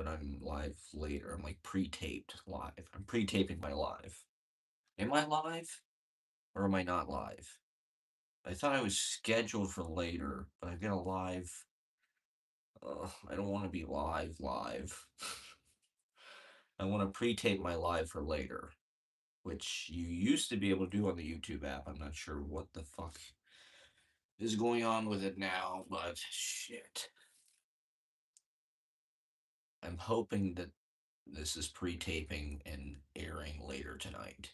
but I'm live later. I'm like pre-taped live. I'm pre-taping my live. Am I live or am I not live? I thought I was scheduled for later, but I get a live. I don't want to be live. I want to pre-tape my live for later, which you used to be able to do on the YouTube app. I'm not sure what the fuck is going on with it now, but shit. I'm hoping that this is pre-taping and airing later tonight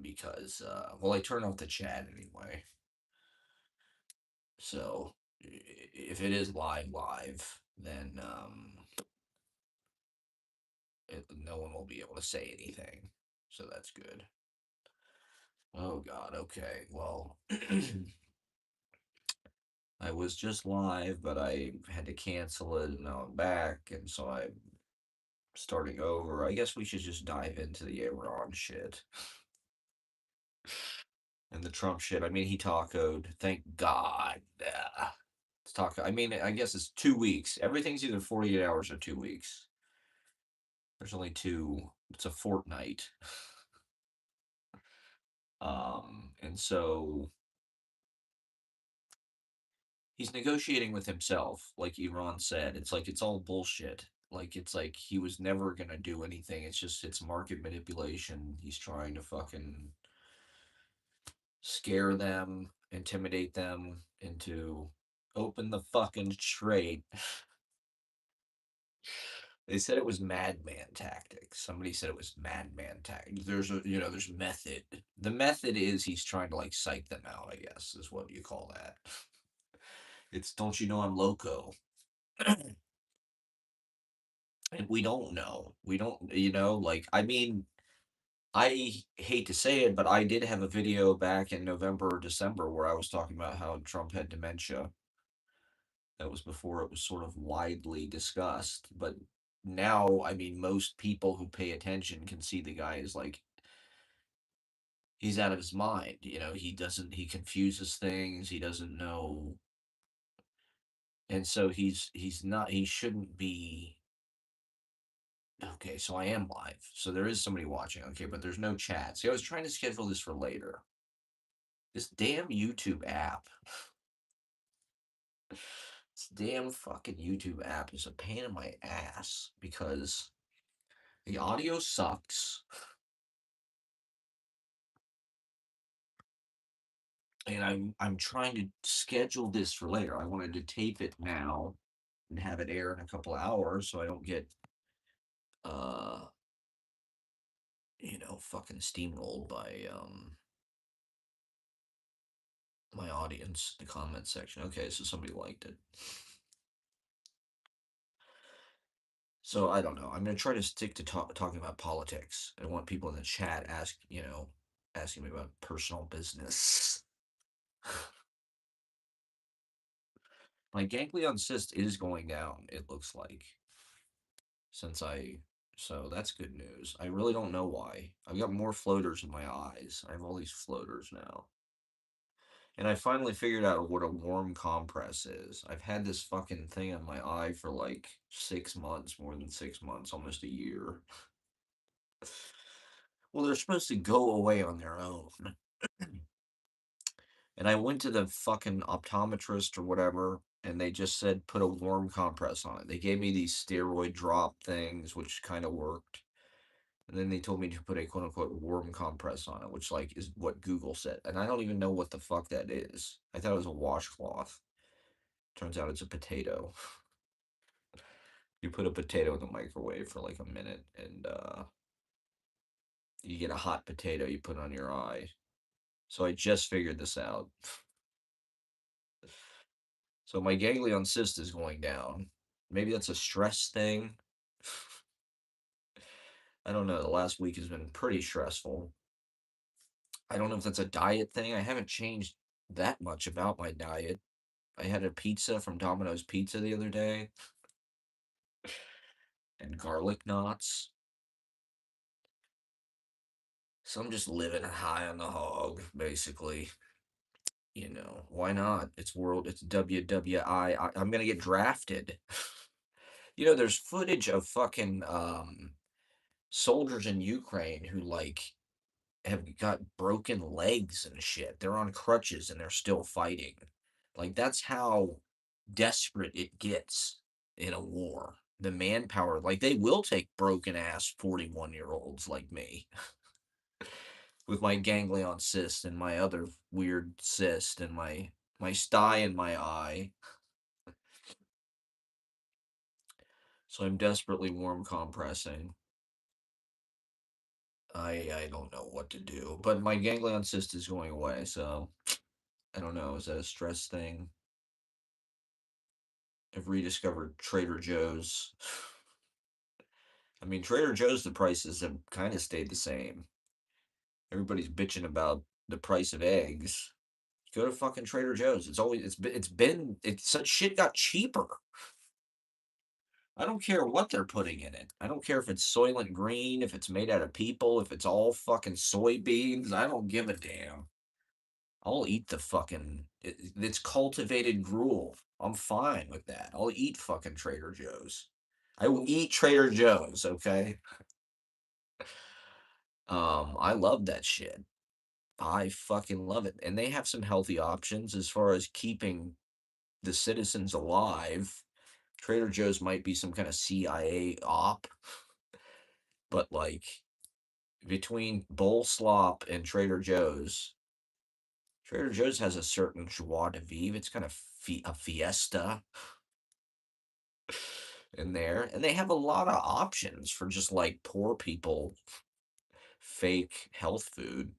because well, I turned off the chat anyway. So if it is live, then no one will be able to say anything. So that's good. Oh God. Okay. Well, I was just live, but I had to cancel it, and now I'm back, and so I'm starting over. I guess we should just dive into the Iran shit and the Trump shit. I mean, he tacoed. Thank God. It's taco. I mean, I guess it's 2 weeks. Everything's either 48 hours or 2 weeks. There's only two. It's a fortnight. And so he's negotiating with himself, like Iran said. It's like it's all bullshit. Like it's like he was never gonna do anything. It's market manipulation. He's trying to fucking scare them, intimidate them into open the fucking trade. They said it was madman tactics. Somebody said it was madman tactics. There's method. The method is he's trying to like psych them out, I guess, is what you call that. It's don't you know I'm loco? And we don't know. We don't, like, I mean, I hate to say it, but I did have a video back in November or December where I was talking about how Trump had dementia. That was before it was sort of widely discussed. But now, I mean, most people who pay attention can see the guy is like, he's out of his mind. He confuses things. He doesn't know. And so he's not, he shouldn't be. Okay, so I am live. So there is somebody watching. Okay, but there's no chat. See, I was trying to schedule this for later. This damn YouTube app. This damn fucking YouTube app is a pain in my ass because the audio sucks. And I'm trying to schedule this for later. I wanted to tape it now and have it air in a couple hours so I don't get uh fucking steamrolled by my audience, the comment section. Okay, so somebody liked it. So I don't know. I'm gonna try to stick to talking about politics. I want people in the chat asking me about personal business. My ganglion cyst is going down. It looks like since I so that's good news. I really don't know why. I've got more floaters in my eyes. I have all these floaters now. And I finally figured out what a warm compress is. I've had this fucking thing on my eye for like 6 months, more than 6 months, almost a year. Well, they're supposed to go away on their own. And I went to the fucking optometrist or whatever, and they just said put a warm compress on it. They gave me these steroid drop things, which kind of worked. And then they told me to put a quote unquote warm compress on it, which like is what Google said. And I don't even know what the fuck that is. I thought it was a washcloth. Turns out it's a potato. You put a potato in the microwave for like a minute and you get a hot potato you put on your eye. So I just figured this out. So my ganglion cyst is going down. Maybe that's a stress thing. I don't know. The last week has been pretty stressful. I don't know if that's a diet thing. I haven't changed that much about my diet. I had a pizza from Domino's Pizza the other day and garlic knots. So I'm just living high on the hog, basically. Why not? It's WWI. I'm going to get drafted. There's footage of fucking soldiers in Ukraine who like have got broken legs and shit. They're on crutches and they're still fighting. Like that's how desperate it gets in a war. The manpower, like they will take broken ass 41-year-olds like me with my ganglion cyst and my other weird cyst and my sty in my eye. So I'm desperately warm compressing. I don't know what to do, but my ganglion cyst is going away, so I don't know. Is that a stress thing? I've rediscovered Trader Joe's. I mean, Trader Joe's, the prices have kind of stayed the same. Everybody's bitching about the price of eggs. Go to fucking Trader Joe's. It's such shit got cheaper. I don't care what they're putting in it. I don't care if it's Soylent Green, if it's made out of people, if it's all fucking soybeans. I don't give a damn. I'll eat the fucking it's cultivated gruel. I'm fine with that. I'll eat fucking Trader Joe's. I will eat Trader Joe's, okay? I love that shit. I fucking love it. And they have some healthy options as far as keeping the citizens alive. Trader Joe's might be some kind of CIA op, but like between Bowl Slop and Trader Joe's has a certain joie de vivre. It's kind of a fiesta in there, and they have a lot of options for just like poor people, fake health food.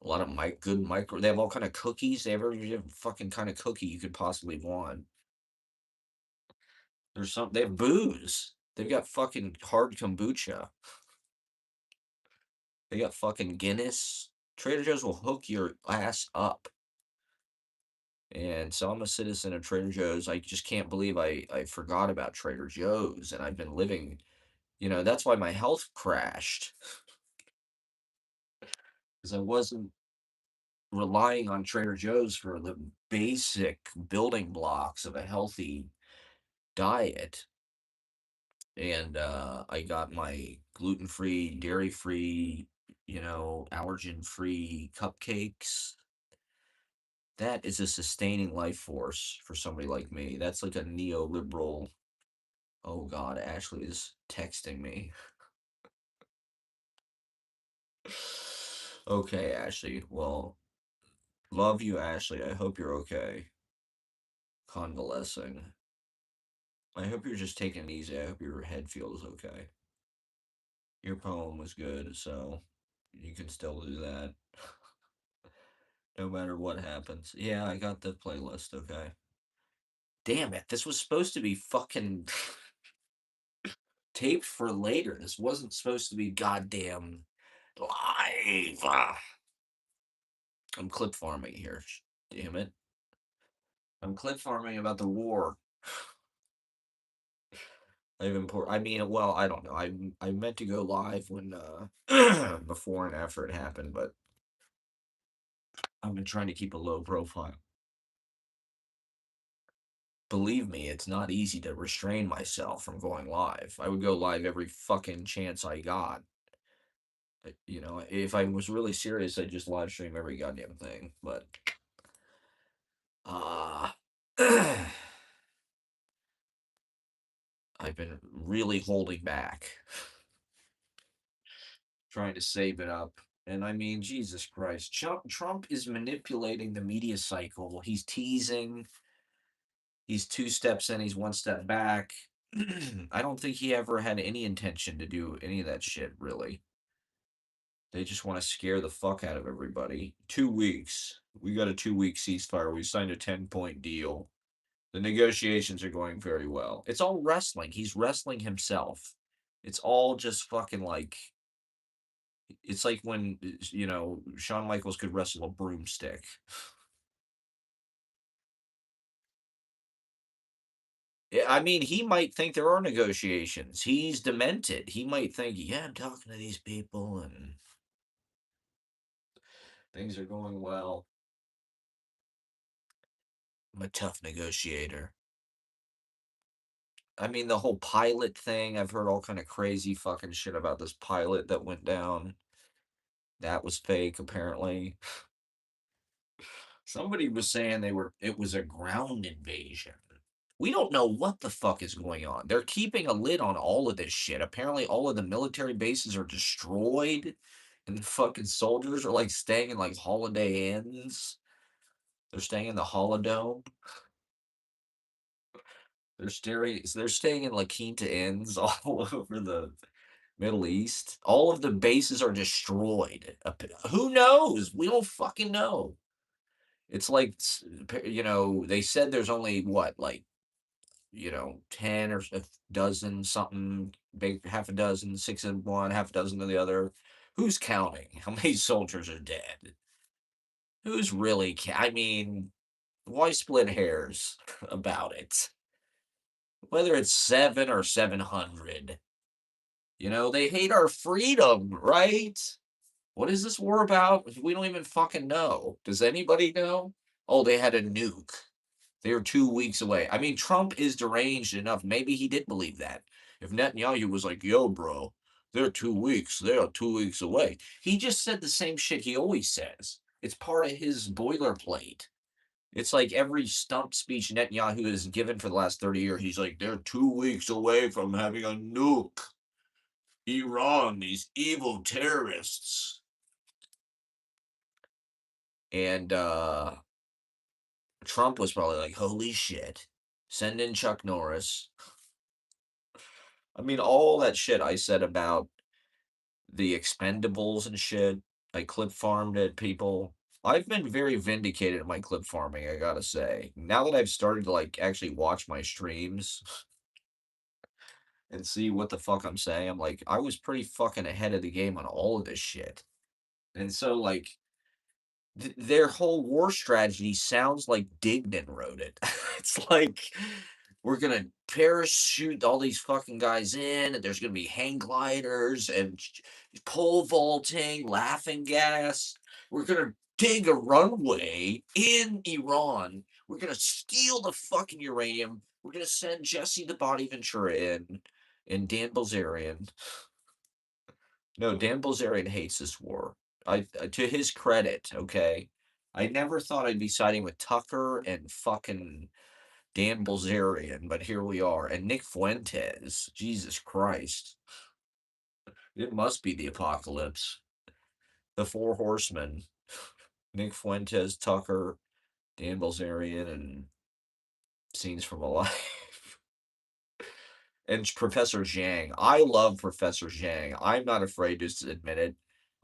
A lot of good micro. They have all kind of cookies. They have every different fucking kind of cookie you could possibly want. There's some. They have booze. They've got fucking hard kombucha. They got fucking Guinness. Trader Joe's will hook your ass up. And so I'm a citizen of Trader Joe's. I just can't believe I forgot about Trader Joe's, and I've been living. That's why my health crashed because I wasn't relying on Trader Joe's for the basic building blocks of a healthy diet. And I got my gluten-free, dairy-free, allergen-free cupcakes. That is a sustaining life force for somebody like me. That's like a neoliberal. Oh God, Ashley is texting me. Okay, Ashley. Well, love you, Ashley. I hope you're okay. Convalescing. I hope you're just taking it easy. I hope your head feels okay. Your poem was good, so you can still do that. No matter what happens. Yeah, I got the playlist, okay. Damn it, this was supposed to be fucking taped for later. This wasn't supposed to be goddamn live. I'm clip farming here. Damn it. I'm clip farming about the war. I mean, well, I don't know. I meant to go live when before and after it happened, but I've been trying to keep a low profile. Believe me, it's not easy to restrain myself from going live. I would go live every fucking chance I got. If I was really serious, I'd just live stream every goddamn thing. But uh I've been really holding back, trying to save it up. And I mean, Jesus Christ, Trump is manipulating the media cycle. He's teasing. He's two steps in, he's one step back. I don't think he ever had any intention to do any of that shit, really. They just want to scare the fuck out of everybody. 2 weeks. We got a 2 week ceasefire. We signed a 10-point deal. The negotiations are going very well. It's all wrestling. He's wrestling himself. It's all just fucking like it's like when Shawn Michaels could wrestle a broomstick. Yeah, I mean, he might think there are negotiations. He's demented. He might think, yeah, I'm talking to these people and things are going well. I'm a tough negotiator. I mean, the whole pilot thing, I've heard all kind of crazy fucking shit about this pilot that went down. That was fake, apparently. Somebody was saying it was a ground invasion. We don't know what the fuck is going on. They're keeping a lid on all of this shit. Apparently, all of the military bases are destroyed, and the fucking soldiers are like staying in like Holiday Inns. They're staying in the Holodome. They're staying in La Quinta Inns all over the Middle East. All of the bases are destroyed. Who knows? We don't fucking know. It's like, they said there's only what, like, 10 or a dozen something, big half a dozen, six in one, half a dozen of the other. Who's counting? How many soldiers are dead? Who's really, I mean, why split hairs about it? Whether it's 7 or 700, they hate our freedom, right? What is this war about? We don't even fucking know. Does anybody know? Oh, they had a nuke. They were 2 weeks away. I mean, Trump is deranged enough. Maybe he did believe that. If Netanyahu was like, yo, bro, they're 2 weeks. They are 2 weeks away. He just said the same shit he always says. It's part of his boilerplate. It's like every stump speech Netanyahu has given for the last 30 years. He's like, they're 2 weeks away from having a nuke. Iran, these evil terrorists. And Trump was probably like, holy shit. Send in Chuck Norris. I mean, all that shit I said about the expendables and shit. I clip farmed at people. I've been very vindicated in my clip farming, I gotta say. Now that I've started to like actually watch my streams and see what the fuck I'm saying, I'm like, I was pretty fucking ahead of the game on all of this shit. And so like their whole war strategy sounds like Dignan wrote it. It's like we're gonna parachute all these fucking guys in, and there's gonna be hang gliders and pole vaulting, laughing gas. We're gonna dig a runway in Iran. We're gonna steal the fucking uranium. We're gonna send Jesse the Body Ventura in, and Dan Bilzerian. No, Dan Bilzerian hates this war. To his credit, okay. I never thought I'd be siding with Tucker and fucking Dan Bilzerian, but here we are. And Nick Fuentes, Jesus Christ, it must be the apocalypse. The Four Horsemen: Nick Fuentes, Tucker, Dan Bilzerian, and Scenes from a Life. And Professor Zhang. I love Professor Zhang. I'm not afraid to admit it.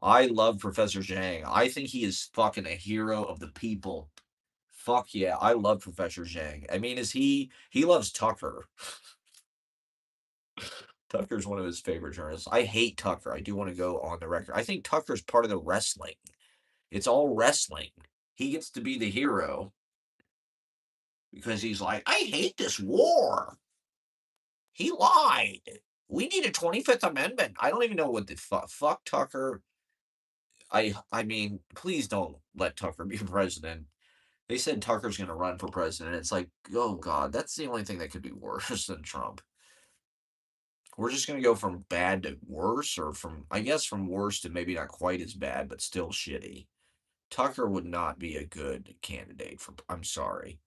I love Professor Zhang. I think he is fucking a hero of the people. Fuck yeah, I love Professor Zhang. I mean, he loves Tucker. Tucker's one of his favorite journalists. I hate Tucker. I do want to go on the record. I think Tucker's part of the wrestling. It's all wrestling. He gets to be the hero because he's like, I hate this war. He lied. We need a 25th Amendment. I don't even know what the fuck Tucker. I mean, please don't let Tucker be president. They said Tucker's going to run for president. It's like, oh god, that's the only thing that could be worse than Trump. We're just going to go from bad to worse, or I guess from worse to maybe not quite as bad, but still shitty. Tucker would not be a good candidate for. I'm sorry.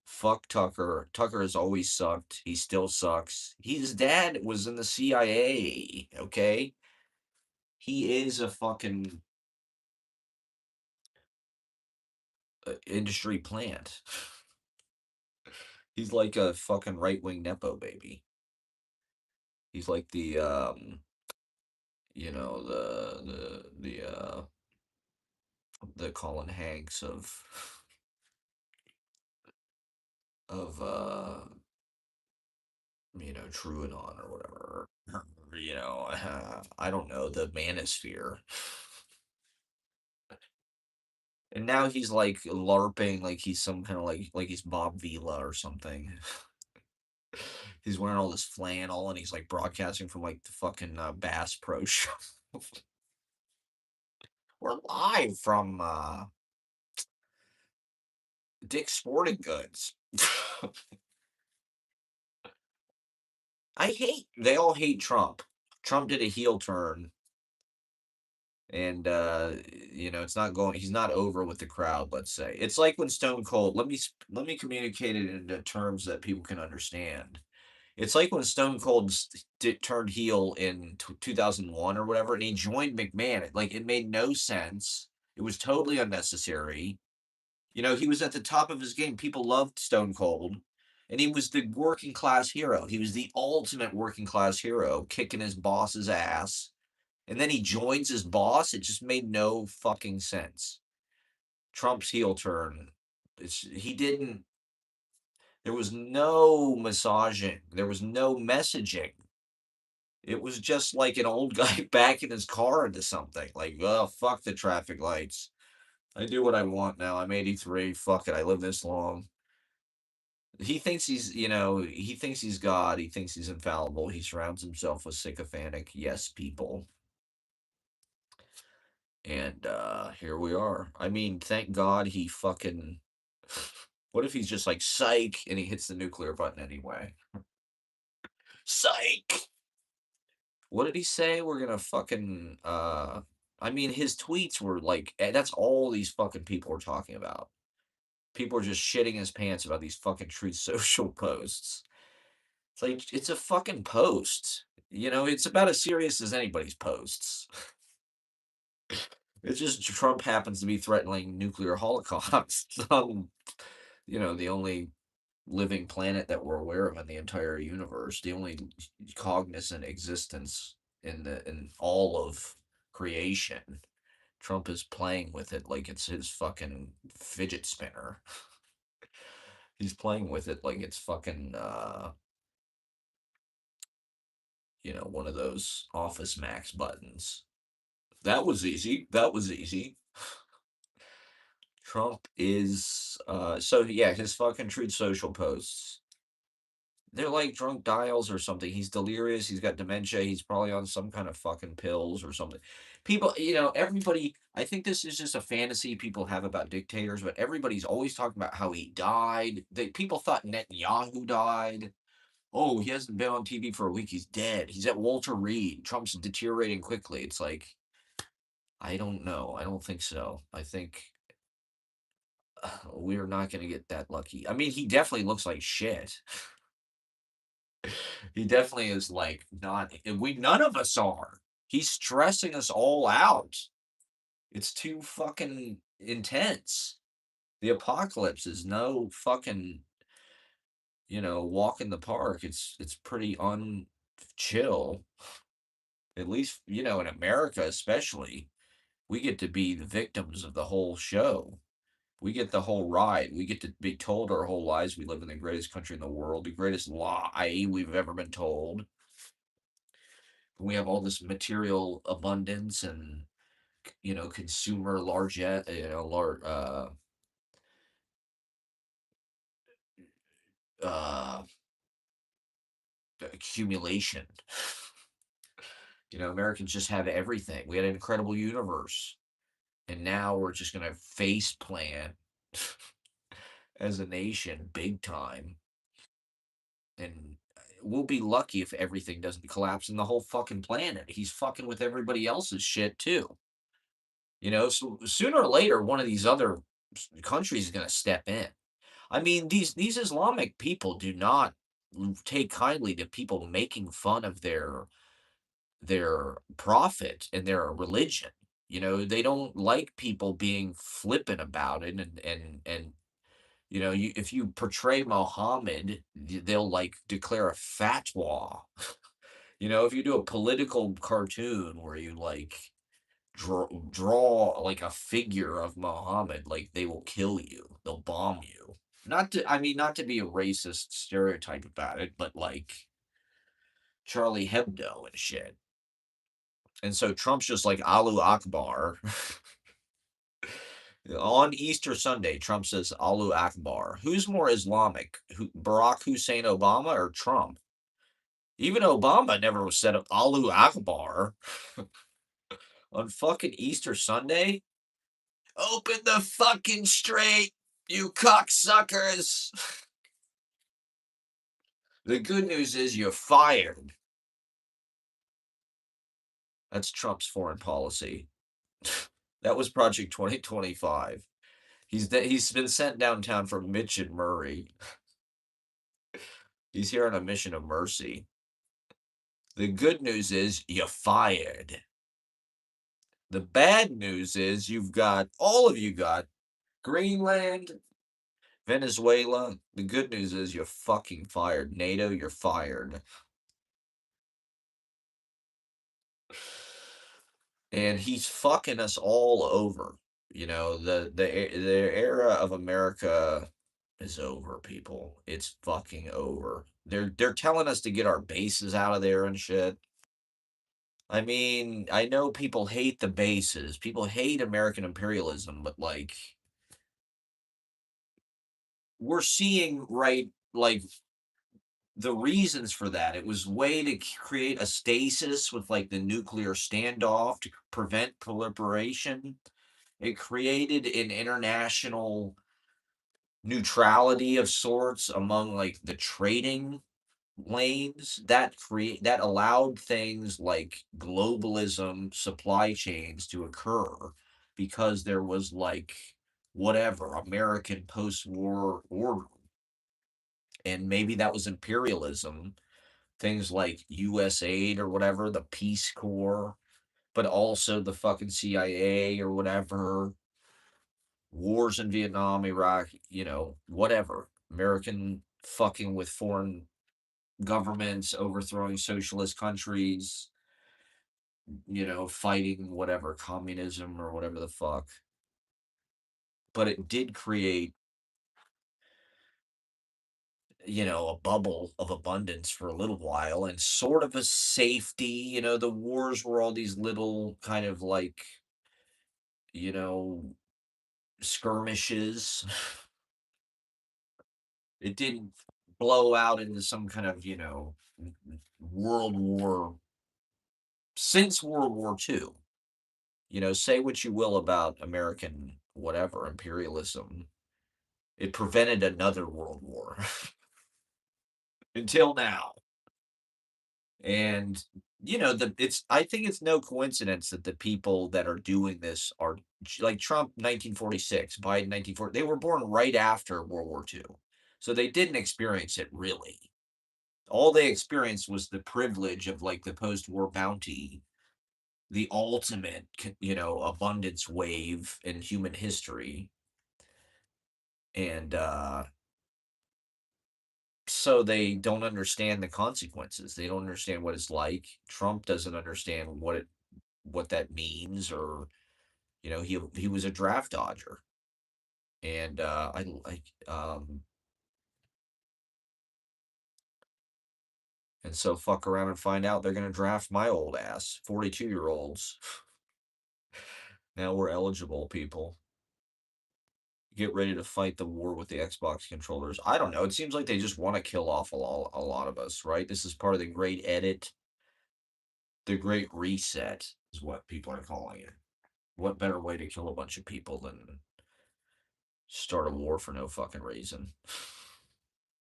Fuck Tucker. Tucker has always sucked. He still sucks. His dad was in the CIA, okay? He is a fucking industry plant. He's like a fucking right wing nepo baby. He's like the Colin Hanks of TrueAnon or whatever. I don't know, the Manosphere. And now he's like LARPing, like he's some kind of like he's Bob Vila or something. He's wearing all this flannel and he's like broadcasting from like the fucking Bass Pro Show. We're live from Dick's Sporting Goods. they all hate Trump. Trump did a heel turn, and it's not going he's not over with the crowd, let's say. It's like when Stone Cold, let me communicate it into terms that people can understand. It's like when Stone Cold turned heel in 2001 or whatever, and he joined McMahon. It made no sense. It was totally unnecessary. He was at the top of his game. People loved Stone Cold, and he was the working class hero. He was the ultimate working class hero, kicking his boss's ass. And then he joins his boss. It just made no fucking sense. Trump's heel turn. He didn't. There was no massaging. There was no messaging. It was just like an old guy backing his car into something. Like, oh, fuck the traffic lights. I do what I want now. I'm 83. Fuck it. I live this long. He thinks he's God. He thinks he's infallible. He surrounds himself with sycophantic yes people. And here we are. I mean, thank God he fucking. What if he's just like psych and he hits the nuclear button anyway? Psych. What did he say? We're gonna fucking. I mean, his tweets were like, that's all these fucking people are talking about. People are just shitting his pants about these fucking Truth Social posts. It's like it's a fucking post. It's about as serious as anybody's posts. It's just Trump happens to be threatening nuclear holocaust on, the only living planet that we're aware of in the entire universe, the only cognizant existence in all of creation. Trump is playing with it like it's his fucking fidget spinner. He's playing with it like it's fucking one of those Office Max buttons. That was easy. That was easy. Trump is so yeah, his fucking Truth Social posts. They're like drunk dials or something. He's delirious. He's got dementia. He's probably on some kind of fucking pills or something. People, everybody, I think this is just a fantasy people have about dictators, but everybody's always talking about how he died. People thought Netanyahu died. Oh, he hasn't been on TV for a week. He's dead. He's at Walter Reed. Trump's deteriorating quickly. It's like, I don't know. I don't think so. I think we're not going to get that lucky. I mean, he definitely looks like shit. He definitely is like not, we none of us are. He's stressing us all out. It's too fucking intense. The apocalypse is no fucking, walk in the park. It's pretty unchill. At least, in America especially, we get to be the victims of the whole show. We get the whole ride. We get to be told our whole lives we live in the greatest country in the world, the greatest lie we've ever been told. We have all this material abundance and consumer largesse, uh, accumulation. Americans just have everything. We had an incredible universe, and now we're just gonna face plant as a nation, big time, and we'll be lucky if everything doesn't collapse in the whole fucking planet. He's fucking with everybody else's shit too. So sooner or later, one of these other countries is gonna step in. I mean, these Islamic people do not take kindly to people making fun of their prophet and their religion. They don't like people being flippant about it, and if you portray Muhammad, they'll like declare a fatwa. If you do a political cartoon where you like draw like a figure of Muhammad, like they will kill you. They'll bomb you. Not to be a racist stereotype about it, but like Charlie Hebdo and shit. And so Trump's just like Allahu Akbar. On Easter Sunday, Trump says Allahu Akbar. Who's more Islamic? Barack Hussein Obama or Trump? Even Obama never said Allahu Akbar on fucking Easter Sunday. Open the fucking strait, you cocksuckers. The good news is you're fired. That's Trump's foreign policy. That was Project 2025. He's been sent downtown from Mitch and Murray. He's here on a mission of mercy. The good news is you're fired. The bad news is all of you got Greenland, Venezuela. The good news is you're fucking fired. NATO, you're fired. And he's fucking us all over. The era of America is over, people. It's fucking over. They're telling us to get our bases out of there and shit. I mean, I know people hate the bases. People hate American imperialism, but like we're seeing right like the reasons for that. It was way to create a stasis with like the nuclear standoff to prevent proliferation. It created an international neutrality of sorts among like the trading lanes that allowed things like globalism supply chains to occur because there was like whatever American post-war order, and maybe that was imperialism, things like US aid or whatever, the Peace Corps, but also the fucking CIA or whatever, wars in Vietnam, Iraq, whatever. American fucking with foreign governments, overthrowing socialist countries, fighting whatever, communism or whatever the fuck. But it did create, a bubble of abundance for a little while and sort of a safety. The wars were all these little kind of like, you know, skirmishes. It didn't blow out into some kind of, world war since World War II. Say what you will about American whatever imperialism. It prevented another world war until now. And I think it's no coincidence that the people that are doing this are like Trump 1946, Biden 1940. They were born right after World War II. So they didn't experience it really. All they experienced was the privilege of like the post-war bounty, the ultimate, abundance wave in human history. And so they don't understand the consequences. They don't understand what it's like. Trump doesn't understand what that means, or he was a draft dodger, and I like and so fuck around and find out they're gonna draft my old ass, 42-year-olds. Now we're eligible, people. Get ready to fight the war with the Xbox controllers. I don't know. It seems like they just want to kill off a lot of us, right? This is part of the great edit, the great reset is what people are calling it. What better way to kill a bunch of people than start a war for no fucking reason?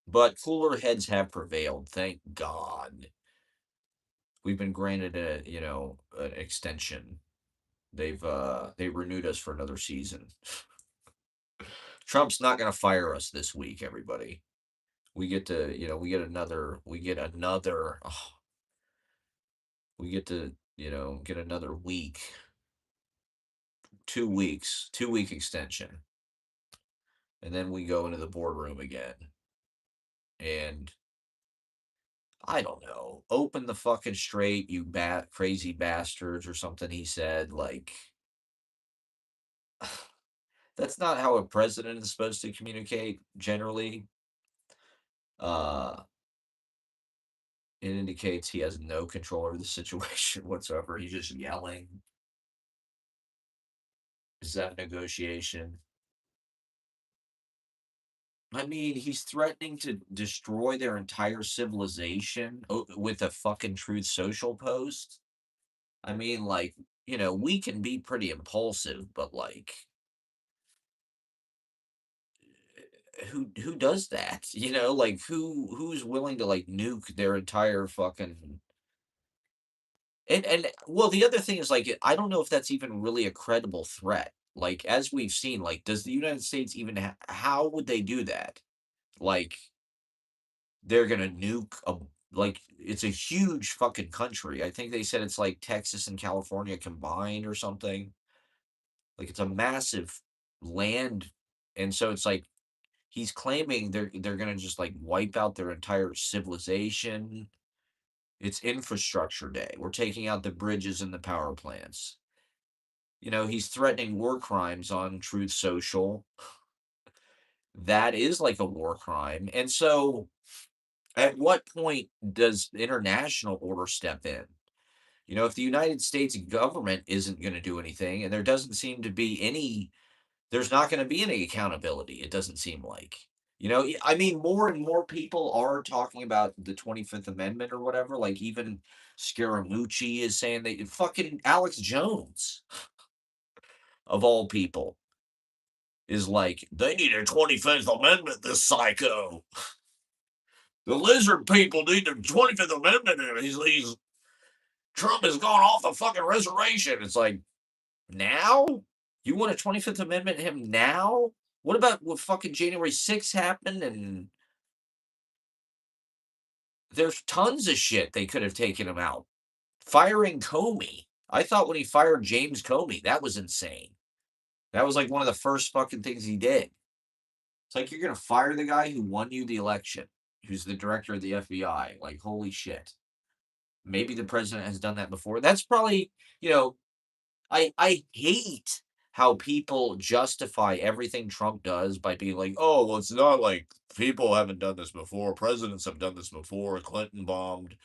But cooler heads have prevailed, thank God. We've been granted an extension. They renewed us for another season. Trump's not gonna fire us this week, everybody. We get to, we get to, get another week, 2 weeks, 2 week extension. And then we go into the boardroom again. And I don't know, open the fucking straight, you crazy bastards, or something he said. Like, that's not how a president is supposed to communicate generally. Uh, it indicates he has no control over the situation whatsoever. He's just yelling. Is that negotiation? I mean, he's threatening to destroy their entire civilization with a fucking Truth Social post. I mean, like, we can be pretty impulsive, but like, who does that? You know, like who's willing to like nuke their entire fucking and well, the other thing is like I don't know if that's even really a credible threat. Like as we've seen, like does the United States even how would they do that? Like they're gonna nuke a like it's a huge fucking country. I think they said it's like Texas and California combined or something. Like it's a massive land, and so it's like he's claiming they're gonna just like wipe out their entire civilization. It's infrastructure day. We're taking out the bridges and the power plants. You know, he's threatening war crimes on Truth Social. That is like a war crime. And so at what point does international order step in? You know, if the United States government isn't going to do anything and there doesn't seem to be any there's not gonna be any accountability, it doesn't seem like. You know, I mean, more and more people are talking about the 25th Amendment or whatever, like, even Scaramucci is saying they fucking Alex Jones, of all people, is like, "They need a 25th Amendment, this psycho. The lizard people need their 25th Amendment, and he's Trump has gone off the fucking reservation." It's like, now? You want a 25th Amendment him now? What about what fucking January 6th happened? And there's tons of shit they could have taken him out. Firing Comey. I thought when he fired James Comey, that was insane. That was like one of the first fucking things he did. It's like you're gonna fire the guy who won you the election, who's the director of the FBI. Like, holy shit. Maybe the president has done that before. That's probably, you know, I hate how people justify everything Trump does by being like, "Oh, well, it's not like people haven't done this before. Presidents have done this before. Clinton bombed,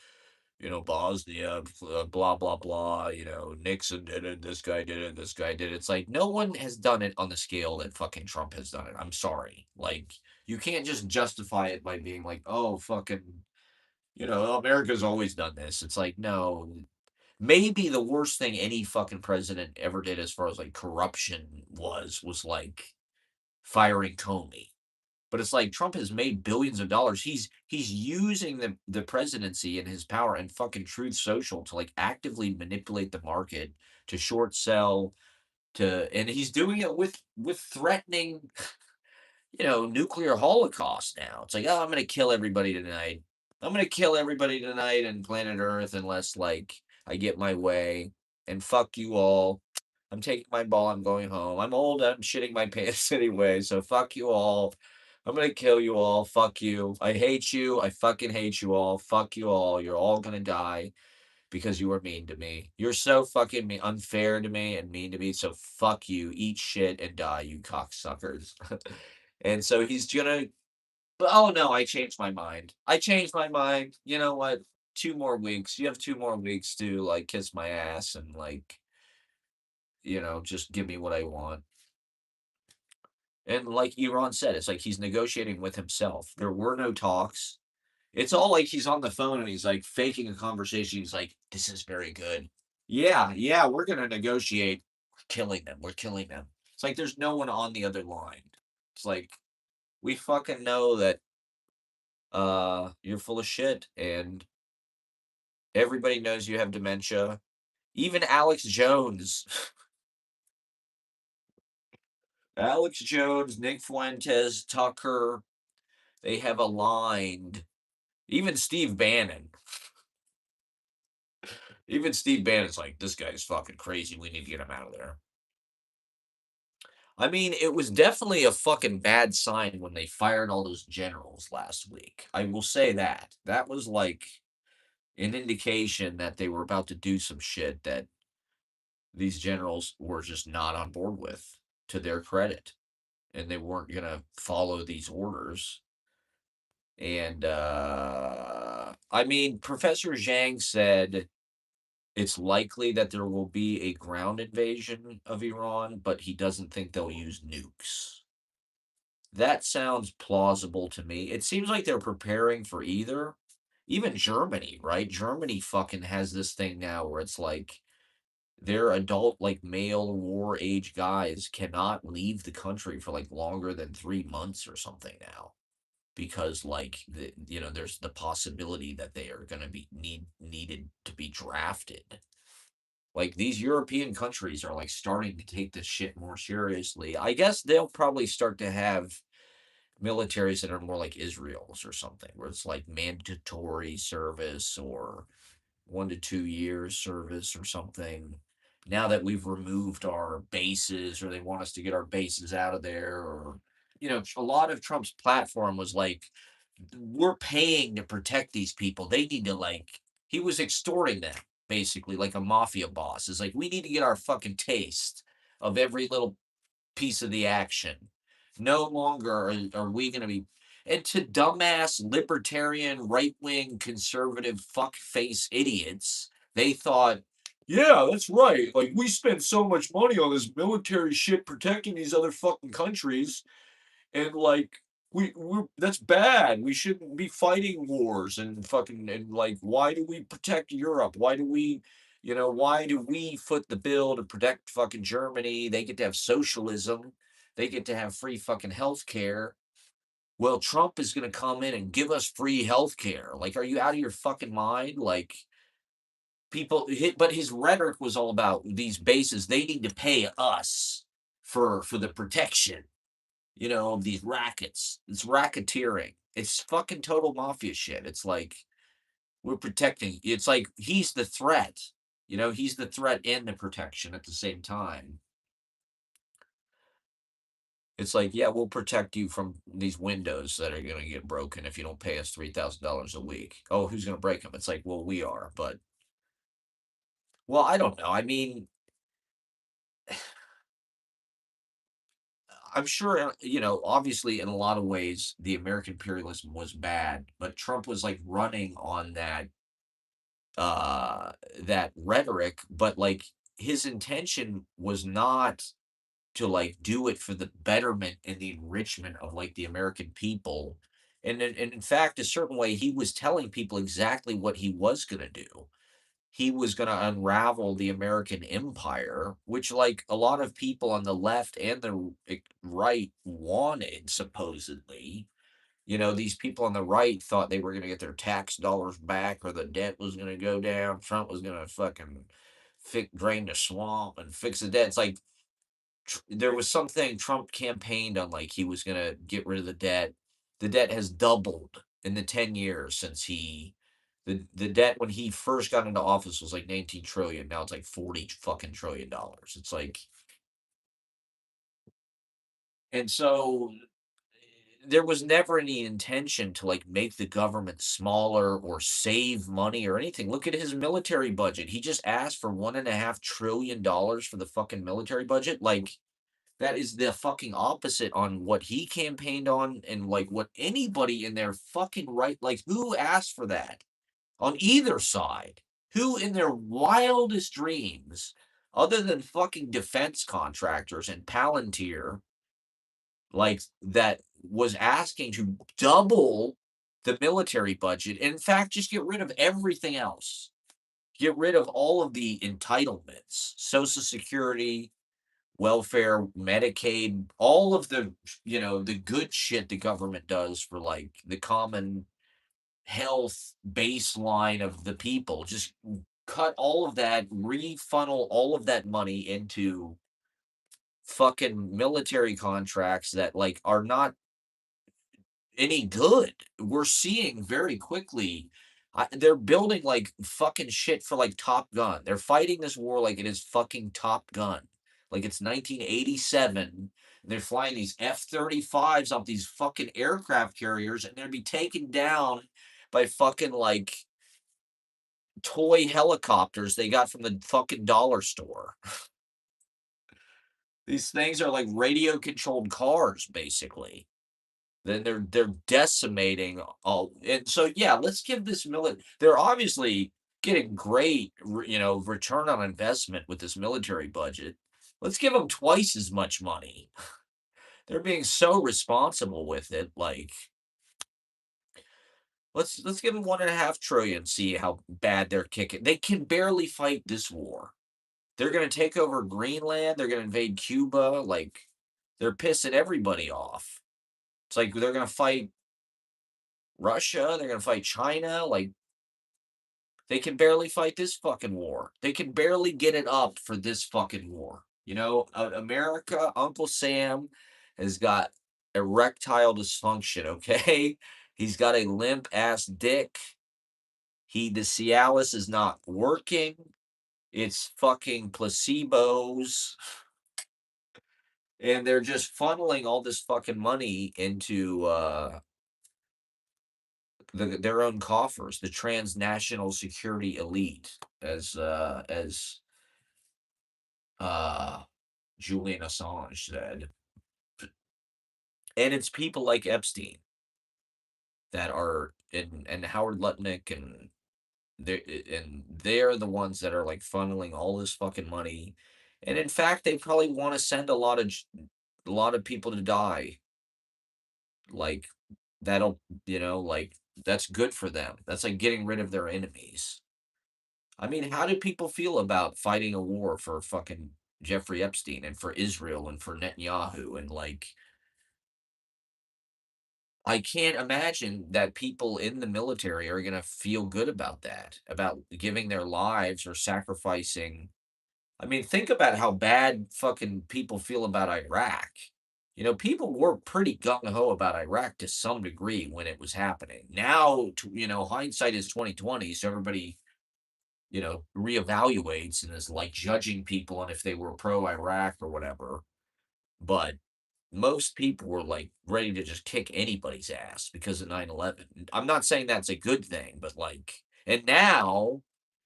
Bosnia, blah blah blah. Nixon did it. This guy did it. This guy did it." It's like no one has done it on the scale that fucking Trump has done it. I'm sorry. Like you can't just justify it by being like, "Oh, fucking." America's always done this. It's like, no, maybe the worst thing any fucking president ever did as far as like corruption was like firing Comey. But it's like Trump has made billions of dollars. He's using the presidency and his power and fucking Truth Social to like actively manipulate the market to short sell and he's doing it with threatening nuclear holocaust now. It's like, oh, I'm gonna kill everybody tonight. I'm gonna kill everybody tonight on planet Earth unless like I get my way. And fuck you all. I'm taking my ball. I'm going home. I'm old. I'm shitting my pants anyway. So fuck you all. I'm gonna kill you all. Fuck you. I hate you. I fucking hate you all. Fuck you all. You're all gonna die because you were mean to me. You're so fucking unfair to me and mean to me. So fuck you. Eat shit and die, you cocksuckers. And so he's gonna. Oh no, I changed my mind. I changed my mind. You know what? 2 more weeks. You have 2 more weeks to like kiss my ass and like just give me what I want. And like Iran said, it's like he's negotiating with himself. There were no talks. It's all like he's on the phone and he's like faking a conversation. He's like, "This is very good. Yeah, yeah, we're gonna negotiate. We're killing them. We're killing them." It's like there's no one on the other line. It's like we fucking know that you're full of shit and everybody knows you have dementia. Even Alex Jones. Alex Jones, Nick Fuentes, Tucker, they have aligned. Even Steve Bannon. Even Steve Bannon's like, this guy's fucking crazy. We need to get him out of there. I mean, it was definitely a fucking bad sign when they fired all those generals last week. I will say that. That was like an indication that they were about to do some shit that these generals were just not on board with, to their credit, and they weren't gonna follow these orders. And I mean, Professor Zhang said it's likely that there will be a ground invasion of Iran, but he doesn't think they'll use nukes. That sounds plausible to me. It seems like they're preparing for either. Even Germany, right? Germany fucking has this thing now where it's like their adult, like, male war age guys cannot leave the country for, like, longer than 3 months or something now because, like, there's the possibility that they are gonna be needed to be drafted. Like, these European countries are, like, starting to take this shit more seriously. I guess they'll probably start to have militaries that are more like Israel's or something, where it's, like, mandatory service or 1 to 2 years service or something. Now that we've removed our bases or they want us to get our bases out of there or a lot of Trump's platform was like, "We're paying to protect these people. They need to, like" he was extorting them, basically, like a mafia boss. It's like, "We need to get our fucking taste of every little piece of the action. No longer are we gonna be" and to dumbass, libertarian, right-wing, conservative, fuck-face idiots, they thought, "Yeah, that's right, like, we spend so much money on this military shit protecting these other fucking countries, and, like, we're that's bad, we shouldn't be fighting wars and fucking and, like, why do we protect Europe? Why do we foot the bill to protect fucking Germany? They get to have socialism, they get to have free fucking healthcare. Well, Trump is gonna come in and give us free healthcare. Like, are you out of your fucking mind? Like, but his rhetoric was all about these bases, they need to pay us for the protection of these rackets. It's racketeering. It's fucking total mafia shit. It's like we're protecting. It's like he's the threat. He's the threat and the protection at the same time. It's like, yeah, we'll protect you from these windows that are going to get broken if you don't pay us $3,000 a week. Oh, who's going to break them? It's like, well, we are. But, well, I don't know. I mean, I'm sure, obviously, in a lot of ways, the American imperialism was bad, but Trump was like running on that rhetoric, but like his intention was not to like do it for the betterment and the enrichment of like the American people. And in fact, a certain way, he was telling people exactly what he was going to do. He was going to unravel the American empire, which like a lot of people on the left and the right wanted, supposedly. These people on the right thought they were going to get their tax dollars back or the debt was going to go down. Trump was going to fucking drain the swamp and fix the debt. It's like there was something Trump campaigned on, like he was going to get rid of the debt. The debt has doubled in the 10 years since the debt when he first got into office was like 19 trillion. Now it's like 40 fucking trillion dollars. It's like, and so there was never any intention to like make the government smaller or save money or anything. Look at his military budget. He just asked for $1.5 trillion for the fucking military budget. Like that is the fucking opposite on what he campaigned on and like what anybody in their fucking right, like who asked for that on either side? Who in their wildest dreams, other than fucking defense contractors and Palantir, like that was asking to double the military budget. In fact, just get rid of everything else. Get rid of all of the entitlements, Social Security, welfare, Medicaid, all of the good shit the government does for like the common health baseline of the people. Just cut all of that, refunnel all of that money into fucking military contracts that like are not any good. We're seeing very quickly. They're building like fucking shit for like Top Gun. They're fighting this war like it is fucking Top Gun, like it's 1987. And they're flying these F-35s off these fucking aircraft carriers, and they're be taken down by fucking like toy helicopters they got from the fucking dollar store. These things are like radio controlled cars, basically. Then they're decimating all, and so yeah, let's give this they're obviously getting great return on investment with this military budget. Let's give them twice as much money. They're being so responsible with it. Like let's give them 1.5 trillion. See how bad they're kicking. They can barely fight this war. They're gonna take over Greenland, they're gonna invade Cuba, like, they're pissing everybody off. It's like they're gonna fight Russia, they're gonna fight China, like, they can barely fight this fucking war. They can barely get it up for this fucking war. You know, America, Uncle Sam has got erectile dysfunction, okay? He's got a limp ass dick. The Cialis is not working. It's fucking placebos. And they're just funneling all this fucking money into their own coffers, the transnational security elite, as uh Julian Assange said. And it's people like Epstein that are and Howard Lutnick and they're the ones that are like funneling all this fucking money. And in fact, they probably want to send a lot of people to die. Like that'll, like that's good for them. That's like getting rid of their enemies. I mean, how do people feel about fighting a war for fucking Jeffrey Epstein and for Israel and for Netanyahu and like I can't imagine that people in the military are gonna feel good about that, about giving their lives or sacrificing. I mean, think about how bad fucking people feel about Iraq. People were pretty gung ho about Iraq to some degree when it was happening. Now, hindsight is 2020, so everybody, reevaluates and is like judging people on if they were pro Iraq or whatever. But most people were like ready to just kick anybody's ass because of 9/11. I'm not saying that's a good thing, but like, and now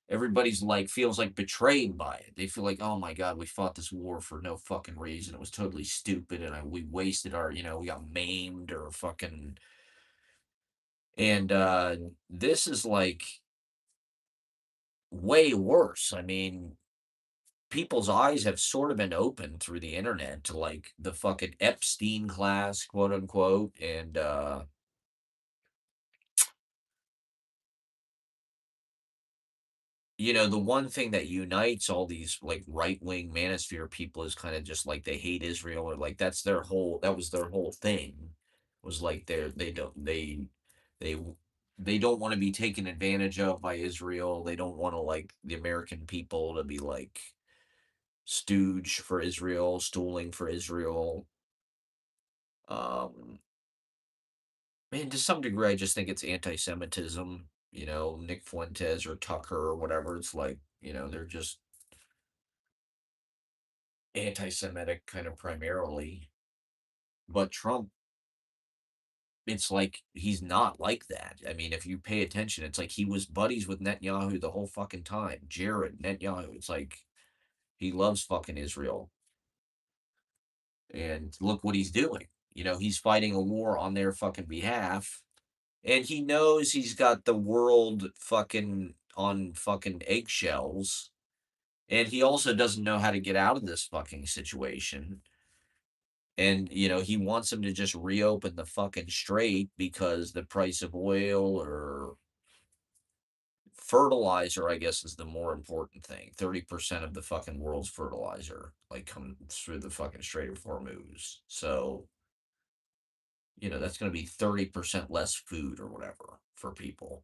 everybody's like feels like betrayed by it. They feel like, oh my God, we fought this war for no fucking reason. It was totally stupid, and we wasted we got maimed or fucking. And this is like way worse. I mean, people's eyes have sort of been opened through the internet to like the fucking Epstein class, quote unquote, and the one thing that unites all these like right-wing manosphere people is kind of just like they hate Israel or like that was their whole thing was like they they don't want to be taken advantage of by Israel. They don't want to like the American people to be like stooge for Israel, stooling for Israel. Um Man, to some degree, I just think it's anti-Semitism. Nick Fuentes or Tucker or whatever. It's like, they're just anti-Semitic kind of primarily. But Trump, it's like he's not like that. I mean, if you pay attention, it's like he was buddies with Netanyahu the whole fucking time. Jared Netanyahu. It's like he loves fucking Israel. And look what he's doing. He's fighting a war on their fucking behalf. And he knows he's got the world fucking on fucking eggshells. And he also doesn't know how to get out of this fucking situation. And, he wants him to just reopen the fucking strait because the price of oil or fertilizer, I guess, is the more important thing. 30% of the fucking world's fertilizer, like, comes through the fucking Strait of Hormuz. So, that's going to be 30% less food or whatever for people.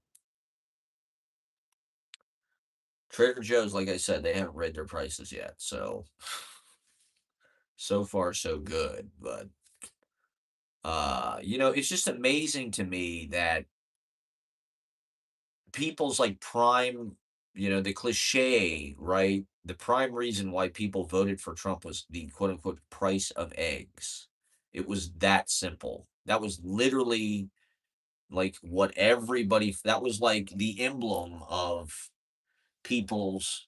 Trader Joe's, like I said, they haven't raised their prices yet. So far, so good. But, it's just amazing to me that people's like prime, the cliche, right? The prime reason why people voted for Trump was the quote unquote price of eggs. It was that simple. That was literally like that was like the emblem of people's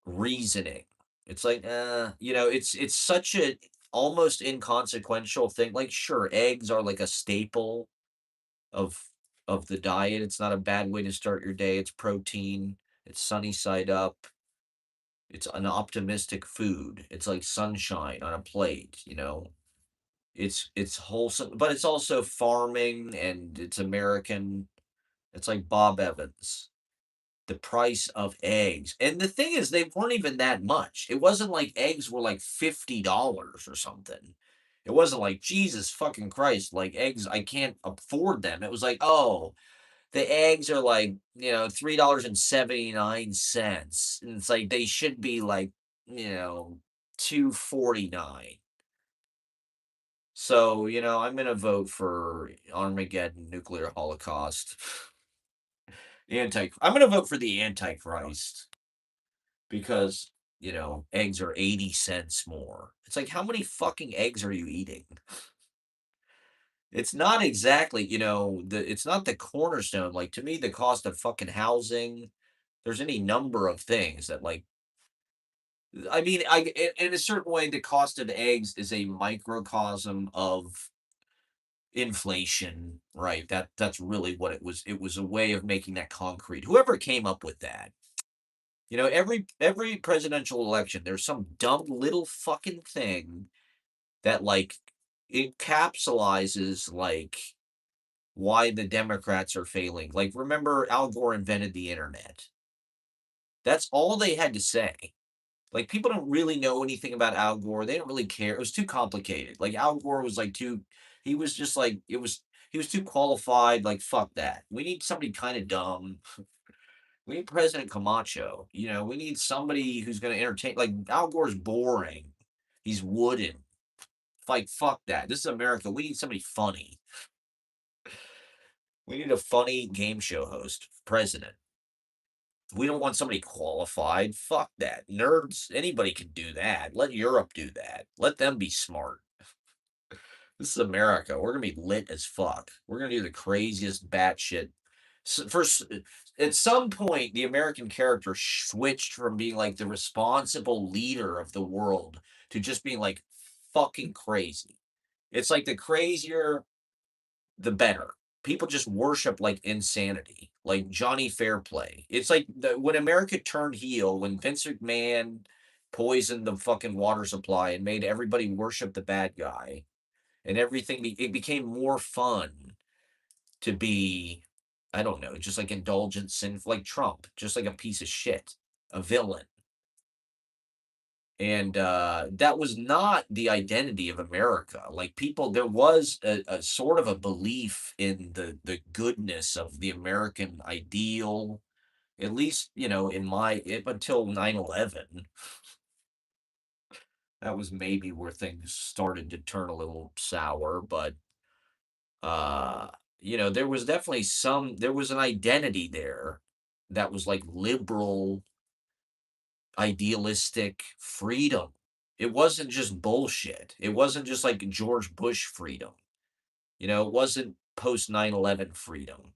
reasoning. It's like, it's such a almost inconsequential thing. Like, sure, eggs are like a staple of the diet. It's not a bad way to start your day. It's protein. It's sunny side up. It's an optimistic food. It's like sunshine on a plate. It's wholesome, but it's also farming and it's American. It's like Bob Evans. The price of eggs. And the thing is, they weren't even that much. It wasn't like eggs were like $50 or something. It wasn't like, Jesus fucking Christ, like eggs, I can't afford them. It was like, oh, the eggs are like, $3.79. And it's like they should be like, 2.49. So, I'm gonna vote for Armageddon, nuclear holocaust. I'm gonna vote for the Antichrist because, eggs are 80 cents more. It's like, how many fucking eggs are you eating? It's not exactly, it's not the cornerstone. Like, to me, the cost of fucking housing, there's any number of things that, like, I mean, in a certain way, the cost of eggs is a microcosm of inflation, right? That's really what it was. It was a way of making that concrete. Whoever came up with that, every presidential election, there's some dumb little fucking thing that like encapsulizes like why the Democrats are failing. Like, remember Al Gore invented the internet. That's all they had to say. Like, people don't really know anything about Al Gore. They don't really care. It was too complicated. Like, Al Gore was like too he was just like he was too qualified. Like, fuck that. We need somebody kind of dumb. We need President Camacho. We need somebody who's going to entertain. Like, Al Gore's boring. He's wooden. Like, fuck that. This is America. We need somebody funny. We need a funny game show host, president. We don't want somebody qualified. Fuck that. Nerds, anybody can do that. Let Europe do that. Let them be smart. This is America. We're gonna be lit as fuck. We're gonna do the craziest batshit. At some point, the American character switched from being like the responsible leader of the world to just being like fucking crazy. It's like the crazier, the better. People just worship like insanity, like Johnny Fairplay. It's like when America turned heel, when Vince McMahon poisoned the fucking water supply and made everybody worship the bad guy, and everything. It became more fun to be, I don't know, just like indulgent, sinful, like Trump, just like a piece of shit, a villain. And that was not the identity of America. Like, people, there was a sort of a belief in the goodness of the American ideal, at least, until 9/11. That was maybe where things started to turn a little sour, but uh, there was an identity there that was like liberal, idealistic freedom. It wasn't just bullshit. It wasn't just like George Bush freedom. It wasn't post 9/11 freedom.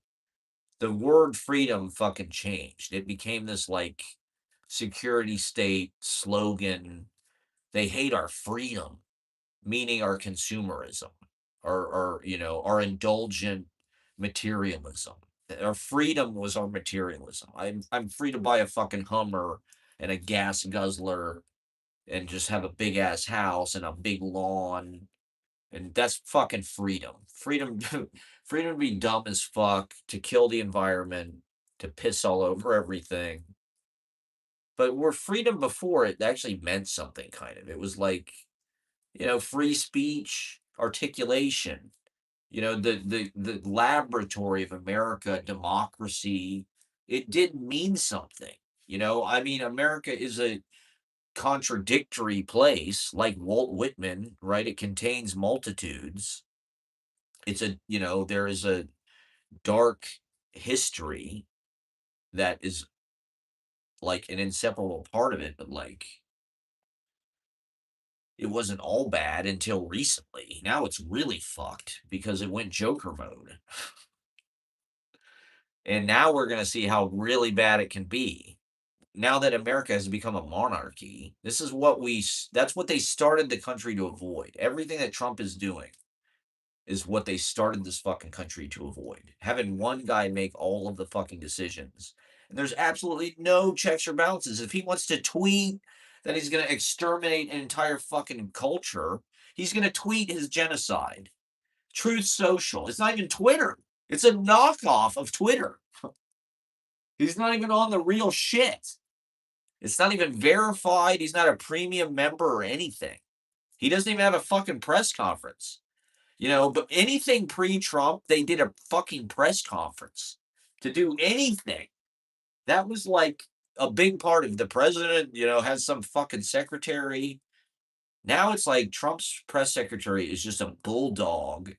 The word freedom fucking changed. It became this like security state slogan. They hate our freedom, meaning our consumerism, our indulgent materialism. Our freedom was our materialism. I'm free to buy a fucking Hummer and a gas guzzler and just have a big ass house and a big lawn. And that's fucking freedom. Freedom freedom to be dumb as fuck, to kill the environment, to piss all over everything. But where freedom before it actually meant something kind of. It was like, free speech, articulation, the laboratory of America, democracy. It did mean something. I mean, America is a contradictory place, like Walt Whitman, right? It contains multitudes. There is a dark history that is like an inseparable part of it, but like it wasn't all bad until recently. Now it's really fucked because it went Joker mode. And now we're going to see how really bad it can be. Now that America has become a monarchy, that's what they started the country to avoid. Everything that Trump is doing is what they started this fucking country to avoid. Having one guy make all of the fucking decisions. And there's absolutely no checks or balances. If he wants to tweet that he's going to exterminate an entire fucking culture, he's going to tweet his genocide. Truth Social. It's not even Twitter. It's a knockoff of Twitter. He's not even on the real shit. It's not even verified. He's not a premium member or anything. He doesn't even have a fucking press conference. But anything pre-Trump, they did a fucking press conference to do anything. That was like a big part of the president, has some fucking secretary. Now it's like Trump's press secretary is just a bulldog.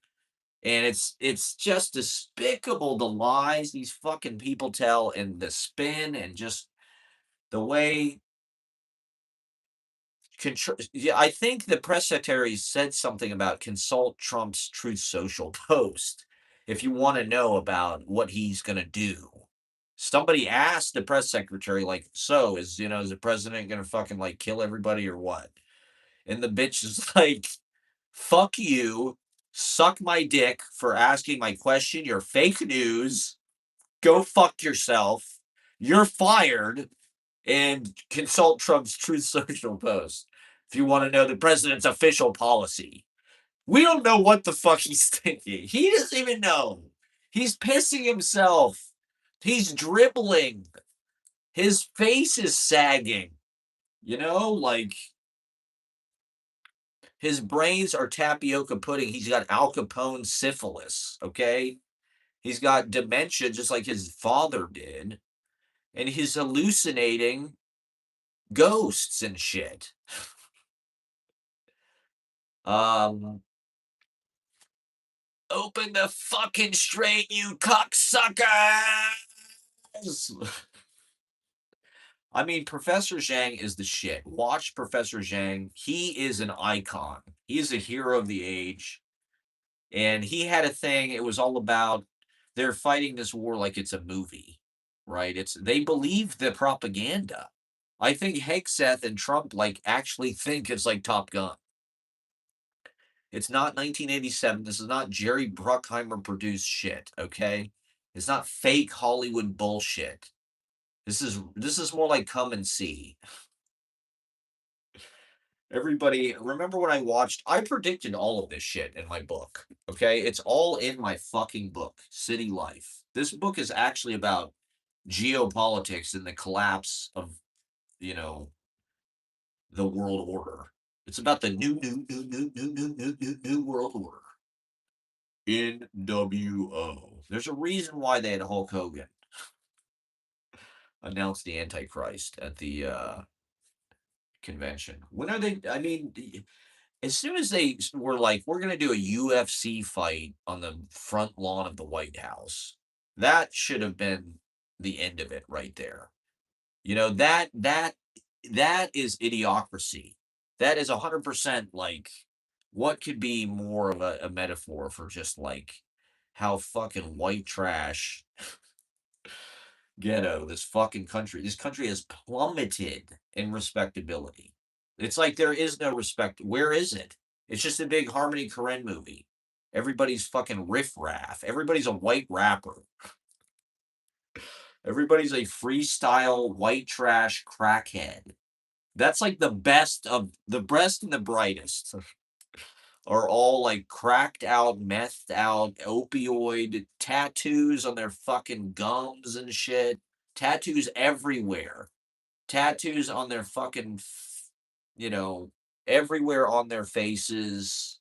And it's just despicable the lies these fucking people tell and the spin and just the way yeah, I think the press secretary said something about consult Trump's Truth Social post if you want to know about what he's going to do. Somebody asked the press secretary, like, so is the president going to fucking like kill everybody or what? And the bitch is like, fuck you, suck my dick for asking my question. You're fake news. Go fuck yourself. You're fired and consult Trump's Truth Social post if you want to know the president's official policy. We don't know what the fuck he's thinking. He doesn't even know. He's pissing himself. He's dribbling. His face is sagging. Like his brains are tapioca pudding. He's got Al Capone syphilis. Okay. He's got dementia just like his father did. And he's hallucinating ghosts and shit. Um, Open the fucking straight, you cocksuckers! I mean, Professor Zhang is the shit. Watch Professor Zhang. He is an icon. He is a hero of the age. And he had a thing, it was all about they're fighting this war like it's a movie, right? They believe the propaganda. I think Hegseth and Trump like actually think it's like Top Gun. It's not 1987. This is not Jerry Bruckheimer produced shit, okay? It's not fake Hollywood bullshit. This is more like come and see. Everybody, remember when I predicted all of this shit in my book, okay? It's all in my fucking book, City Life. This book is actually about geopolitics and the collapse of, you know, the world order. It's about the new world order. NWO. There's a reason why they had Hulk Hogan announce the Antichrist at the convention. When are they? I mean, as soon as they were like, we're going to do a UFC fight on the front lawn of the White House, that should have been the end of it right there. That is idiocracy. That is 100% like what could be more of a metaphor for just like how fucking white trash ghetto this country has plummeted in respectability. It's like there is no respect. Where is it? It's just a big Harmony Korine movie. Everybody's fucking riffraff. Everybody's a white rapper. Everybody's a freestyle white trash crackhead. That's like the best and the brightest are all like cracked out, methed out, opioid tattoos on their fucking gums and shit. Tattoos everywhere. Tattoos on their fucking, you know, everywhere on their faces.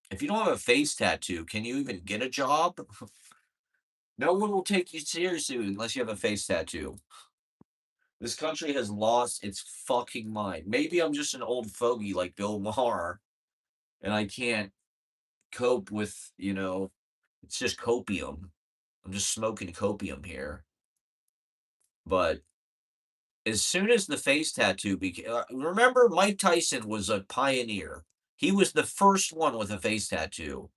If you don't have a face tattoo, can you even get a job? No one will take you seriously unless you have a face tattoo. This country has lost its fucking mind. Maybe I'm just an old fogey like Bill Maher, and I can't cope with, it's just copium. I'm just smoking copium here. But as soon as the face tattoo became, remember Mike Tyson was a pioneer. He was the first one with a face tattoo.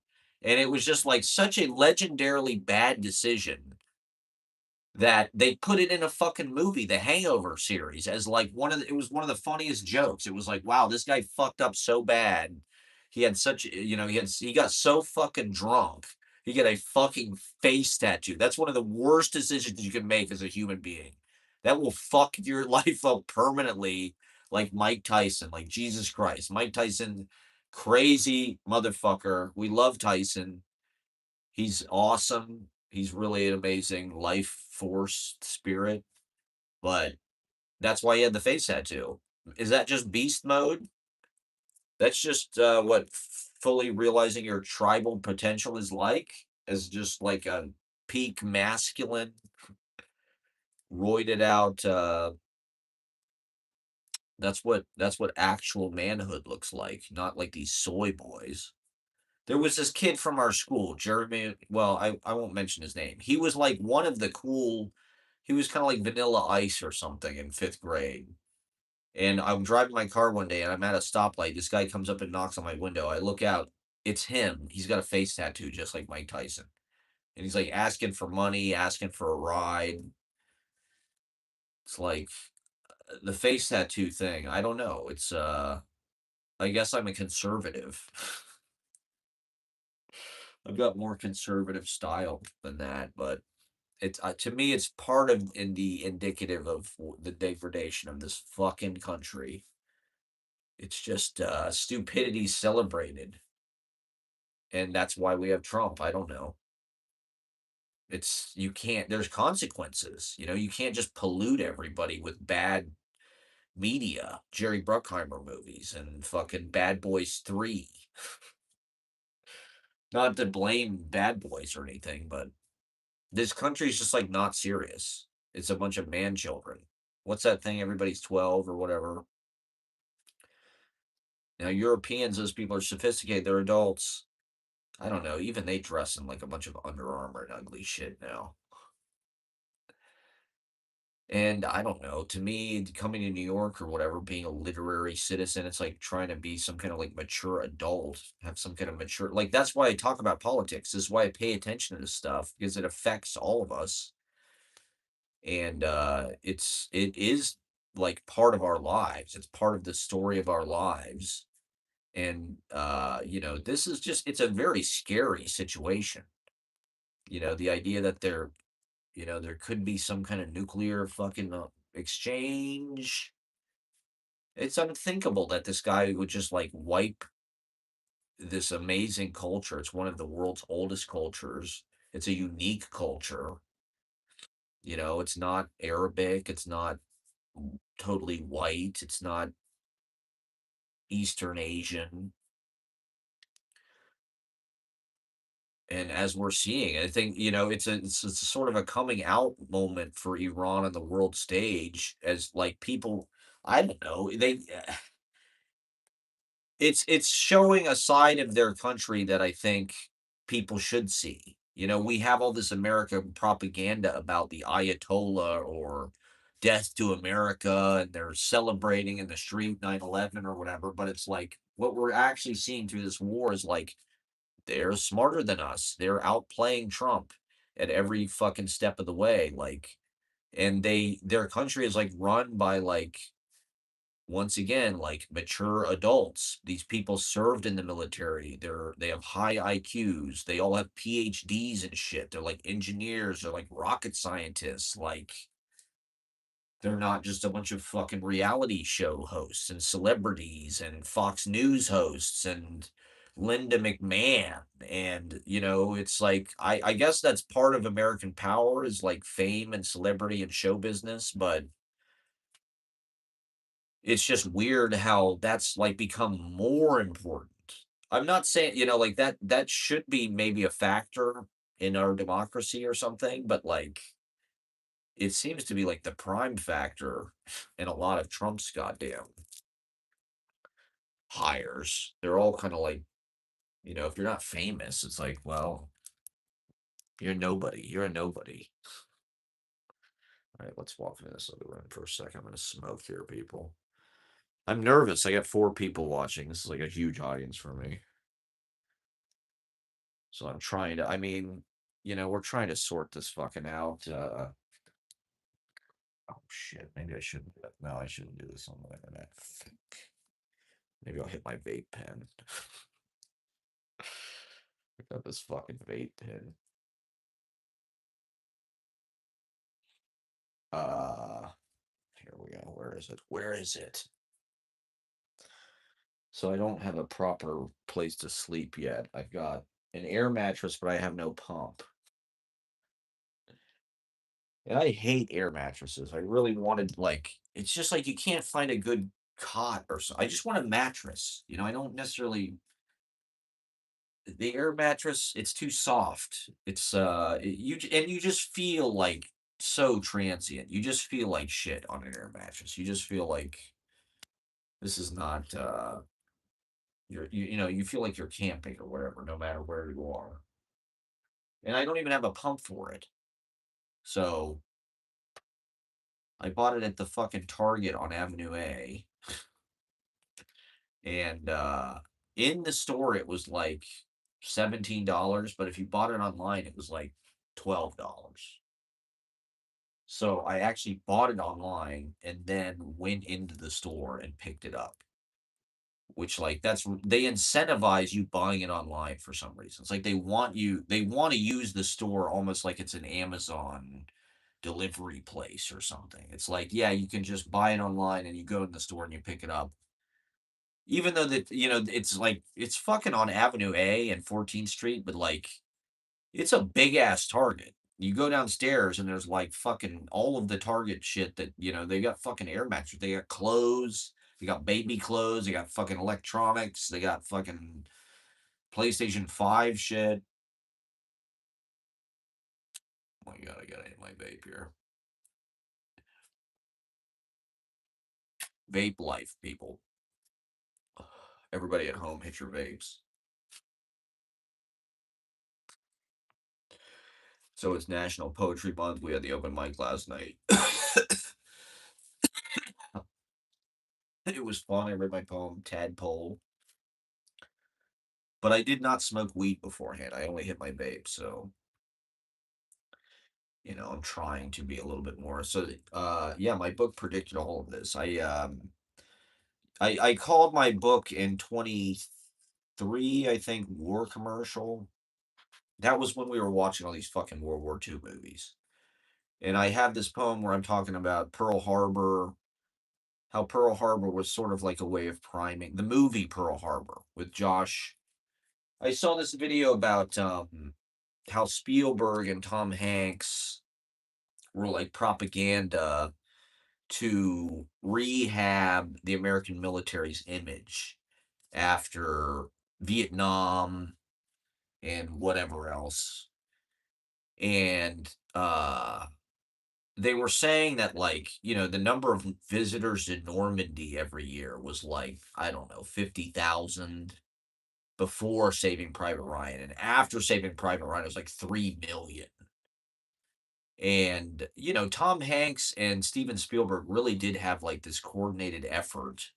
And it was just like such a legendarily bad decision that they put it in a fucking movie, the Hangover series, as like it was one of the funniest jokes. It was like, wow, this guy fucked up so bad. He had such, he got so fucking drunk. He got a fucking face tattoo. That's one of the worst decisions you can make as a human being. That will fuck your life up permanently, like Mike Tyson, like Jesus Christ. Mike Tyson, crazy motherfucker. We love Tyson. He's awesome. He's really an amazing life force spirit, but that's why he had the face tattoo. Is that just beast mode? That's just what fully realizing your tribal potential is like, as just like a peak masculine, roided out. That's what actual manhood looks like, not like these soy boys. There was this kid from our school, Jeremy. Well, I won't mention his name. He was like one of the cool. He was kind of like Vanilla Ice or something in fifth grade. And I'm driving my car one day and I'm at a stoplight. This guy comes up and knocks on my window. I look out. It's him. He's got a face tattoo just like Mike Tyson. And he's like asking for money, asking for a ride. It's like the face tattoo thing. I don't know. I guess I'm a conservative. I've got more conservative style than that, but it's to me, it's part of in the indicative of the degradation of this fucking country. It's just stupidity celebrated, and that's why we have Trump. I don't know. It's you can't. There's consequences. You can't just pollute everybody with bad media. Jerry Bruckheimer movies and fucking Bad Boys 3. Not to blame Bad Boys or anything, but this country's just like not serious. It's a bunch of man children. What's that thing? Everybody's 12 or whatever. Now, Europeans, those people are sophisticated. They're adults. I don't know. Even they dress in like a bunch of Under Armour and ugly shit now. And I don't know. To me, coming to New York or whatever, being a literary citizen, it's like trying to be some kind of like mature adult, have some kind of mature. Like, that's why I talk about politics. This is why I pay attention to this stuff because it affects all of us. And it is like part of our lives. It's part of the story of our lives. And this is just it's a very scary situation. The idea that there could be some kind of nuclear fucking exchange. It's unthinkable that this guy would just like wipe this amazing culture. It's one of the world's oldest cultures. It's a unique culture. It's not Arabic, it's not totally white, it's not Eastern Asian. And as we're seeing, I think, it's a sort of a coming out moment for Iran on the world stage as like people, I don't know, it's showing a side of their country that I think people should see. We have all this American propaganda about the Ayatollah or death to America, and they're celebrating in the street 9/11 or whatever. But it's like what we're actually seeing through this war is like they're smarter than us. They're outplaying Trump at every fucking step of the way. Like, and their country is like run by like once again, like mature adults. These people served in the military. They have high IQs. They all have PhDs and shit. They're like engineers. They're like rocket scientists. Like they're not just a bunch of fucking reality show hosts and celebrities and Fox News hosts and Linda McMahon. And it's like I guess that's part of American power is like fame and celebrity and show business, but it's just weird how that's, like, become more important. I'm not saying, like, that should be maybe a factor in our democracy or something, but, like, it seems to be, like, the prime factor in a lot of Trump's goddamn hires. They're all kinda like, if you're not famous, it's like, well, you're nobody. You're a nobody. Alright, let's walk into this other room for a second. I'm gonna smoke here, people. I'm nervous. I got 4 people watching. This is, like, a huge audience for me. So I'm trying to, I mean, we're trying to sort this fucking out. Oh shit, maybe I shouldn't do that. No, I shouldn't do this on the internet. Maybe I'll hit my vape pen. I got this fucking vape pen. Uh, Here we go. Where is it? Where is it? So I don't have a proper place to sleep yet. I've got an air mattress, but I have no pump. And I hate air mattresses. I really wanted, like, it's just like you can't find a good cot or so. I just want a mattress. I don't necessarily the air mattress, it's too soft. And you just feel like so transient. You just feel like shit on an air mattress. You just feel like this is not you feel like you're camping or whatever, no matter where you are. And I don't even have a pump for it. So I bought it at the fucking Target on Avenue A. And in the store it was like $17, but if you bought it online, it was like $12. So I actually bought it online and then went into the store and picked it up, which like they incentivize you buying it online for some reason. It's like they want to use the store almost like it's an Amazon delivery place or something. It's like, yeah, you can just buy it online and you go in the store and you pick it up. Even though it's like it's fucking on Avenue A and 14th Street, but like it's a big ass Target. You go downstairs and there's like fucking all of the Target shit that, they got fucking air mattresses. They got clothes, they got baby clothes, they got fucking electronics, they got fucking PlayStation 5 shit. Oh my god, I gotta hit my vape here. Vape life, people. Everybody at home, hit your vapes. So it's National Poetry Month. We had the open mic last night. It was fun. I read my poem, Tadpole. But I did not smoke weed beforehand. I only hit my vape, so I'm trying to be a little bit more. So yeah, my book predicted all of this. I called my book in 23, I think, War Commercial. That was when we were watching all these fucking World War II movies. And I have this poem where I'm talking about Pearl Harbor, how Pearl Harbor was sort of like a way of priming the movie Pearl Harbor with Josh. I saw this video about how Spielberg and Tom Hanks were like propaganda to rehab the American military's image after Vietnam and whatever else. And they were saying that, like, the number of visitors to Normandy every year was like, I don't know, 50,000 before Saving Private Ryan. And after Saving Private Ryan, it was like 3 million. And, Tom Hanks and Steven Spielberg really did have like this coordinated effort.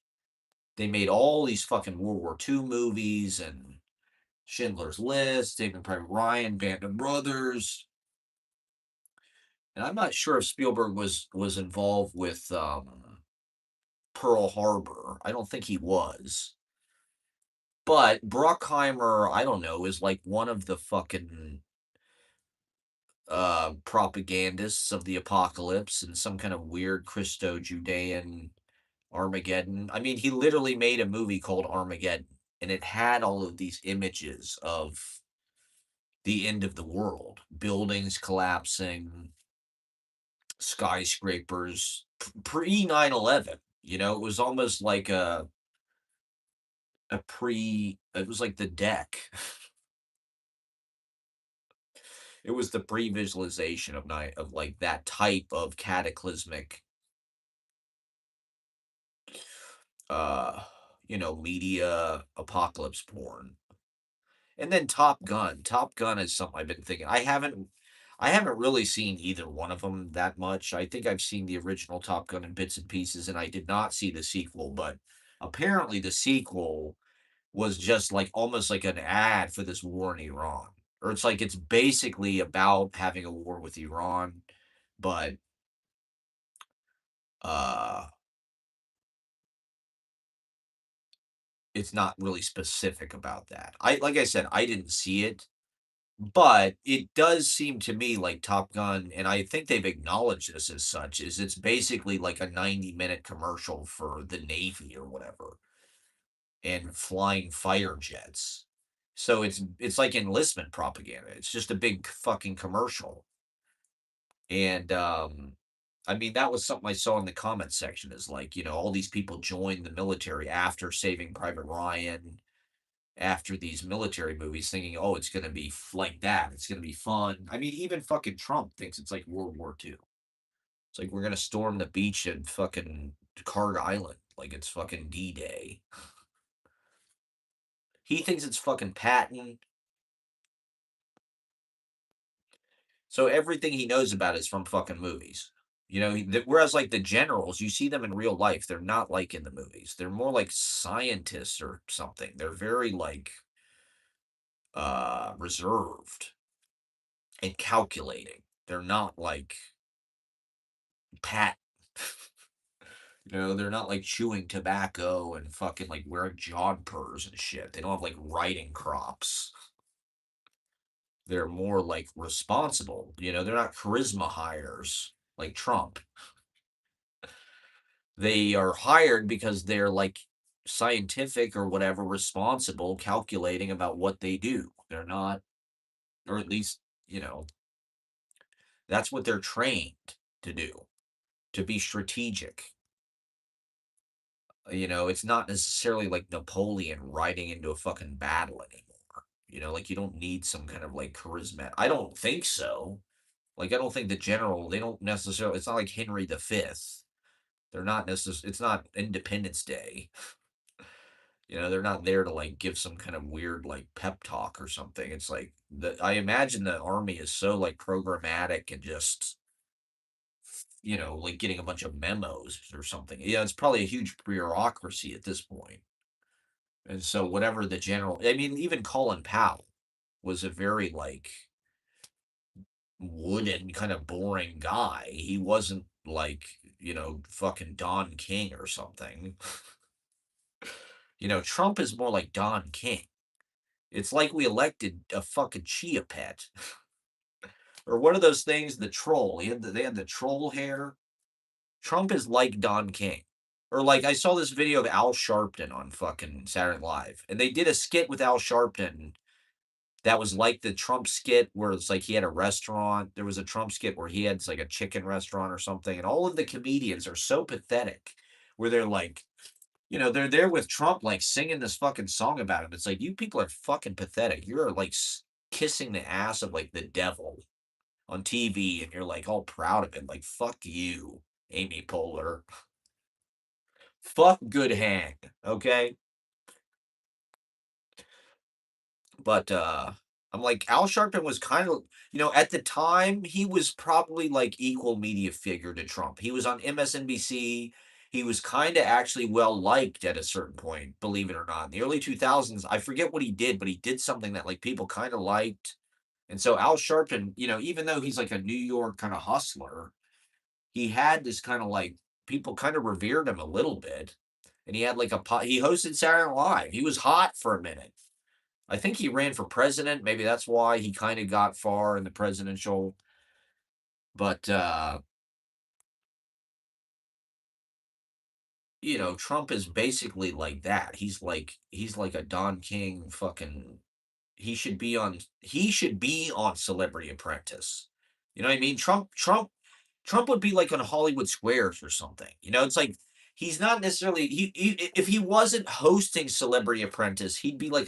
They made all these fucking World War II movies and Schindler's List, Saving Private Ryan, Band of Brothers. And I'm not sure if Spielberg was involved with Pearl Harbor. I don't think he was. But Bruckheimer, I don't know, is like one of the fucking propagandists of the apocalypse and some kind of weird Christo-Judean Armageddon. I mean, he literally made a movie called Armageddon, and it had all of these images of the end of the world, buildings collapsing, skyscrapers, pre 9/11. It was almost like it was like the deck. It was the pre-visualization of night of like that type of cataclysmic uh media apocalypse porn. And then Top Gun. Top Gun is something I've been thinking. I haven't really seen either one of them that much. I think I've seen the original Top Gun in bits and pieces, and I did not see the sequel, but apparently the sequel was just like almost like an ad for this war in Iran. Or it's like it's basically about having a war with Iran, but uh it's not really specific about that. Like I said, I didn't see it. But it does seem to me like Top Gun, and I think they've acknowledged this as such, is it's basically like a 90-minute commercial for the Navy or whatever, and flying fighter jets. So it's like enlistment propaganda. It's just a big fucking commercial. And, I mean, that was something I saw in the comment section is like, all these people joined the military after Saving Private Ryan, after these military movies, thinking, oh, it's going to be like that. It's going to be fun. I mean, even fucking Trump thinks it's like World War II. It's like we're going to storm the beach at fucking Card Island. Like it's fucking D Day. He thinks it's fucking Patton. So everything he knows about is from fucking movies. Whereas like the generals, you see them in real life, they're not like in the movies. They're more like scientists or something. They're very like reserved and calculating. They're not like Pat. They're not like chewing tobacco and fucking like wearing jodhpurs and shit. They don't have like riding crops. They're more like responsible. They're not charisma hires like Trump. They are hired because they're like scientific or whatever, responsible, calculating about what they do. They're not, or at least, you know, that's what they're trained to do, to be strategic. It's not necessarily like Napoleon riding into a fucking battle anymore. Like you don't need some kind of like charisma. I don't think so. Like I don't think the general, they don't necessarily, it's not like Henry V. They're not necessarily, it's not Independence Day. They're not there to like give some kind of weird like pep talk or something. It's like I imagine the army is so like programmatic and just like getting a bunch of memos or something. Yeah, it's probably a huge bureaucracy at this point. And so whatever the general, I mean, even Colin Powell was a very like wooden kind of boring guy. He wasn't like, fucking Don King or something. Trump is more like Don King. It's like we elected a fucking chia pet. Or what are those things? The troll. They had the troll hair. Trump is like Don King. Or like I saw this video of Al Sharpton on fucking Saturday Night Live, and they did a skit with Al Sharpton that was like the Trump skit where it's like he had a restaurant. There was a Trump skit where he had like a chicken restaurant or something, and all of the comedians are so pathetic, where they're like, they're there with Trump, like singing this fucking song about him. It's like you people are fucking pathetic. You're like kissing the ass of like the devil on TV, and you're like all proud of it. Like fuck you, Amy Poehler. Fuck Good Hang. Okay. But I'm like Al Sharpton was kind of at the time he was probably like equal media figure to Trump. He was on MSNBC. He was kind of actually well liked at a certain point, believe it or not. In the early 2000s, I forget what he did, but he did something that like people kind of liked. And so Al Sharpton, even though he's like a New York kind of hustler, he had this kind of like people kind of revered him a little bit. And he had like he hosted Saturday Night Live. He was hot for a minute. I think he ran for president. Maybe that's why he kind of got far in the presidential. But Trump is basically like that. He's like a Don King fucking he should be on Celebrity Apprentice. You know what I mean? Trump would be like on Hollywood Squares or something. It's like he's not necessarily if he wasn't hosting Celebrity Apprentice, he'd be like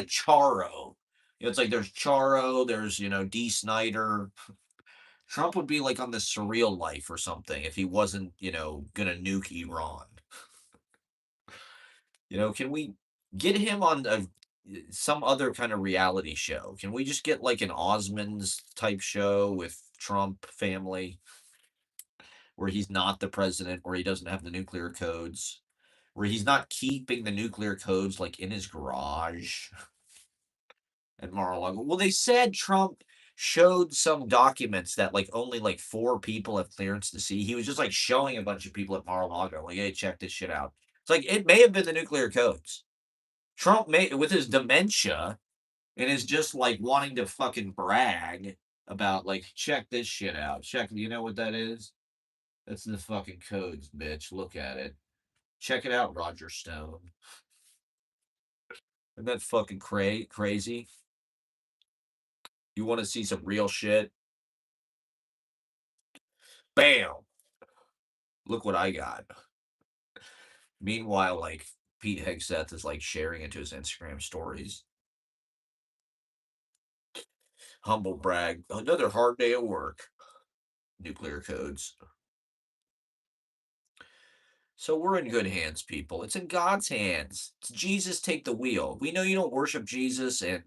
Charo. It's like there's Charo, there's D. Snyder. Trump would be like on the Surreal Life or something if he wasn't, gonna nuke Iran. Can we get him on some other kind of reality show? Can we just get like an Osmonds type show with Trump family where he's not the president, where he doesn't have the nuclear codes, where he's not keeping the nuclear codes like in his garage at Mar-a-Lago? Well, they said Trump showed some documents that like only like four people have clearance to see. He was just like showing a bunch of people at Mar-a-Lago, like, hey, check this shit out. It's like it may have been the nuclear codes. Trump may with his dementia and is just like wanting to fucking brag about like check this shit out. Check, you know what that is? That's the fucking codes, bitch. Look at it. Check it out, Roger Stone. Isn't that fucking crazy? You want to see some real shit? Bam! Look what I got. Meanwhile, like, Pete Hegseth is, like, sharing it to his Instagram stories. Humble brag, another hard day at work. Nuclear codes. So we're in good hands, people. It's in God's hands. It's Jesus take the wheel. We know you don't worship Jesus and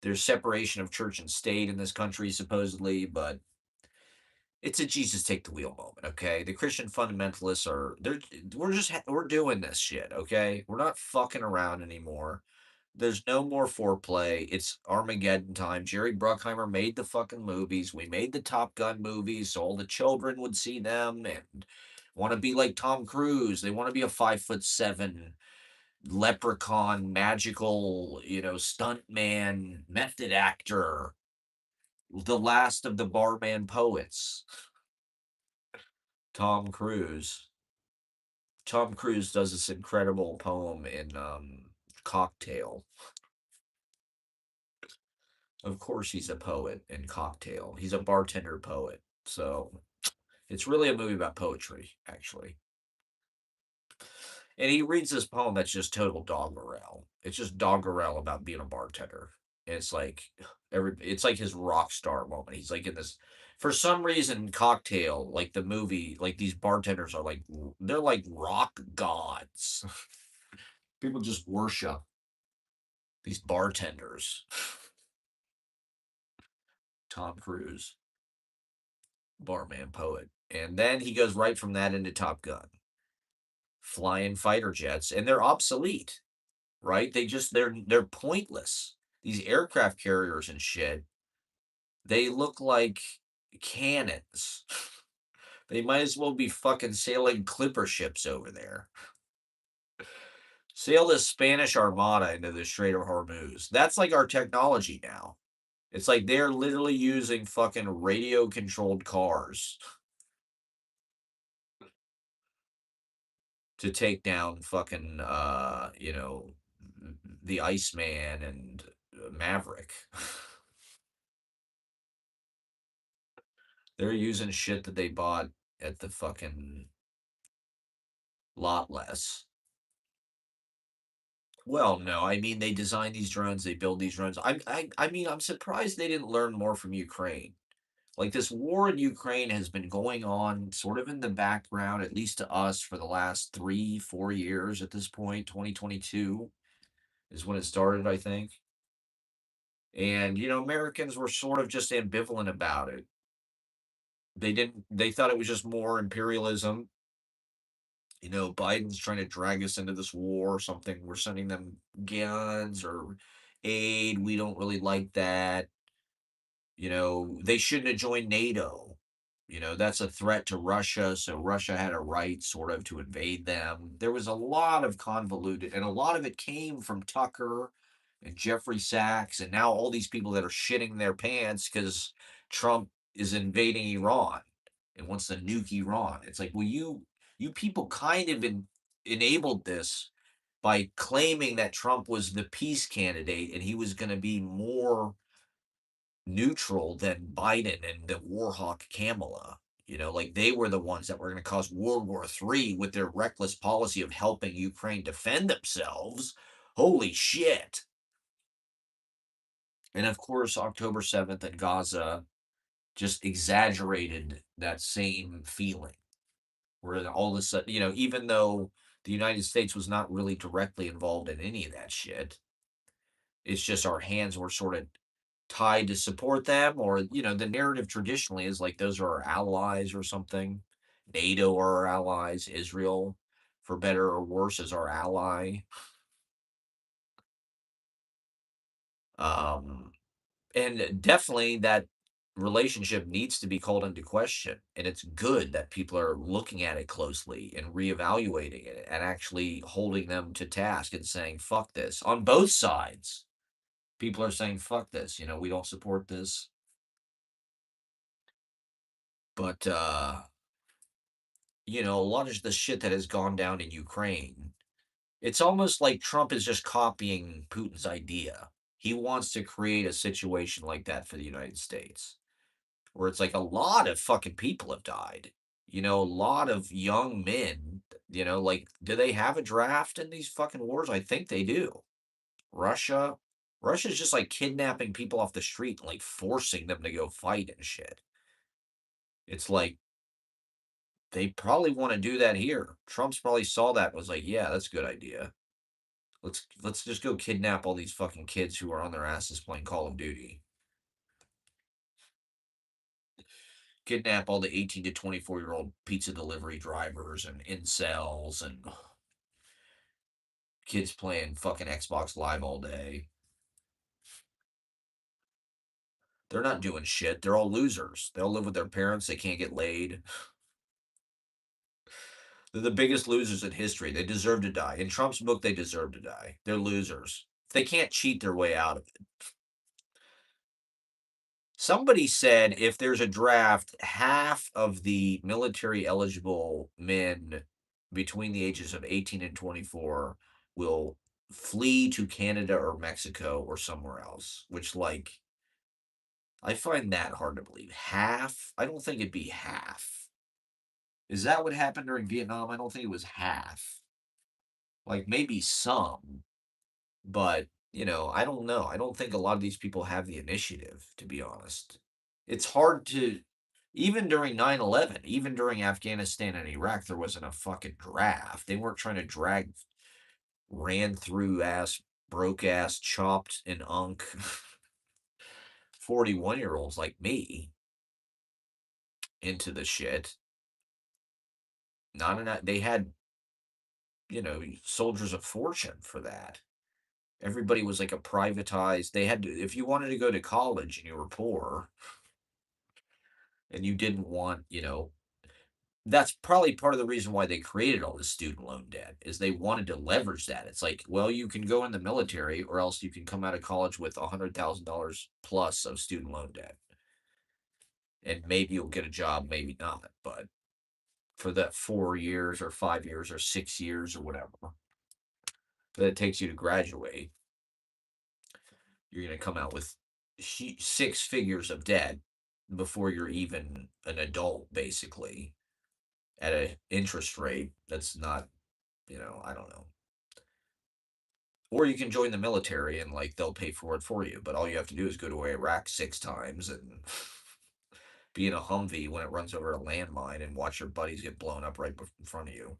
there's separation of church and state in this country, supposedly, but it's a Jesus take the wheel moment, okay? The Christian fundamentalists are we're doing this shit, okay? We're not fucking around anymore. There's no more foreplay. It's Armageddon time. Jerry Bruckheimer made the fucking movies. We made the Top Gun movies so all the children would see them and want to be like Tom Cruise. They want to be a 5'7" leprechaun, magical, stunt man, method actor, the last of the barman poets. Tom Cruise. Tom Cruise does this incredible poem in Cocktail. Of course, he's a poet in Cocktail. He's a bartender poet. So it's really a movie about poetry, actually. And he reads this poem that's just total doggerel. It's just doggerel about being a bartender. And it's like it's like his rock star moment. He's like in this for some reason Cocktail, like the movie, like these bartenders are like they're like rock gods. People just worship these bartenders. Tom Cruise, barman poet. And then he goes right from that into Top Gun, flying fighter jets, and they're obsolete, right? They're pointless. These aircraft carriers and shit, they look like cannons. They might as well be fucking sailing clipper ships over there. Sail the Spanish Armada into the Strait of Hormuz. That's like our technology now. It's like they're literally using fucking radio controlled cars to take down fucking the Iceman and Maverick. They're using shit that they bought at the fucking lot less. Well, no, I mean they design these drones, they build these drones. I mean, I'm surprised they didn't learn more from Ukraine. Like this war in Ukraine has been going on sort of in the background, at least to us, for the last 3, 4 years at this point. 2022 is when it started, I think. And Americans were sort of just ambivalent about it. They thought it was just more imperialism. Biden's trying to drag us into this war or something. We're sending them guns or aid. We don't really like that. They shouldn't have joined NATO. That's a threat to Russia. So Russia had a right sort of to invade them. There was a lot of convoluted, and a lot of it came from Tucker and Jeffrey Sachs, and now all these people that are shitting their pants because Trump is invading Iran and wants to nuke Iran. It's like, well, you people kind of enabled this by claiming that Trump was the peace candidate and he was going to be more neutral than Biden and the war hawk Kamala. Like they were the ones that were going to cause World War III with their reckless policy of helping Ukraine defend themselves. Holy shit. And of course, October 7th in Gaza just exaggerated that same feeling. Where all of a sudden, even though the United States was not really directly involved in any of that shit, it's just our hands were sort of tied to support them, or the narrative traditionally is like those are our allies or something. NATO are our allies. Israel, for better or worse, is our ally. Um, and definitely that relationship needs to be called into question. And it's good that people are looking at it closely and reevaluating it and actually holding them to task and saying, fuck this on both sides. People are saying, fuck this, we don't support this. But a lot of the shit that has gone down in Ukraine, it's almost like Trump is just copying Putin's idea. He wants to create a situation like that for the United States, where it's like a lot of fucking people have died. A lot of young men, like, do they have a draft in these fucking wars? I think they do. Russia Russia's just, like, kidnapping people off the street and, like, forcing them to go fight and shit. It's like, they probably wanna do that here. Trump's probably saw that and was like, "Yeah, that's a good idea. Let's just go kidnap all these fucking kids who are on their asses playing Call of Duty. Kidnap all the 18 to 24-year-old pizza delivery drivers and incels and kids playing fucking Xbox Live all day. They're not doing shit. They're all losers. They all live with their parents. They can't get laid. They're the biggest losers in history. They deserve to die. In Trump's book, they deserve to die. They're losers. They can't cheat their way out of it. Somebody said if there's a draft, half of the military eligible men between the ages of 18 and 24 will flee to Canada or Mexico or somewhere else, which, like, I find that hard to believe. Half? I don't think it'd be half. Is that what happened during Vietnam? I don't think it was half. Like, maybe some, but, I don't know. I don't think a lot of these people have the initiative, to be honest. It's hard to even during 9/11, even during Afghanistan and Iraq, there wasn't a fucking draft. They weren't trying to drag ran through ass, broke ass, chopped and unk 41-year-olds like me into the shit. Not enough. They had, soldiers of fortune for that. Everybody was like a privatized. They had to, if you wanted to go to college and you were poor and you didn't want, that's probably part of the reason why they created all this student loan debt is they wanted to leverage that. It's like, well, you can go in the military or else you can come out of college with $100,000 plus of student loan debt. And maybe you'll get a job, maybe not. But for that 4 years or 5 years or 6 years or whatever that it takes you to graduate, you're going to come out with six figures of debt before you're even an adult, basically, at an interest rate that's not, I don't know. Or you can join the military and, like, they'll pay for it for you, but all you have to do is go to Iraq 6 times and be in a Humvee when it runs over a landmine and watch your buddies get blown up right in front of you.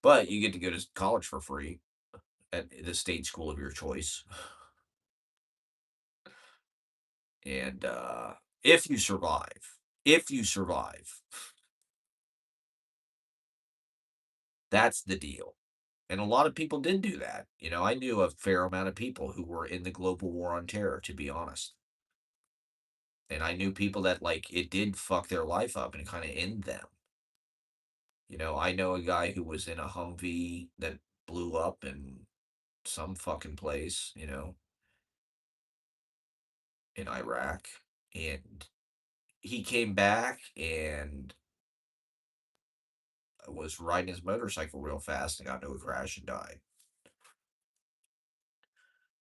But you get to go to college for free at the state school of your choice. And if you survive, if you survive, that's the deal. And a lot of people did do that. I knew a fair amount of people who were in the global war on terror, to be honest. And I knew people that, like, it did fuck their life up and kind of end them. I know a guy who was in a Humvee that blew up in some fucking place, in Iraq. And he came back and was riding his motorcycle real fast and got into a crash and died.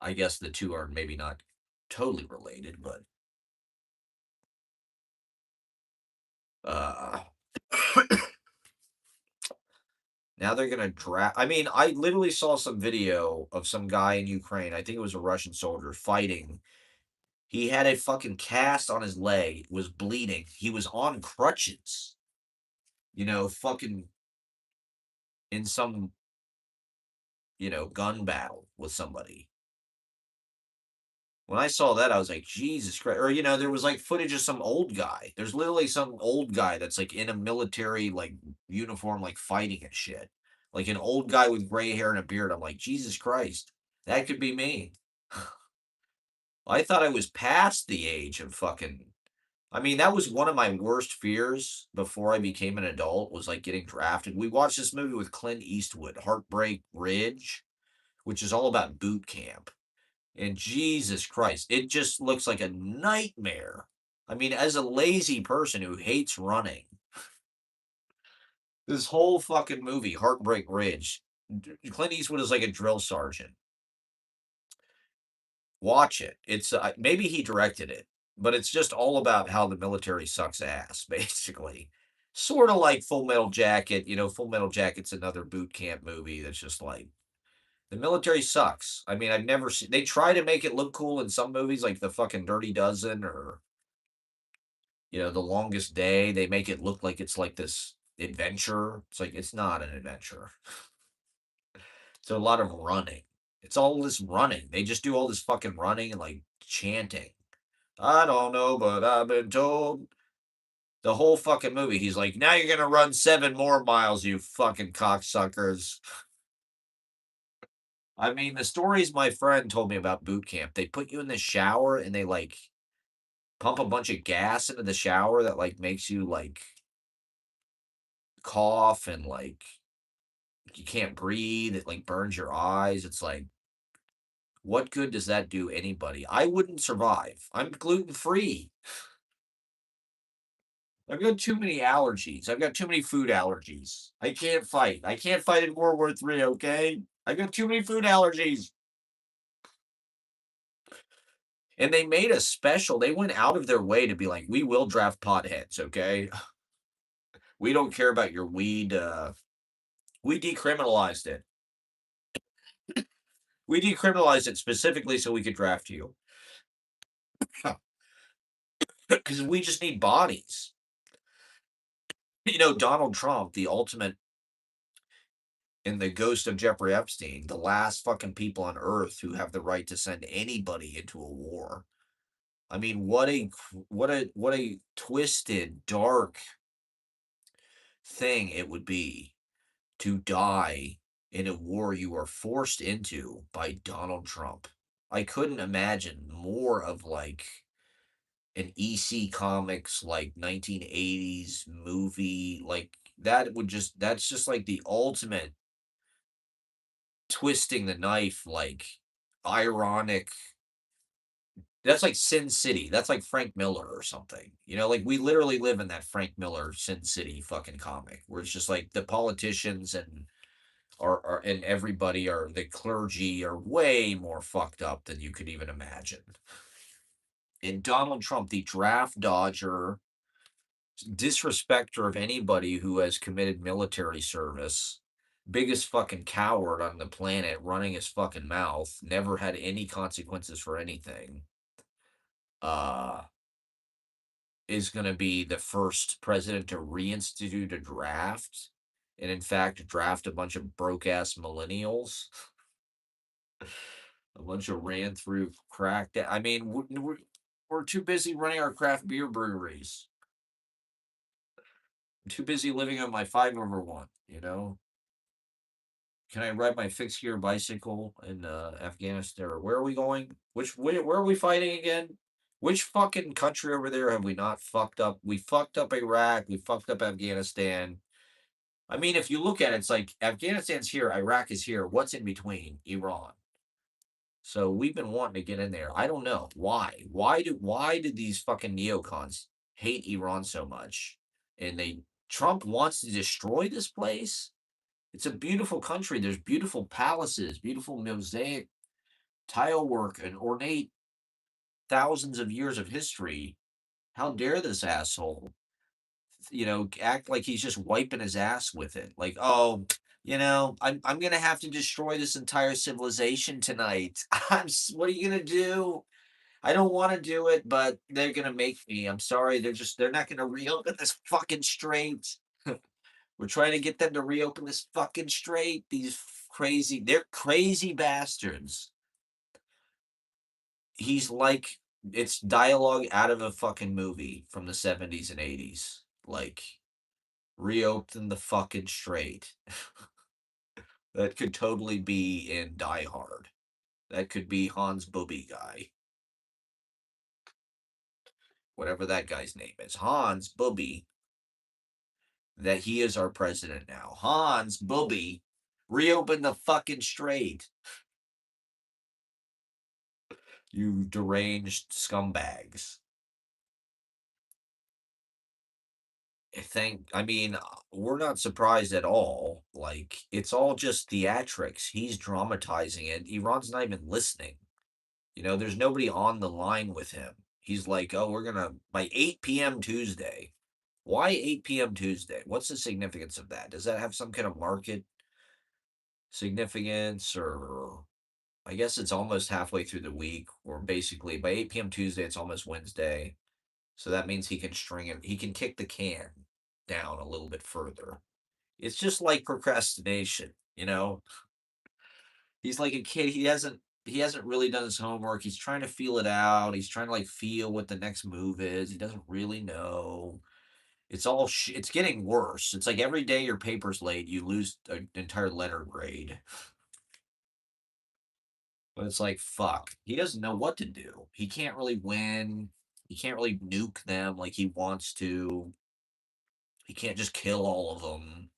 I guess the two are maybe not totally related, but uh now they're gonna draft. I mean, I literally saw some video of some guy in Ukraine. I think it was a Russian soldier fighting. He had a fucking cast on his leg, was bleeding. He was on crutches, fucking in some, gun battle with somebody. When I saw that, I was like, Jesus Christ. Or, there was like footage of some old guy. There's literally some old guy that's like in a military like uniform, like fighting and shit. Like an old guy with gray hair and a beard. I'm like, Jesus Christ, that could be me. I thought I was past the age of fucking. I mean, that was one of my worst fears before I became an adult was like getting drafted. We watched this movie with Clint Eastwood, Heartbreak Ridge, which is all about boot camp. And Jesus Christ, it just looks like a nightmare. I mean, as a lazy person who hates running, this whole fucking movie, Heartbreak Ridge, Clint Eastwood is like a drill sergeant. Watch it. It's maybe he directed it, but it's just all about how the military sucks ass, basically. Sort of like Full Metal Jacket. Full Metal Jacket's another boot camp movie that's just like the military sucks. I mean, I've never seen. They try to make it look cool in some movies, like the fucking Dirty Dozen or The Longest Day. They make it look like it's like this adventure. It's like it's not an adventure. It's a lot of running. It's all this running. They just do all this fucking running and like chanting. I don't know, but I've been told. The whole fucking movie, he's like, now you're gonna run 7 more miles, you fucking cocksuckers. I mean, the stories my friend told me about boot camp, they put you in the shower and they like pump a bunch of gas into the shower that like makes you like cough and like you can't breathe. It like burns your eyes. It's like, what good does that do anybody? I wouldn't survive. I'm gluten free. I've got too many allergies. I've got too many food allergies. I can't fight. I can't fight in World War III, okay? I got too many food allergies. And they made a special. They went out of their way to be like, we will draft potheads, okay? We don't care about your weed. We decriminalized it. We decriminalized it specifically so we could draft you because we just need bodies. Donald Trump, the ultimate and the ghost of Jeffrey Epstein, the last fucking people on earth who have the right to send anybody into a war. I mean, what a twisted, dark thing it would be to die in a war you are forced into by Donald Trump. I couldn't imagine more of like an EC Comics like 1980s movie like that's just like the ultimate twisting the knife like ironic. That's like Sin City. That's like Frank Miller or something. Like we literally live in that Frank Miller Sin City fucking comic where it's just like the politicians and everybody are the clergy are way more fucked up than you could even imagine. And Donald Trump, the draft dodger, disrespecter of anybody who has committed military service, biggest fucking coward on the planet, running his fucking mouth, never had any consequences for anything. Uh is going to be the first president to reinstitute a draft and in fact draft a bunch of broke ass millennials, a bunch of ran through cracked. I mean, we're too busy running our craft beer breweries. I'm too busy living on my 5 over 1. Can I ride my fixed gear bicycle in Afghanistan? Or where are we going? Where are we fighting again? Which fucking country over there have we not fucked up? We fucked up Iraq. We fucked up Afghanistan. I mean, if you look at it, it's like Afghanistan's here, Iraq is here. What's in between? Iran. So we've been wanting to get in there. I don't know why. Why did these fucking neocons hate Iran so much? And Trump wants to destroy this place. It's a beautiful country. There's beautiful palaces, beautiful mosaic tile work, and ornate thousands of years of history. How dare this asshole, act like he's just wiping his ass with it. Like, oh, I'm gonna have to destroy this entire civilization tonight. What are you gonna do? I don't want to do it, but they're gonna make me. I'm sorry. They're not gonna reopen this fucking strait. We're trying to get them to reopen this fucking strait. They're crazy bastards. He's like, it's dialogue out of a fucking movie from the 70s and 80s. Like, reopen the fucking strait. That could totally be in Die Hard. That could be Hans Booby guy. Whatever that guy's name is. Hans Booby. That he is our president now. Hans Booby. Reopen the fucking strait. You deranged scumbags. I mean, we're not surprised at all. Like, it's all just theatrics. He's dramatizing it. Iran's not even listening. There's nobody on the line with him. He's like, "Oh, we're gonna by 8 p.m. Tuesday." Why 8 p.m. Tuesday? What's the significance of that? Does that have some kind of market significance, or I guess it's almost halfway through the week, or basically by 8 p.m. Tuesday, it's almost Wednesday. So that means he can string it, he can kick the can down a little bit further. It's just like procrastination, you know? He's like a kid. He hasn't really done his homework. He's trying to feel it out. He's trying to like feel what the next move is. He doesn't really know. It's getting worse. It's like every day your paper's late, you lose an entire letter grade. But it's like, fuck. He doesn't know what to do. He can't really win. He can't really nuke them like he wants to. He can't just kill all of them,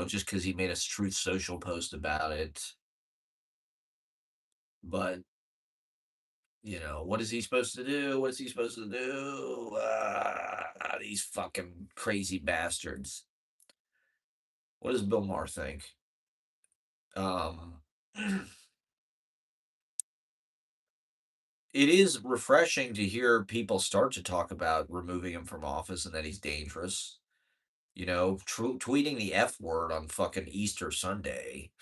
just because he made a Truth Social post about it. But, what is he supposed to do? What is he supposed to do? These fucking crazy bastards. What does Bill Maher think? Um, it is refreshing to hear people start to talk about removing him from office and that he's dangerous. Tweeting the F word on fucking Easter Sunday.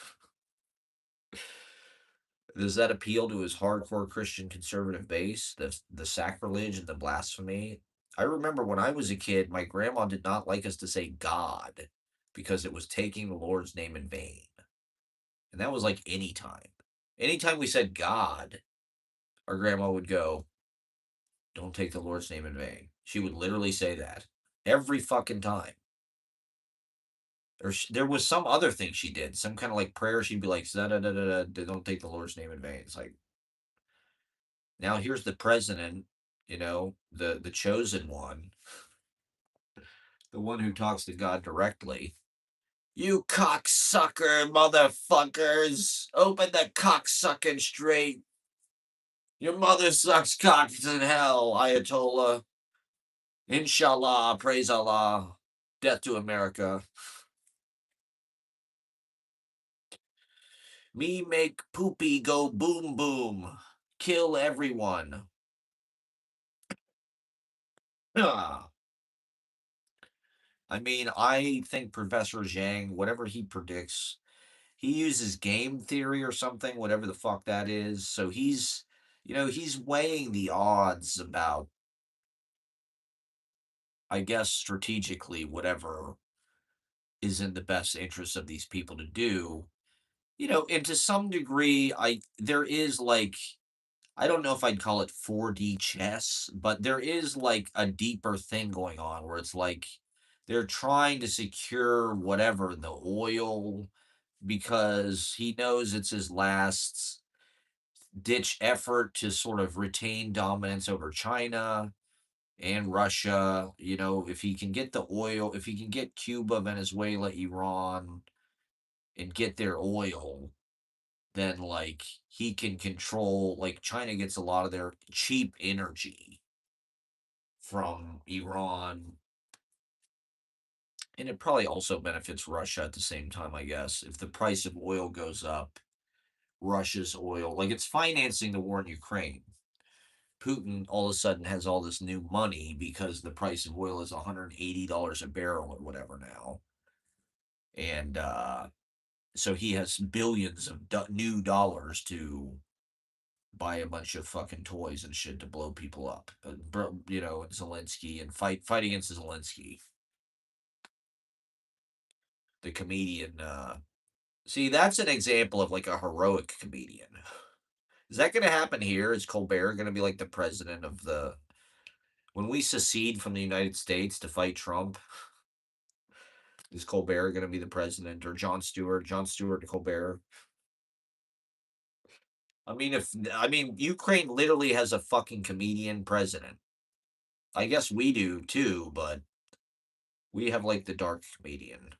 Does that appeal to his hardcore Christian conservative base? The sacrilege and the blasphemy? I remember when I was a kid, my grandma did not like us to say God because it was taking the Lord's name in vain. And that was like any time. Anytime we said God, our grandma would go, "Don't take the Lord's name in vain." She would literally say that every fucking time. Or there was some other thing she did, some kind of like prayer. She'd be like, "Da da da da da, don't take the Lord's name in vain." It's like, now here's the president, the chosen one, the one who talks to God directly. You cocksucker motherfuckers! Open the cocksucking straight. Your mother sucks cocks in hell, Ayatollah. Inshallah, praise Allah. Death to America. Me make poopy go boom boom. Kill everyone. Ah. I mean, I think Professor Zhang, whatever he predicts, he uses game theory or something, whatever the fuck that is. So he's weighing the odds about, I guess, strategically, whatever is in the best interest of these people to do. And to some degree, there is like, I don't know if I'd call it 4D chess, but there is like a deeper thing going on where it's like they're trying to secure whatever the oil because he knows it's his last ditch effort to sort of retain dominance over China and Russia. If he can get the oil, if he can get Cuba, Venezuela, Iran, and get their oil, then like he can control, like China gets a lot of their cheap energy from Iran. And it probably also benefits Russia at the same time, I guess. If the price of oil goes up, Russia's oil, like it's financing the war in Ukraine. Putin all of a sudden has all this new money because the price of oil is $180 a barrel or whatever now. And so he has billions of new dollars to buy a bunch of fucking toys and shit to blow people up. Zelensky, and fight against Zelensky, the comedian. See, that's an example of like a heroic comedian. Is that going to happen here? Is Colbert going to be like the president of the when we secede from the United States to fight Trump? Is Colbert going to be the president, or Jon Stewart? Jon Stewart and Colbert. I mean, Ukraine literally has a fucking comedian president. I guess we do too, but we have like the dark comedian.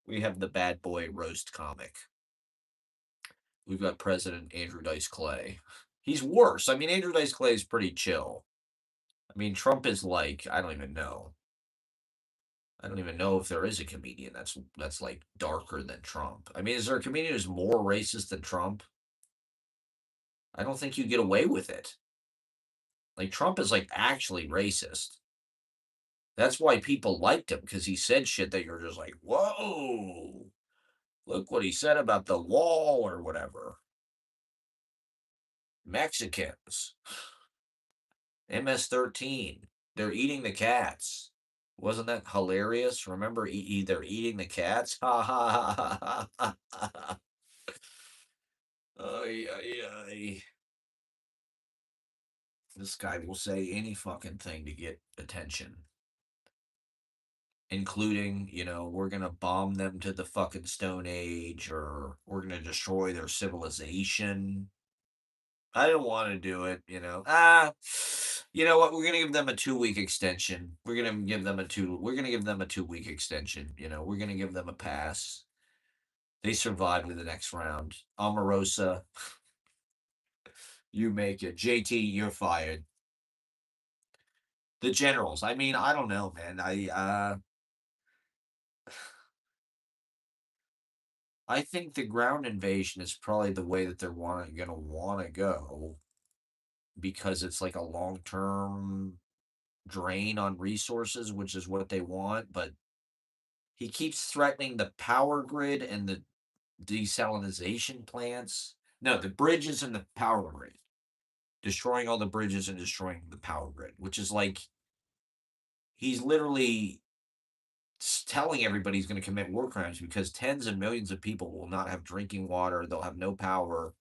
We have the bad boy roast comic. We've got President Andrew Dice Clay. He's worse. I mean, Andrew Dice Clay is pretty chill. I mean, Trump is like, I don't even know. I don't even know if there is a comedian that's like darker than Trump. I mean, is there a comedian who's more racist than Trump? I don't think you get away with it. Like, Trump is, like, actually racist. That's why people liked him, because he said shit that you're just like, "Whoa, look what he said about the wall," or whatever. Mexicans, MS-13, they're eating the cats. Wasn't that hilarious? Remember, they're eating the cats? Ha ha ha ha ha ha. Ay, ay, ay. This guy will say any fucking thing to get attention, including, we're gonna bomb them to the fucking Stone Age, or we're gonna destroy their civilization. I don't want to do it, you know what? We're gonna give them a 2 week extension. We're gonna give them a 2 week extension. We're gonna give them a pass. They survived to the next round. Omarosa, you make it. JT, you're fired. The generals. I mean, I don't know, man. I think the ground invasion is probably the way that they're gonna wanna go, because it's like a long-term drain on resources, which is what they want, but he keeps threatening the power grid and the desalination plants. No, the bridges and the power grid. Destroying all the bridges and destroying the power grid, which is like he's literally telling everybody he's going to commit war crimes, because tens of millions of people will not have drinking water, they'll have no power,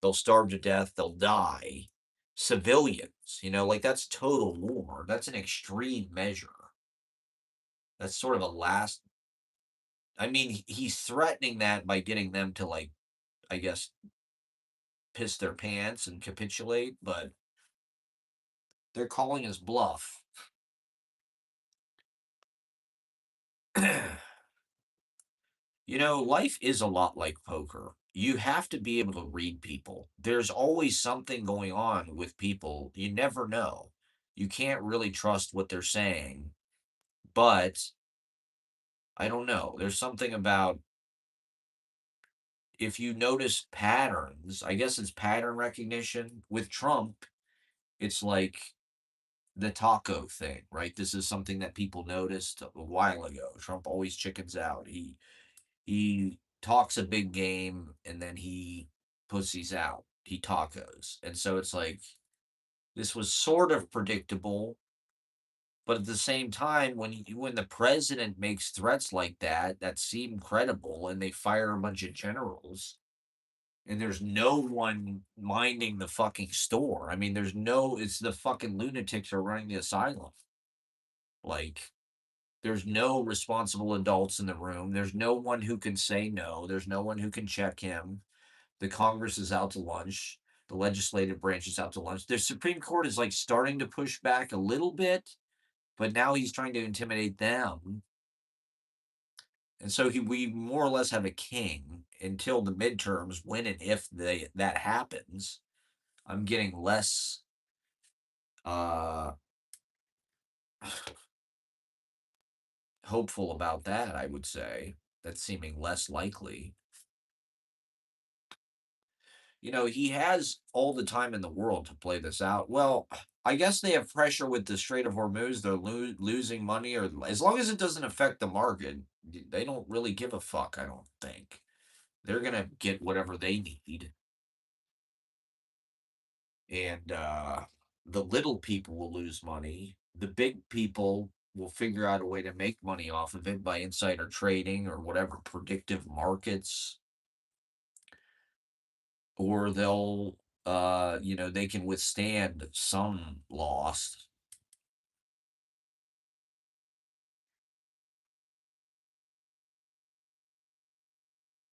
they'll starve to death, they'll die. Civilians, like that's total war. That's an extreme measure. That's sort of a last. I mean, he's threatening that by getting them to, like, I guess, piss their pants and capitulate, but they're calling his bluff. Life is a lot like poker. You have to be able to read people. There's always something going on with people. You never know. You can't really trust what they're saying, but I don't know. There's something about, if you notice patterns, I guess it's pattern recognition. With Trump, it's like the taco thing, right? This is something that people noticed a while ago. Trump always chickens out. He talks a big game and then he pussies out. He tacos. And so it's like this was sort of predictable, but at the same time, when the president makes threats like that seem credible, and they fire a bunch of generals, and there's no one minding the fucking store. I mean, it's the fucking lunatics are running the asylum. Like, there's no responsible adults in the room. There's no one who can say no. There's no one who can check him. The Congress is out to lunch. The legislative branch is out to lunch. The Supreme Court is, like, starting to push back a little bit, but now he's trying to intimidate them. And so we more or less have a king until the midterms, when and if that happens. I'm getting less uh hopeful about that, I would say. That's seeming less likely. He has all the time in the world to play this out. Well, I guess they have pressure with the Strait of Hormuz. They're losing money, or as long as it doesn't affect the market, they don't really give a fuck, I don't think. They're going to get whatever they need. And the little people will lose money. The big people will figure out a way to make money off of it by insider trading or whatever, predictive markets, or they can withstand some loss.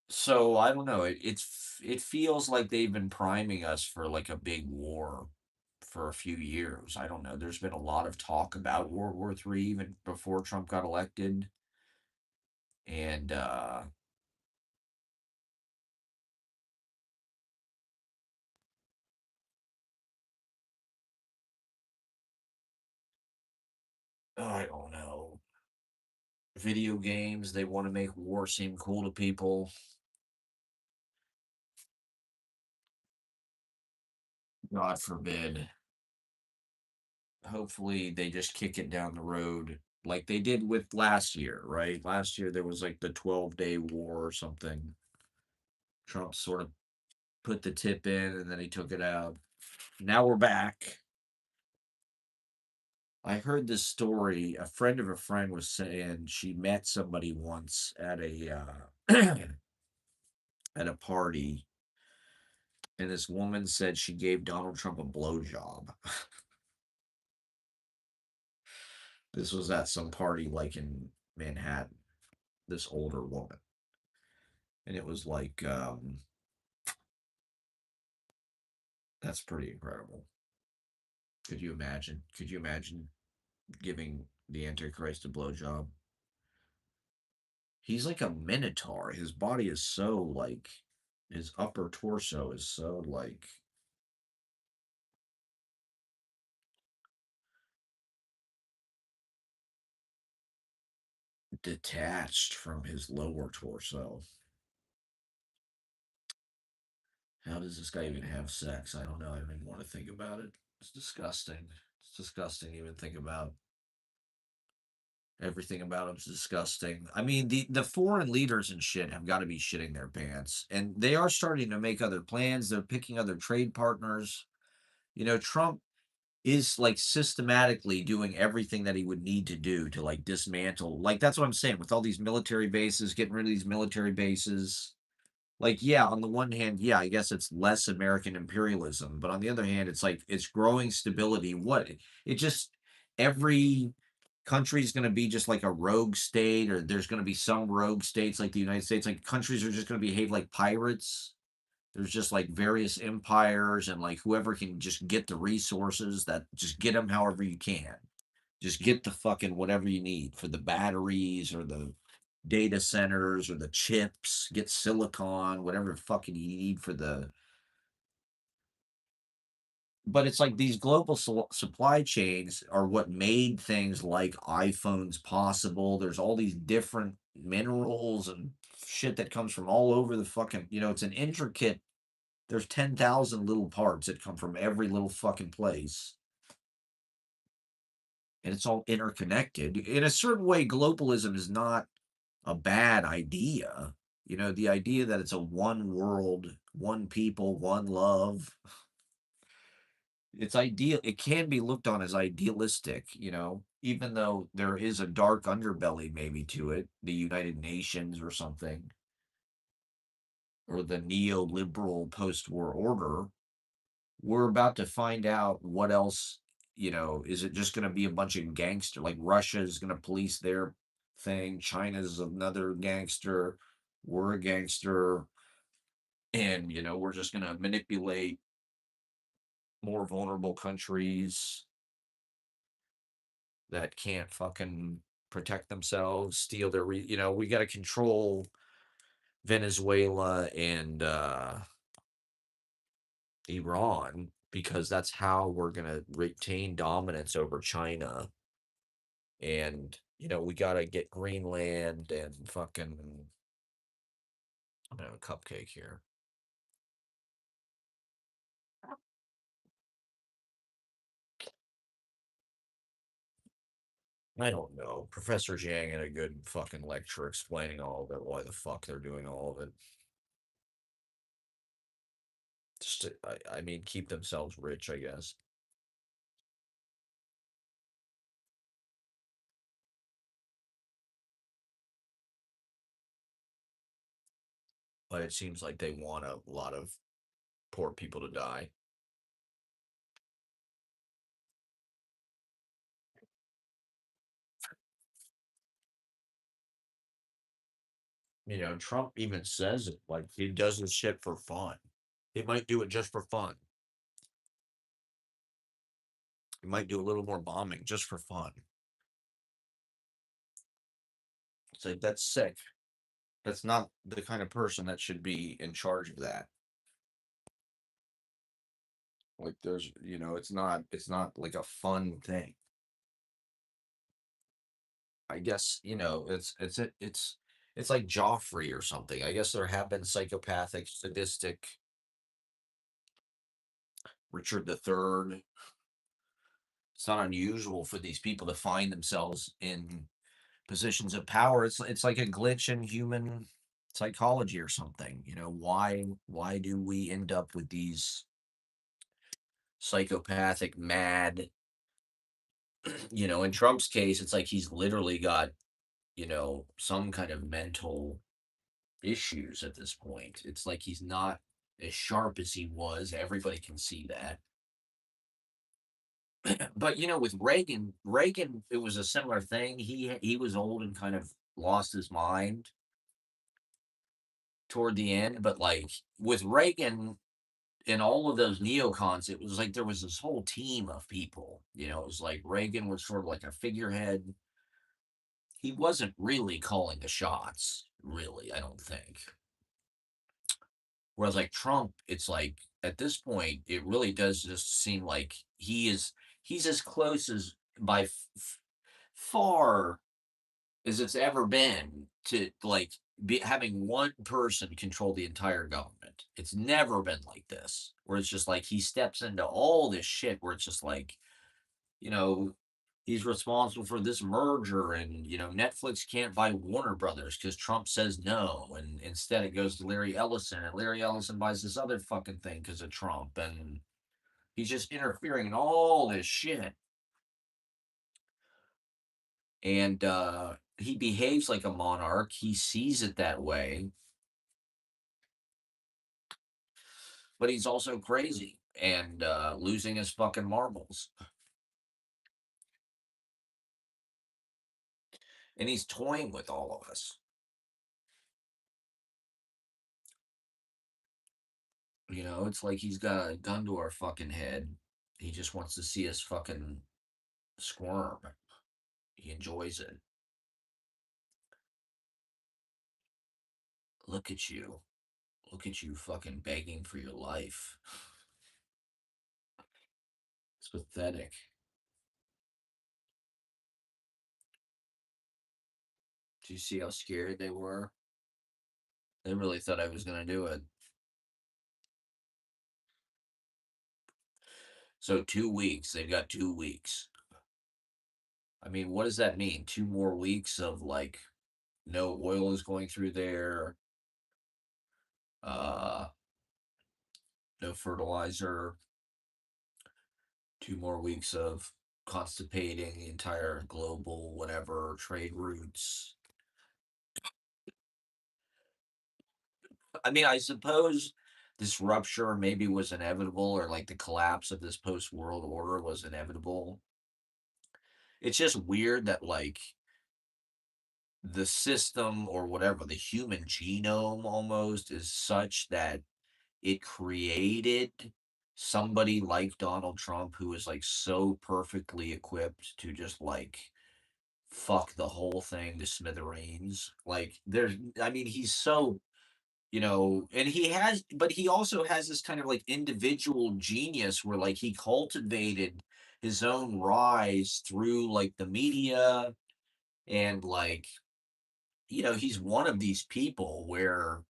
So I don't know. It feels like they've been priming us for, like, a big war for a few years. I don't know. There's been a lot of talk about World War III even before Trump got elected, and I don't know. Video games, they want to make war seem cool to people. God forbid. Hopefully, they just kick it down the road like they did with last year, right? Last year, there was like the 12-day war or something. Trump sort of put the tip in and then he took it out. Now we're back. I heard this story. A friend of a friend was saying she met somebody once at a at a party, and this woman said she gave Donald Trump a blowjob. This was at some party like in Manhattan. This older woman, and it was like, that's pretty incredible. Could you imagine? Could you imagine giving the Antichrist a blowjob? He's like a minotaur. His body is so like his upper torso is so like detached from his lower torso. How does this guy even have sex? I don't know. I don't even want to think about it. It's disgusting. It's disgusting to even think about. Everything about him's disgusting. I mean, the foreign leaders and shit have got to be shitting their pants, and they are starting to make other plans. They're picking other trade partners. Trump is like systematically doing everything that he would need to do to like dismantle. Like that's what I'm saying with all these military bases, getting rid of these military bases. Like, yeah, on the one hand, yeah, I guess it's less American imperialism, but on the other hand, it's like it's growing stability. It just every country is going to be just like a rogue state, or there's going to be some rogue states like the United States. Like countries are just going to behave like pirates. There's just like various empires, and like whoever can just get the resources, that just get them however you can. Just get the fucking whatever you need for the batteries or the data centers or the chips, get silicon, whatever fucking you need for the. But it's like these global supply chains are what made things like iPhones possible. There's all these different minerals and shit that comes from all over the fucking, it's an intricate. There's 10,000 little parts that come from every little fucking place, and it's all interconnected. In a certain way, globalism is not a bad idea. The idea that it's a one world, one people, one love. It's ideal. It can be looked on as idealistic, even though there is a dark underbelly maybe to it, the United Nations or something, or the neoliberal post-war order. We're about to find out what else, is it just going to be a bunch of gangster, like Russia is going to police their thing, China's another gangster, we're a gangster, and we're just going to manipulate more vulnerable countries that can't fucking protect themselves, steal their we got to control Venezuela and Iran, because that's how we're going to retain dominance over China. And we got to get Greenland and fucking. I'm gonna have a cupcake here. I don't know. Professor Jiang had a good fucking lecture explaining all of it, why the fuck they're doing all of it. Just I mean, keep themselves rich, I guess. But it seems like they want a lot of poor people to die. Trump even says it, like he does this shit for fun. He might do it just for fun. He might do a little more bombing just for fun. It's like that's sick. That's not the kind of person that should be in charge of that. Like there's, it's not like a fun thing. I guess, it's like Joffrey or something. I guess there have been psychopathic, sadistic Richard III. It's not unusual for these people to find themselves in positions of power. It's like a glitch in human psychology or something. Why do we end up with these psychopathic, mad, in Trump's case, it's like he's literally got, some kind of mental issues at this point. It's like he's not as sharp as he was. Everybody can see that. But with Reagan, it was a similar thing. He was old and kind of lost his mind toward the end. But like with Reagan and all of those neocons, it was like there was this whole team of people. It was like Reagan was sort of like a figurehead. He wasn't really calling the shots, really, I don't think. Whereas like Trump, it's like at this point, it really does just seem like he's as close as by far as it's ever been to like having one person control the entire government. It's never been like this, where it's just like he steps into all this shit where it's just like, you know, he's responsible for this merger and Netflix can't buy Warner Brothers because Trump says no, and instead it goes to Larry Ellison, and Larry Ellison buys this other fucking thing because of Trump, and he's just interfering in all this shit. And he behaves like a monarch. He sees it that way, but he's also crazy and losing his fucking marbles. And he's toying with all of us. It's like he's got a gun to our fucking head. He just wants to see us fucking squirm. He enjoys it. Look at you. Look at you fucking begging for your life. It's pathetic. Do you see how scared they were? They really thought I was going to do it. So 2 weeks. They've got 2 weeks. I mean, what does that mean? 2 more weeks of like no oil is going through there, uh, no fertilizer. 2 more weeks of constipating the entire global whatever trade routes. I mean, I suppose this rupture maybe was inevitable, or like the collapse of this post world order was inevitable. It's just weird that like the system or whatever, the human genome almost is such that it created somebody like Donald Trump who is like so perfectly equipped to just like fuck the whole thing to smithereens. Like I mean, he's so, and but he also has this kind of like individual genius where like he cultivated his own rise through like the media, and like, he's one of these people where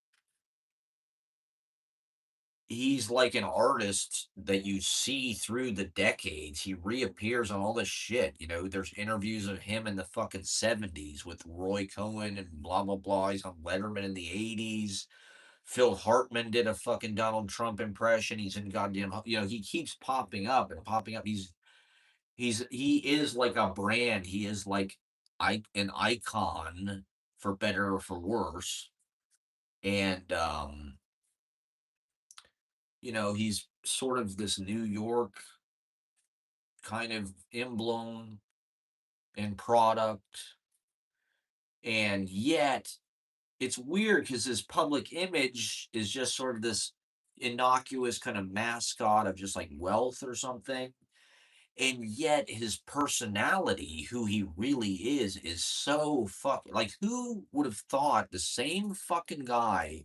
he's like an artist that you see through the decades. He reappears on all this shit. There's interviews of him in the fucking 70s with Roy Cohen and blah, blah, blah. He's on Letterman in the 80s. Phil Hartman did a fucking Donald Trump impression. He's in goddamn, he keeps popping up and popping up. He is like a brand. He is like an icon for better or for worse. And, he's sort of this New York kind of emblem and product. And yet it's weird because his public image is just sort of this innocuous kind of mascot of just like wealth or something. And yet his personality, who he really is so fucking like, who would have thought the same fucking guy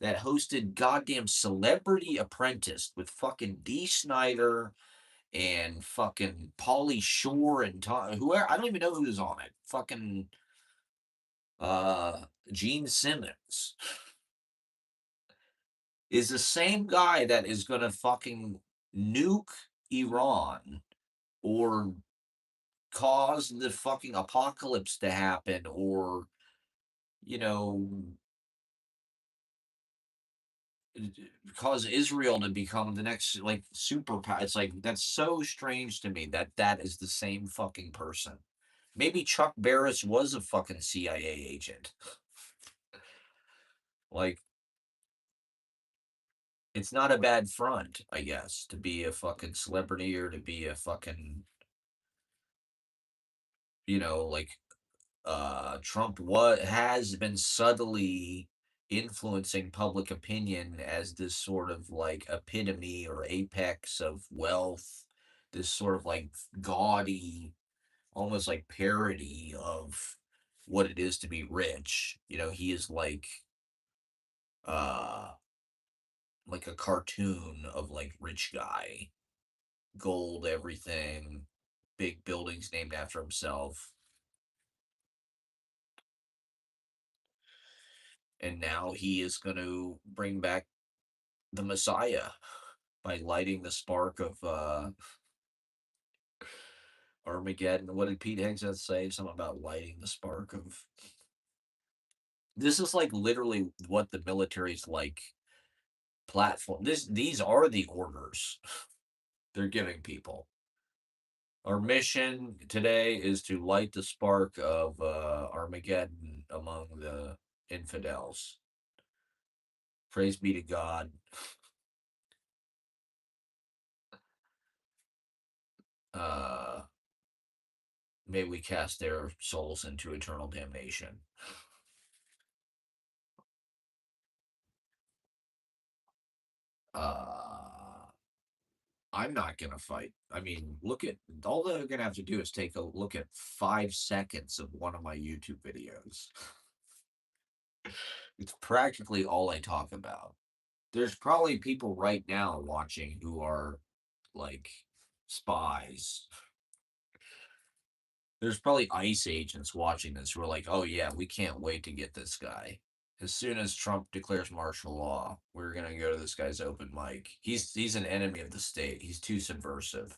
that hosted goddamn Celebrity Apprentice with fucking D. Snyder and fucking Pauly Shore and whoever, I don't even know who's on it. Fucking uh Gene Simmons is the same guy that is gonna fucking nuke Iran or cause the fucking apocalypse to happen or, you know, cause Israel to become the next like superpower. It's like that's so strange to me that that is the same fucking person. Maybe Chuck Barris was a fucking CIA agent. Like it's not a bad front, I guess, to be a fucking celebrity or to be a fucking, like Trump what has been subtly influencing public opinion as this sort of like epitome or apex of wealth, this sort of like gaudy, almost like parody of what it is to be rich. He is uh like a cartoon of like rich guy, gold everything, big buildings named after himself. And now he is going to bring back the Messiah by lighting the spark of Armageddon. What did Pete Hegseth say? Something about lighting the spark of. This is like literally what the military's like platform. These are the orders they're giving people. Our mission today is to light the spark of Armageddon among the infidels. Praise be to God. Uh, May we cast their souls into eternal damnation. Uh, I'm not gonna fight. I mean, look at all they're gonna have to do is take a look at 5 seconds of one of my YouTube videos. It's practically all I talk about. There's probably people right now watching who are like spies. There's probably ICE agents watching this who are like, oh yeah, we can't wait to get this guy. As soon as Trump declares martial law, we're gonna go to this guy's open mic. He's an enemy of the state. He's too subversive.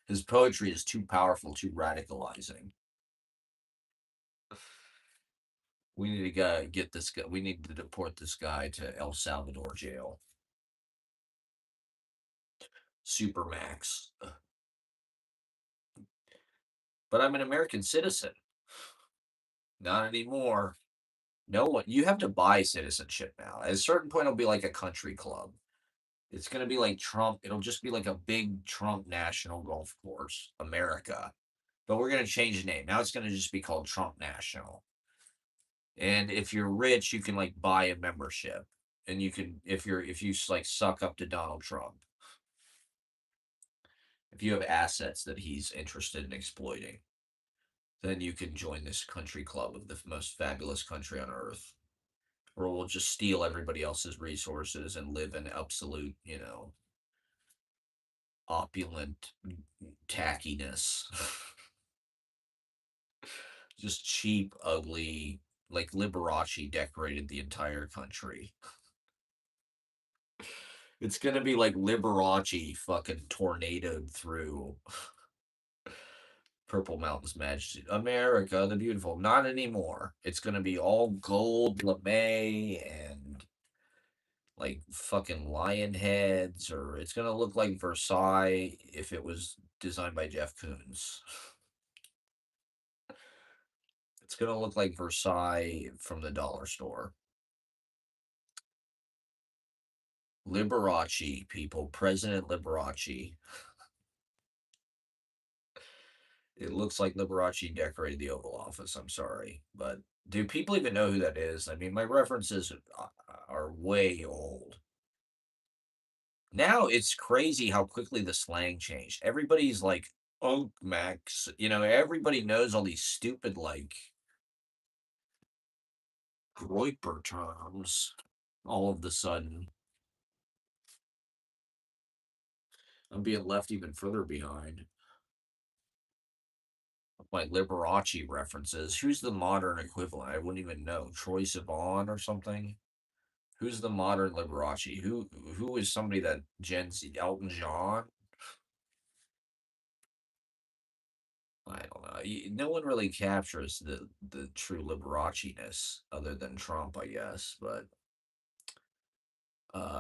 His poetry is too powerful, too radicalizing. We need to get this guy. We need to deport this guy to El Salvador jail. Supermax. But I'm an American citizen. Not anymore. No one. You have to buy citizenship now. At a certain point, it'll be like a country club. It's gonna be like Trump. It'll just be like a big Trump National Golf Course, America. But we're gonna change the name. Now it's gonna just be called Trump National. And if you're rich, you can like buy a membership. And you can if you like suck up to Donald Trump, if you have assets that he's interested in exploiting, then you can join this country club of the most fabulous country on earth. Or we'll just steal everybody else's resources and live in absolute, opulent tackiness. Just cheap, ugly, like Liberace decorated the entire country. It's gonna be like Liberace fucking tornadoed through Purple Mountain's Majesty. America the Beautiful. Not anymore. It's gonna be all gold lame and like fucking lion heads, or it's gonna look like Versailles if it was designed by Jeff Koons. It's gonna look like Versailles from the dollar store. Liberace, people. President Liberace. It looks like Liberace decorated the Oval Office. I'm sorry, but do people even know who that is? I mean, my references are way old. Now it's crazy how quickly the slang changed. Everybody's like, "Unk Max," everybody knows all these stupid like Groiper terms. All of the sudden, I'm being left even further behind. My Liberace references. Who's the modern equivalent? I wouldn't even know. Troye Sivan or something? Who's the modern Liberace? Who is somebody that Gen Z? Elton John? I don't know. No one really captures the true Liberace-ness other than Trump, I guess. But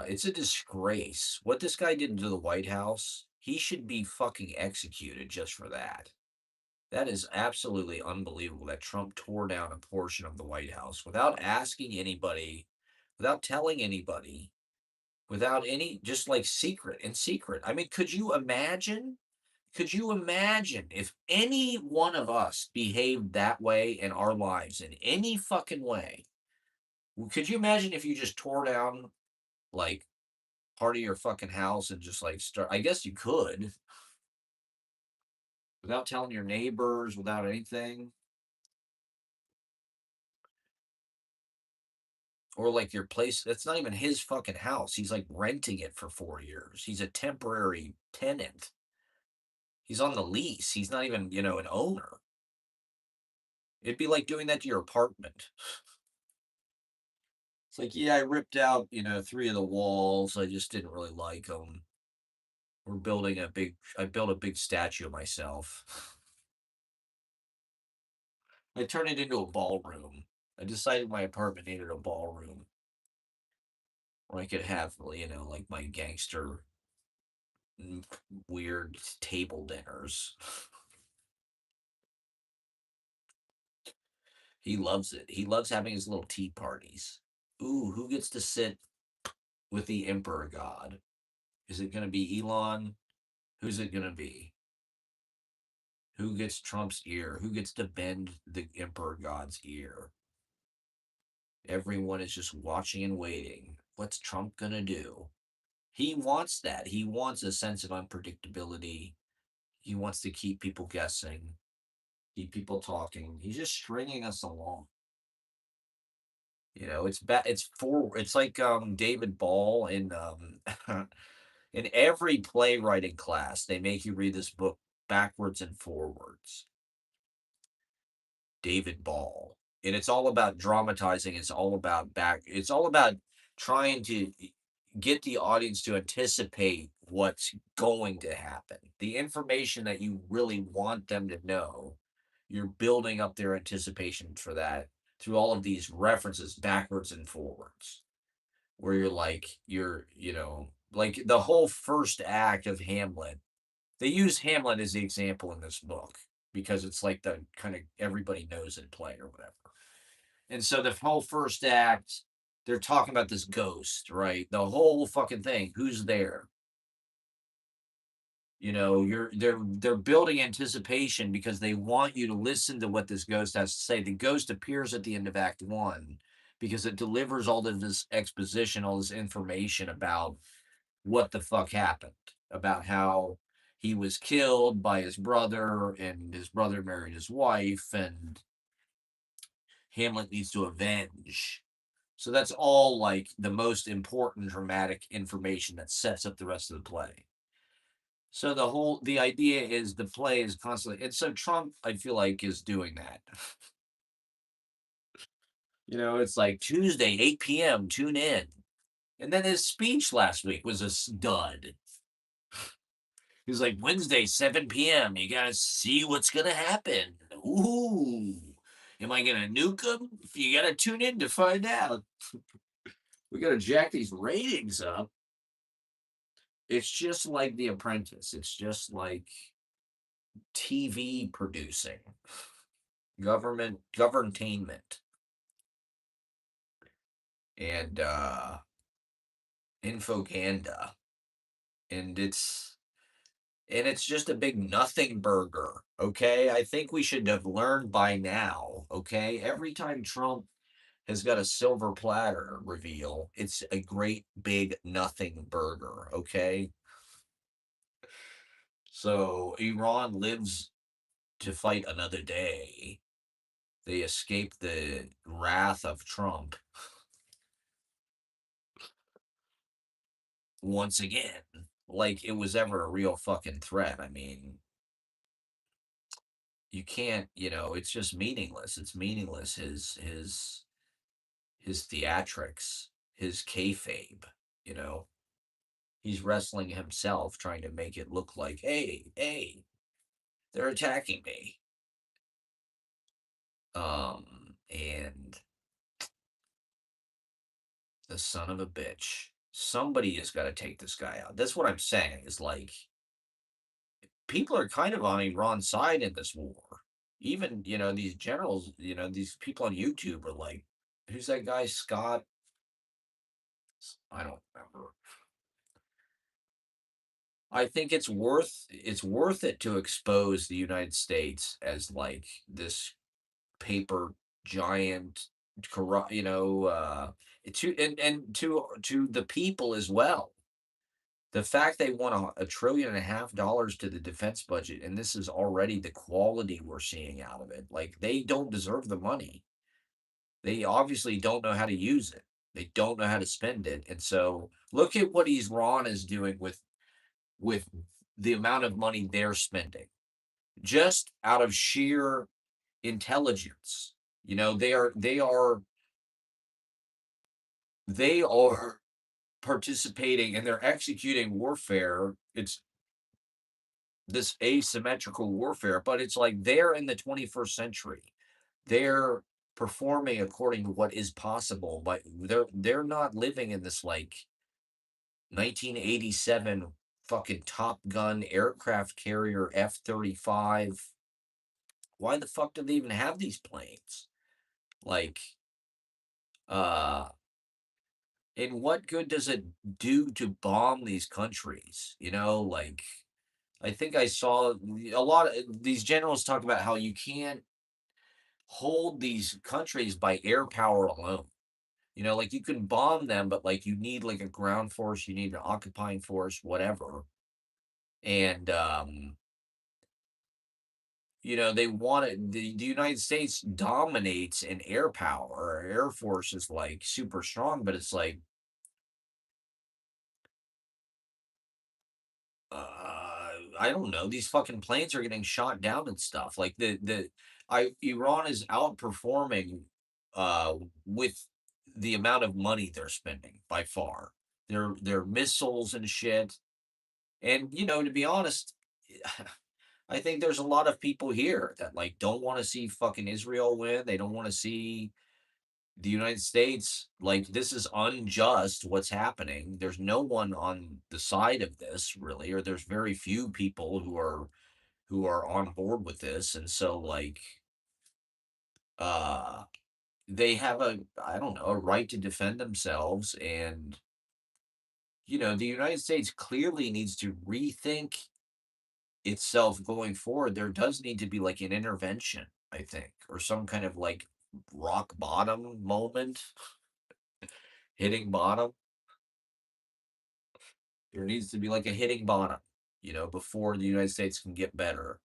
it's a disgrace. What this guy did to the White House, he should be fucking executed just for that. That is absolutely unbelievable that Trump tore down a portion of the White House without asking anybody, without telling anybody, without any, just like secret in secret. I mean, could you imagine? Could you imagine if any one of us behaved that way in our lives in any fucking way? Could you imagine if you just tore down like part of your fucking house and just like start? I guess you could without telling your neighbors, without anything. Or like your place, that's not even his fucking house. He's like renting it for 4 years. He's a temporary tenant. He's on the lease. He's not even, an owner. It'd be like doing that to your apartment. It's like, yeah, I ripped out, three of the walls. I just didn't really like them. I built a big statue of myself. I turned it into a ballroom. I decided my apartment needed a ballroom where I could have, like my gangster, mm, weird table dinners. He loves it. He loves having his little tea parties. Ooh, who gets to sit with the Emperor God? Is it going to be Elon? Who's it going to be? Who gets Trump's ear? Who gets to bend the Emperor God's ear? Everyone is just watching and waiting. What's Trump going to do? He wants that. He wants a sense of unpredictability. He wants to keep people guessing, keep people talking. He's just stringing us along. It's bad. It's like David Ball in every playwriting class, they make you read this book backwards and forwards. David Ball. And it's all about dramatizing, it's all about trying to get the audience to anticipate what's going to happen. The information that you really want them to know, you're building up their anticipation for that through all of these references backwards and forwards. Where like the whole first act of Hamlet. They use Hamlet as the example in this book because it's like the kind of everybody knows it play or whatever. And so the whole first act, they're talking about this ghost, right? The whole fucking thing. Who's there? They're building anticipation because they want you to listen to what this ghost has to say. The ghost appears at the end of Act One because it delivers all of this exposition, all this information about what the fuck happened, about how he was killed by his brother and his brother married his wife and Hamlet needs to avenge. So that's all like the most important dramatic information that sets up the rest of the play. So the idea is the play is constantly, and so Trump, I feel like, is doing that. It's like Tuesday, 8 p.m., tune in. And then his speech last week was a dud. He's like, Wednesday, 7 p.m. You gotta see what's gonna happen. Ooh. Am I gonna nuke him? You gotta tune in to find out. We gotta jack these ratings up. It's just like The Apprentice. It's just like TV producing, governtainment, and infoganda. And it's just a big nothing burger. Okay. I think we should have learned by now. Okay. Every time Trump has got a silver platter reveal, it's a great big nothing burger. Okay. So Iran lives to fight another day. They escape the wrath of Trump once again. Like it was ever a real fucking threat. I mean, you can't, it's just meaningless. It's meaningless his theatrics. his kayfabe, you know? He's wrestling himself, trying to make it look like, hey, hey, they're attacking me. And the son of a bitch. Somebody has got to take this guy out. That's what I'm saying. Is like people are kind of on Iran's side in this war. Even these generals, these people on YouTube are like, who's that guy Scott? I don't remember. I think it's worth it to expose the United States as like this paper giant corrupt, to and to the people as well. The fact they want $1.5 trillion to the defense budget, and this is already the quality we're seeing out of it. Like they don't deserve the money. They obviously don't know how to use it. They don't know how to spend it. And so look at what Iran is doing with the amount of money they're spending. Just out of sheer intelligence. They are participating and they're executing warfare. It's this asymmetrical warfare, but it's like they're in the 21st century. They're performing according to what is possible, but they're not living in this like 1987 fucking Top Gun aircraft carrier F-35. Why the fuck do they even have these planes? Like, uh, and what good does it do to bomb these countries? Like I think I saw a lot of these generals talk about how you can't hold these countries by air power alone. Like you can bomb them, but like you need like a ground force, you need an occupying force, whatever. And they want it. The United States dominates in air power. Our air force is like super strong, but it's like I don't know. These fucking planes are getting shot down and stuff. Like Iran is outperforming uh with the amount of money they're spending by far. Their missiles and shit. And to be honest, I think there's a lot of people here that like don't want to see fucking Israel win. They don't want to see the United States, like, this is unjust what's happening. There's no one on the side of this really, or there's very few people who are on board with this. And so like uh they have a I don't know, a right to defend themselves. And the United States clearly needs to rethink itself going forward. There does need to be like an intervention, I think, or some kind of like rock bottom moment, hitting bottom. There needs to be like a hitting bottom, before the United States can get better.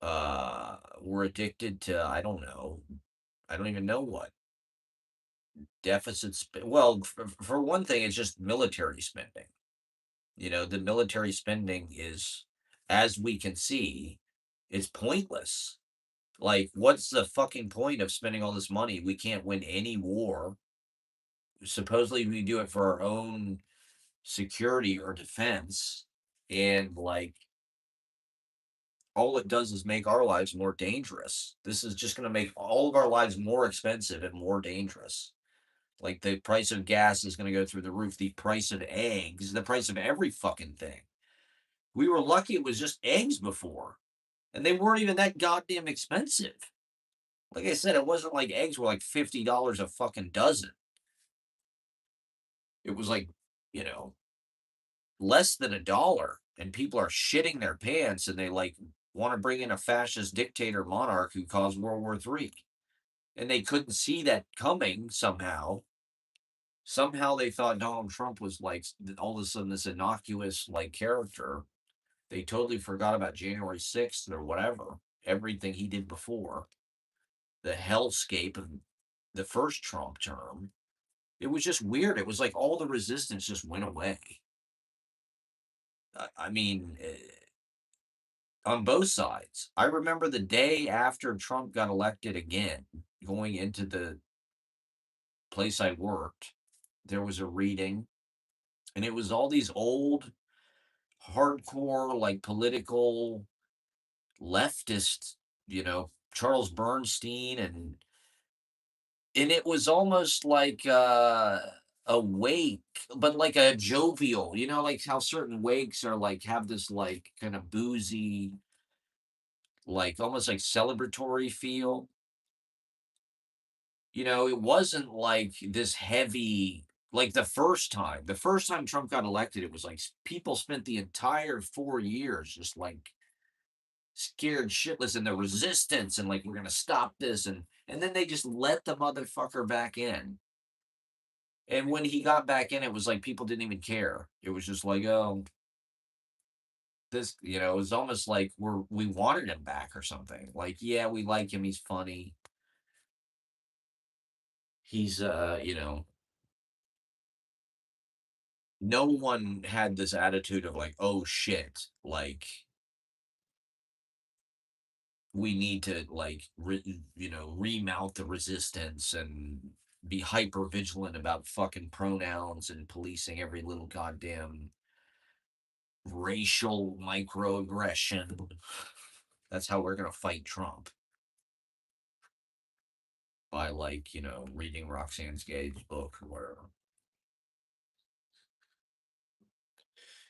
We're addicted to, I don't know, I don't even know what deficit. Well, for one thing, it's just military spending. The military spending is, as we can see, it's pointless. Like, what's the fucking point of spending all this money? We can't win any war. Supposedly, we do it for our own security or defense. And like, all it does is make our lives more dangerous. This is just going to make all of our lives more expensive and more dangerous. Like the price of gas is going to go through the roof, the price of eggs, the price of every fucking thing. We were lucky it was just eggs before, and they weren't even that goddamn expensive. Like I said, it wasn't like eggs were like $50 a fucking dozen. It was like, you know, less than $1, and people are shitting their pants and they like want to bring in a fascist dictator monarch who caused World War III. And they couldn't see that coming somehow. Somehow they thought Donald Trump was like all of a sudden this innocuous like character. They totally forgot about January 6th or whatever, everything he did before, the hellscape of the first Trump term. It was just weird. It was like all the resistance just went away. I mean, on both sides. I remember the day after Trump got elected again, going into the place I worked, there was a reading, and it was all these old, hardcore, like political leftist, Charles Bernstein, and it was almost like a wake, but like a jovial, like how certain wakes are like have this like kind of boozy, like almost like celebratory feel. It wasn't like this heavy, like the first time Trump got elected, it was like people spent the entire 4 years just like scared shitless in the resistance and like we're gonna stop this, and then they just let the motherfucker back in. And when he got back in, it was like people didn't even care. It was just like, oh, this, it was almost like we wanted him back or something. Like, yeah, we like him. He's funny. He's no one had this attitude of like, oh shit, like we need to like remount the resistance and be hyper vigilant about fucking pronouns and policing every little goddamn racial microaggression. That's how we're gonna fight Trump, by like reading Roxane Gage's book or whatever.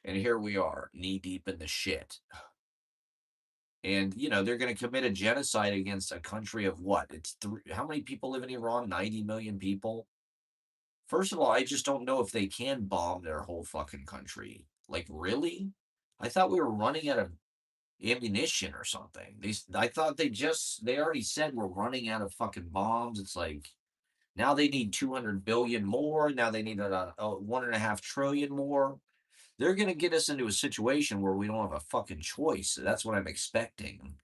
And here we are, knee deep in the shit. And they're going to commit a genocide against a country of what? How many people live in Iran? 90 million people. First of all, I just don't know if they can bomb their whole fucking country. Like, really? I thought we were running out of ammunition or something. I thought they already said we're running out of fucking bombs. It's like now they need 200 billion more. Now they need a 1.5 trillion more. They're going to get us into a situation where we don't have a fucking choice. That's what I'm expecting.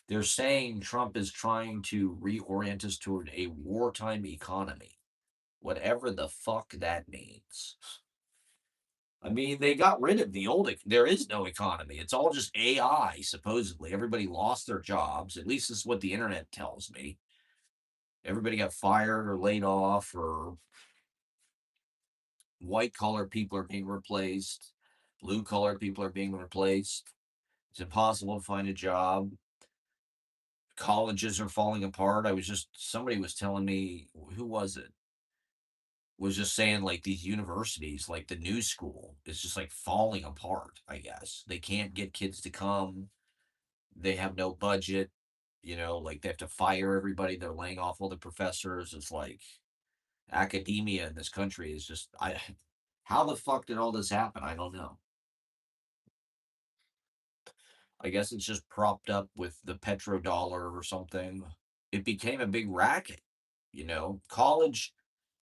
They're saying Trump is trying to reorient us toward a wartime economy, whatever the fuck that means. I mean, they got rid of the old, there is no economy. It's all just AI, supposedly. Everybody lost their jobs. At least this is what the internet tells me. Everybody got fired or laid off, or white collar people are being replaced, blue collar people are being replaced. It's impossible to find a job. Colleges are falling apart. Somebody was telling me, who was it? Was just saying like these universities, like the new school, is just like falling apart, I guess. They can't get kids to come. They have no budget. Like they have to fire everybody. They're laying off all the professors. It's like academia in this country is just I how the fuck did all this happen? I don't know. I guess it's just propped up with the petrodollar or something. It became a big racket. College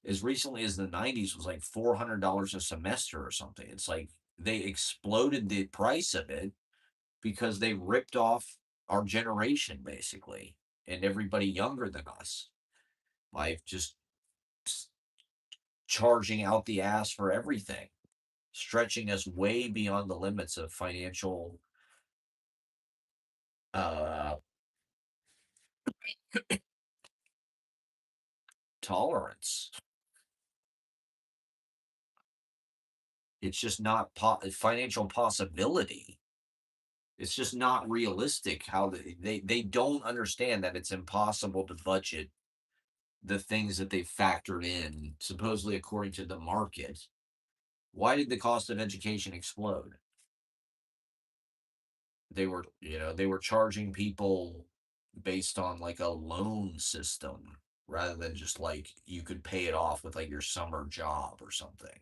as recently as the 90s was like $400 a semester or something. It's like they exploded the price of it because they ripped off our generation basically, and everybody younger than us by just charging out the ass for everything, stretching us way beyond the limits of financial uh, tolerance. It's just not financial possibility. It's just not realistic how they don't understand that it's impossible to budget the things that they factored in, supposedly according to the market. Why did the cost of education explode? They were charging people based on like a loan system rather than just like you could pay it off with like your summer job or something.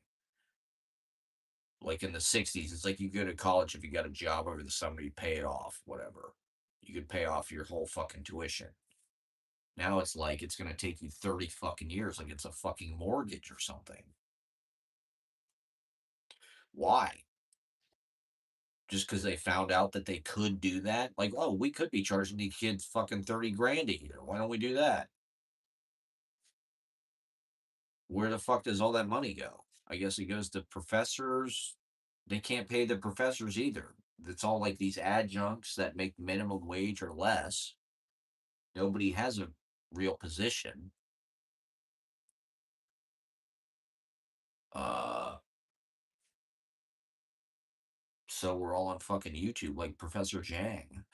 Like in the 60s, it's like you go to college, if you got a job over the summer, you pay it off, whatever. You could pay off your whole fucking tuition. Now it's like it's gonna take you 30 fucking years, like it's a fucking mortgage or something. Why? Just because they found out that they could do that? Like, oh, we could be charging these kids fucking 30 grand a year. Why don't we do that? Where the fuck does all that money go? I guess it goes to professors. They can't pay the professors either. It's all like these adjuncts that make minimum wage or less. Nobody has a real position. Uh, so we're all on fucking YouTube like Professor Jang.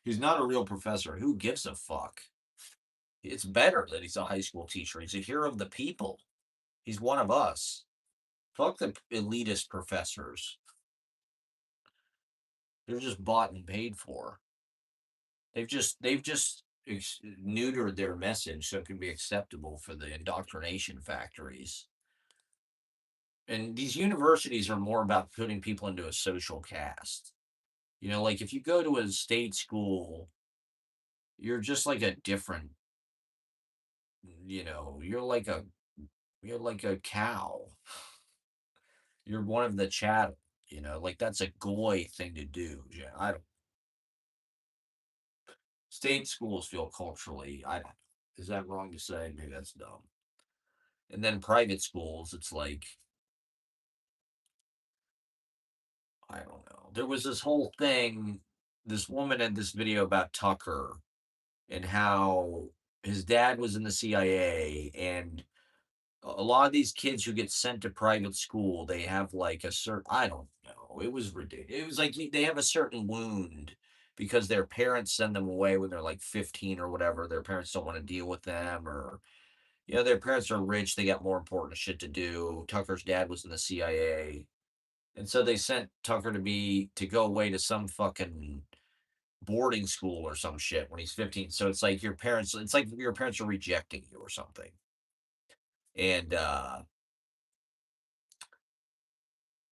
He's not a real professor. Who gives a fuck? It's better that he's a high school teacher. He's a hero of the people. He's one of us. Fuck the elitist professors. They're just bought and paid for. They've just neutered their message so it can be acceptable for the indoctrination factories. And these universities are more about putting people into a social caste. Like if you go to a state school, you're just like a different, you're like a cow. You're one of the chattel, like that's a goy thing to do. Yeah, I don't state schools feel culturally, I don't know. Is that wrong to say? Maybe that's dumb. And then private schools, it's like, I don't know. There was this whole thing, this woman had this video about Tucker and how his dad was in the CIA, and a lot of these kids who get sent to private school, they have like a certain, I don't know. It was ridiculous. It was like they have a certain wound because their parents send them away when they're like 15 or whatever. Their parents don't want to deal with them, or their parents are rich, they got more important shit to do. Tucker's dad was in the CIA. And so they sent Tucker to go away to some fucking boarding school or some shit when he's 15. So it's like your parents are rejecting you or something. And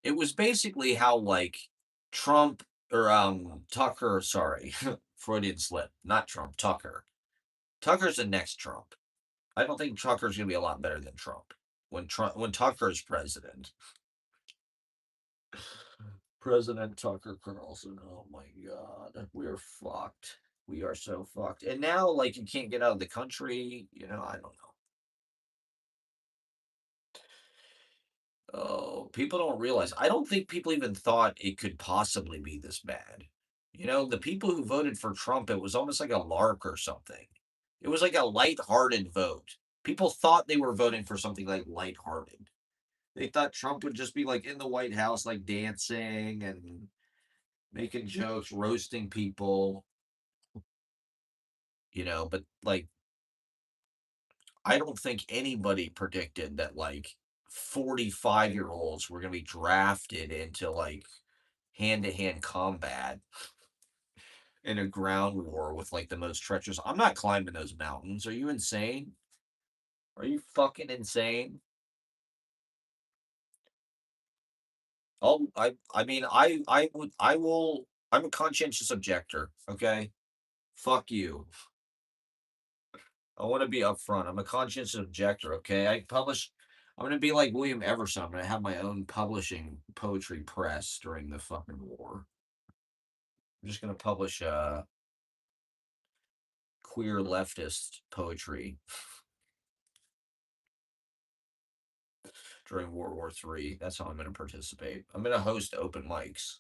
it was basically how like Trump or Tucker, sorry, Freudian slip, not Trump, Tucker. Tucker's the next Trump. I don't think Tucker's gonna be a lot better than Trump when Tucker's president. President Tucker Carlson. Oh my god, we are fucked. We are so fucked. And now, like, you can't get out of the country. I don't know. Oh, people don't realize. I don't think people even thought it could possibly be this bad. The people who voted for Trump, it was almost like a lark or something. It was like a lighthearted vote. People thought they were voting for something like lighthearted. They thought Trump would just be like in the White House, like dancing and making jokes, roasting people, but like I don't think anybody predicted that like 45-year-olds were going to be drafted into like hand-to-hand combat in a ground war with like the most treacherous. I'm not climbing those mountains. Are you insane? Are you fucking insane? I mean I'm a conscientious objector, okay? Fuck you. I want to be upfront. I'm a conscientious objector, okay? I'm going to be like William Everson. I'm going to have my own publishing poetry press during the fucking war. I'm just going to publish queer leftist poetry during World War III. That's how I'm going to participate. I'm going to host open mics.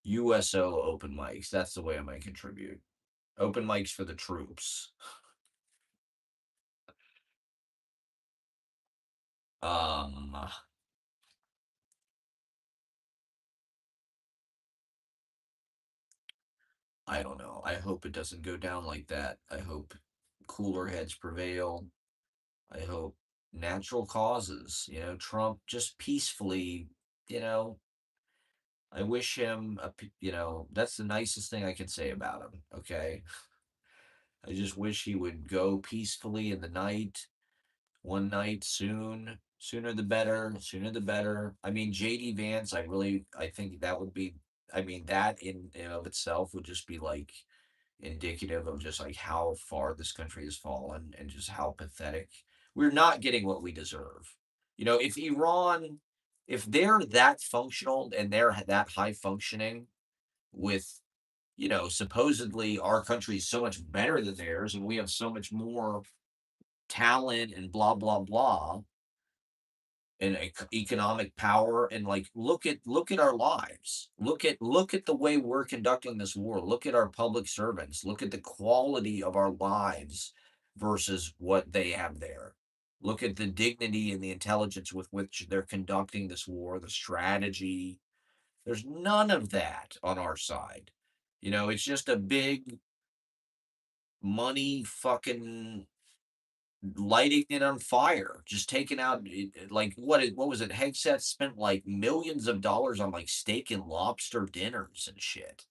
USO open mics. That's the way I'm going to contribute. Open mics for the troops. Um, I don't know. I hope it doesn't go down like that. I hope cooler heads prevail. I hope natural causes, Trump just peacefully, you know, I wish him that's the nicest thing I can say about him, okay? I just wish he would go peacefully in the night, one night soon, sooner the better, sooner the better. I mean, JD Vance, I think that would be I mean, that in of itself would just be like indicative of just like how far this country has fallen and just how pathetic. We're not getting what we deserve. If if they're that functional and they're that high functioning with, supposedly our country is so much better than theirs and we have so much more talent and blah, blah, blah, and economic power and like look at our lives, look at the way we're conducting this war, look at our public servants, look at the quality of our lives versus what they have there. Look at the dignity and the intelligence with which they're conducting this war, the strategy. There's none of that on our side. It's just a big money fucking lighting it on fire, just taking out like what was it? Hegseth spent like millions of dollars on like steak and lobster dinners and shit.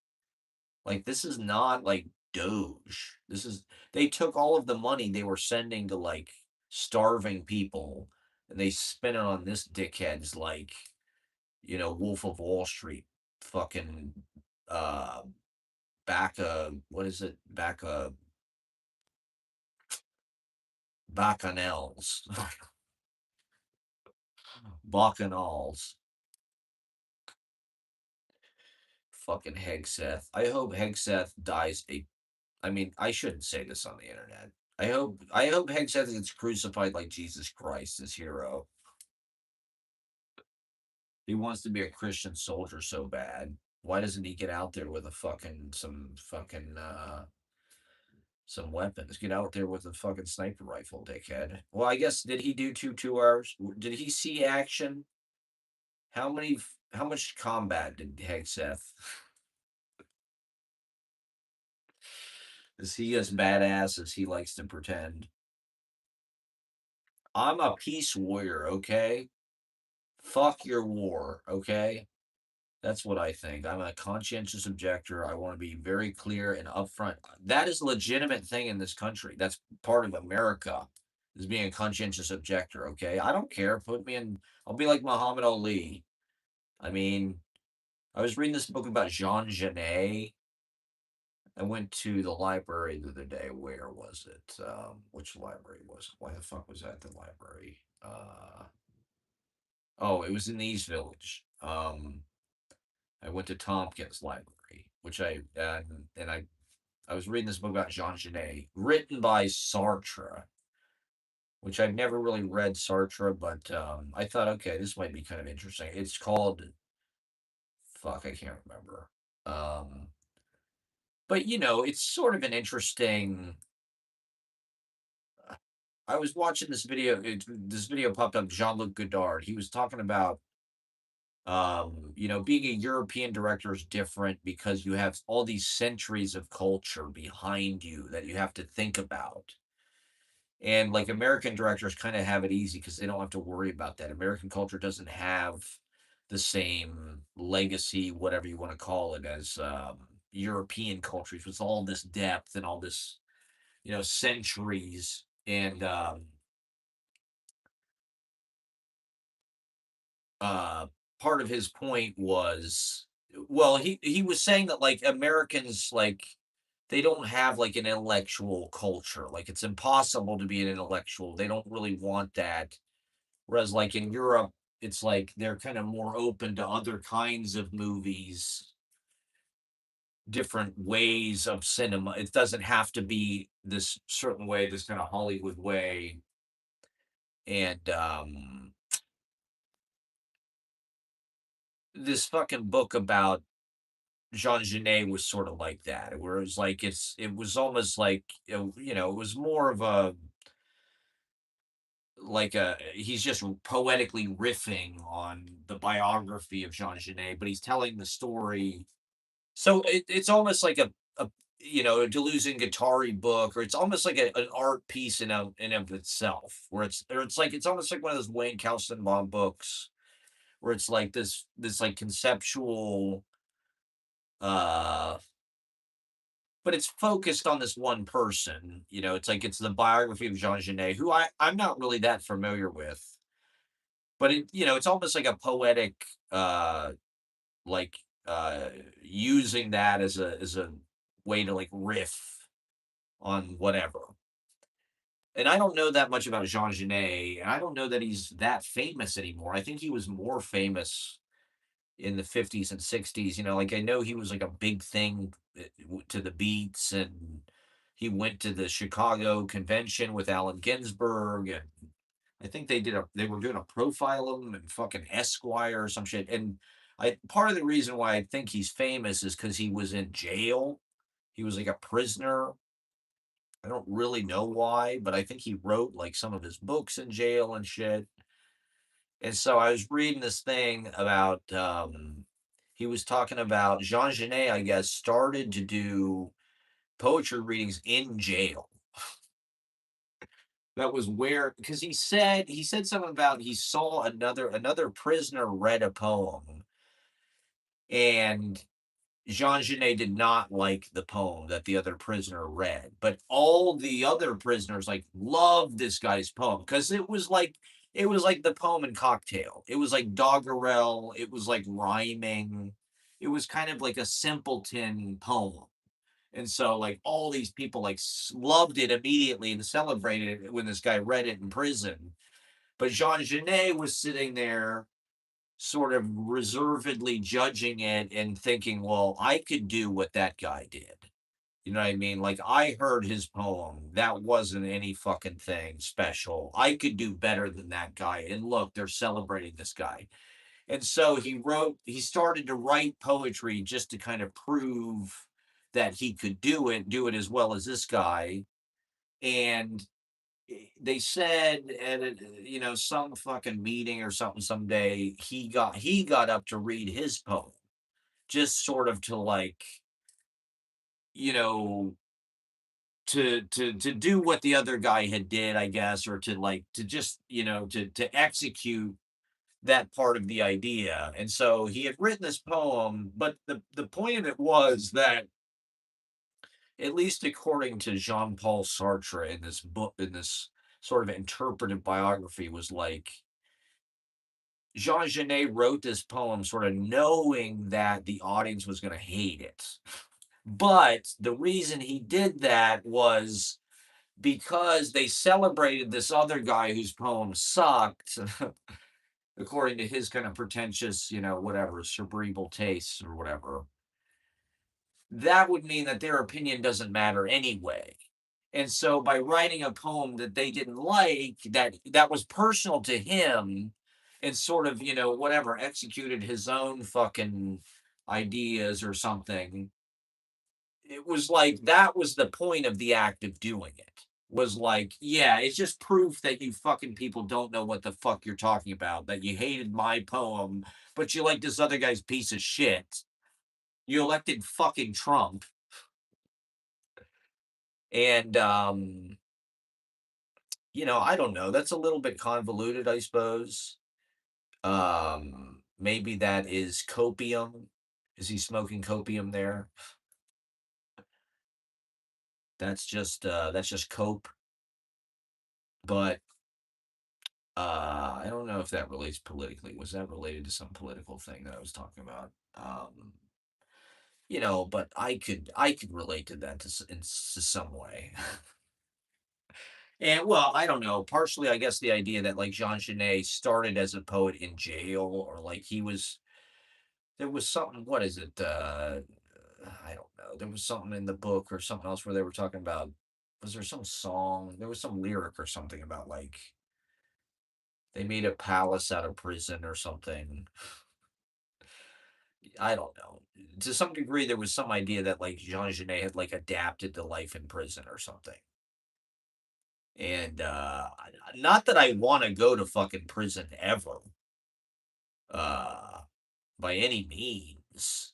Like this is not like Doge. They took all of the money they were sending to like starving people and they spent it on this dickhead's like, Wolf of Wall Street fucking uh back what is it? Bacchanals. Bacchanals. Fucking Hegseth. I hope Hegseth dies a I mean, I shouldn't say this on the internet. I hope Hegseth gets crucified like Jesus Christ, his hero. He wants to be a Christian soldier so bad. Why doesn't he get out there with a fucking some weapons? Get out there with a fucking sniper rifle, dickhead. Well, I guess did he do 2 hours? Did he see action? How much combat did Hegseth? Is he as badass as he likes to pretend? I'm a peace warrior, okay? Fuck your war, okay? That's what I think. I'm a conscientious objector. I want to be very clear and upfront. That is a legitimate thing in this country. That's part of America, is being a conscientious objector, okay? I don't care. Put me in, I'll be like Muhammad Ali. I mean, I was reading this book about Jean Genet. I went to the library the other day. Where was it? Which library was it? Why the fuck was that the library? Oh, it was in the East Village. I went to Tompkins Library, which I was reading this book about Jean Genet, written by Sartre, which I've never really read Sartre, but I thought, okay, this might be kind of interesting. It's called fuck, I can't remember. Um, but it's sort of an interesting. I was watching this video. This video popped up. Jean-Luc Godard. He was talking about being a European director is different because you have all these centuries of culture behind you that you have to think about. And like American directors kind of have it easy because they don't have to worry about that. American culture doesn't have the same legacy, whatever you want to call it, as European cultures with all this depth and all this, centuries. And uh part of his point was, well, he was saying that like Americans, like, they don't have like an intellectual culture, like it's impossible to be an intellectual, they don't really want that, whereas like in Europe it's like they're kind of more open to other kinds of movies, different ways of cinema. It doesn't have to be this certain way, this kind of Hollywood way. And this fucking book about Jean Genet was sort of like that, where it was like it was almost like, it was more of a like a he's just poetically riffing on the biography of Jean Genet, but he's telling the story. So it's almost like a Deleuze and Guattari book, or it's almost like an art piece in of itself, where it's almost like one of those Wayne Kalstenbaum books, where it's like this like conceptual uh but it's focused on this one person. It's like it's the biography of Jean Genet, who I'm not really that familiar with, but it's almost like a poetic, like using that as a way to like riff on whatever. And I don't know that much about Jean Genet, and I don't know that he's that famous anymore. I think he was more famous in the 50s and 60s. Like I know he was like a big thing to the Beats, and he went to the Chicago convention with Allen Ginsberg, and I think they were doing a profile of him and fucking Esquire or some shit. And I part of the reason why I think he's famous is because he was in jail. He was like a prisoner I don't really know why, but I think he wrote like some of his books in jail and shit. And so I was reading this thing about he was talking about Jean Genet, I guess, started to do poetry readings in jail. That was where because he said something about he saw another prisoner read a poem and Jean Genet did not like the poem that the other prisoner read, but all the other prisoners like loved this guy's poem because it was like the poem in Cocktail. It was like doggerel. It was like rhyming. It was kind of like a simpleton poem. And so like all these people like loved it immediately and celebrated it when this guy read it in prison. But Jean Genet was sitting there sort of reservedly judging it and thinking, well, I could do what that guy did. You know what I mean? Like I heard his poem. That wasn't any fucking thing special. I could do better than that guy. And look, they're celebrating this guy. And so he started to write poetry just to kind of prove that he could do it as well as this guy. And they said at some fucking meeting or something someday he got up to read his poem just sort of to like you know to do what the other guy had did, I guess, or to like to just to execute that part of the idea. And so he had written this poem, but the point of it was that, at least according to Jean-Paul Sartre in this book, in this sort of interpretive biography, was like Jean Genet wrote this poem sort of knowing that the audience was going to hate it. But the reason he did that was because they celebrated this other guy whose poem sucked, according to his kind of pretentious, whatever, cerebral tastes or whatever. That would mean that their opinion doesn't matter anyway. And so by writing a poem that they didn't like, that was personal to him, and sort of, whatever, executed his own fucking ideas or something, it was like that was the point of the act of doing it. Was like, yeah, it's just proof that you fucking people don't know what the fuck you're talking about, that you hated my poem, but you like this other guy's piece of shit. You elected fucking Trump. And I don't know. That's a little bit convoluted, I suppose. Maybe that is copium. Is he smoking copium there? That's just cope. But I don't know if that relates politically. Was that related to some political thing that I was talking about? But I could relate to that to some way. And well, I don't know. Partially, I guess the idea that like Jean Genet started as a poet in jail, or like there was something. What is it? I don't know. There was something in the book or something else where they were talking about. Was there some song? There was some lyric or something about like they made a palace out of prison or something. I don't know. To some degree, there was some idea that like Jean Genet had like adapted to life in prison or something. And not that I want to go to fucking prison ever, uh, by any means.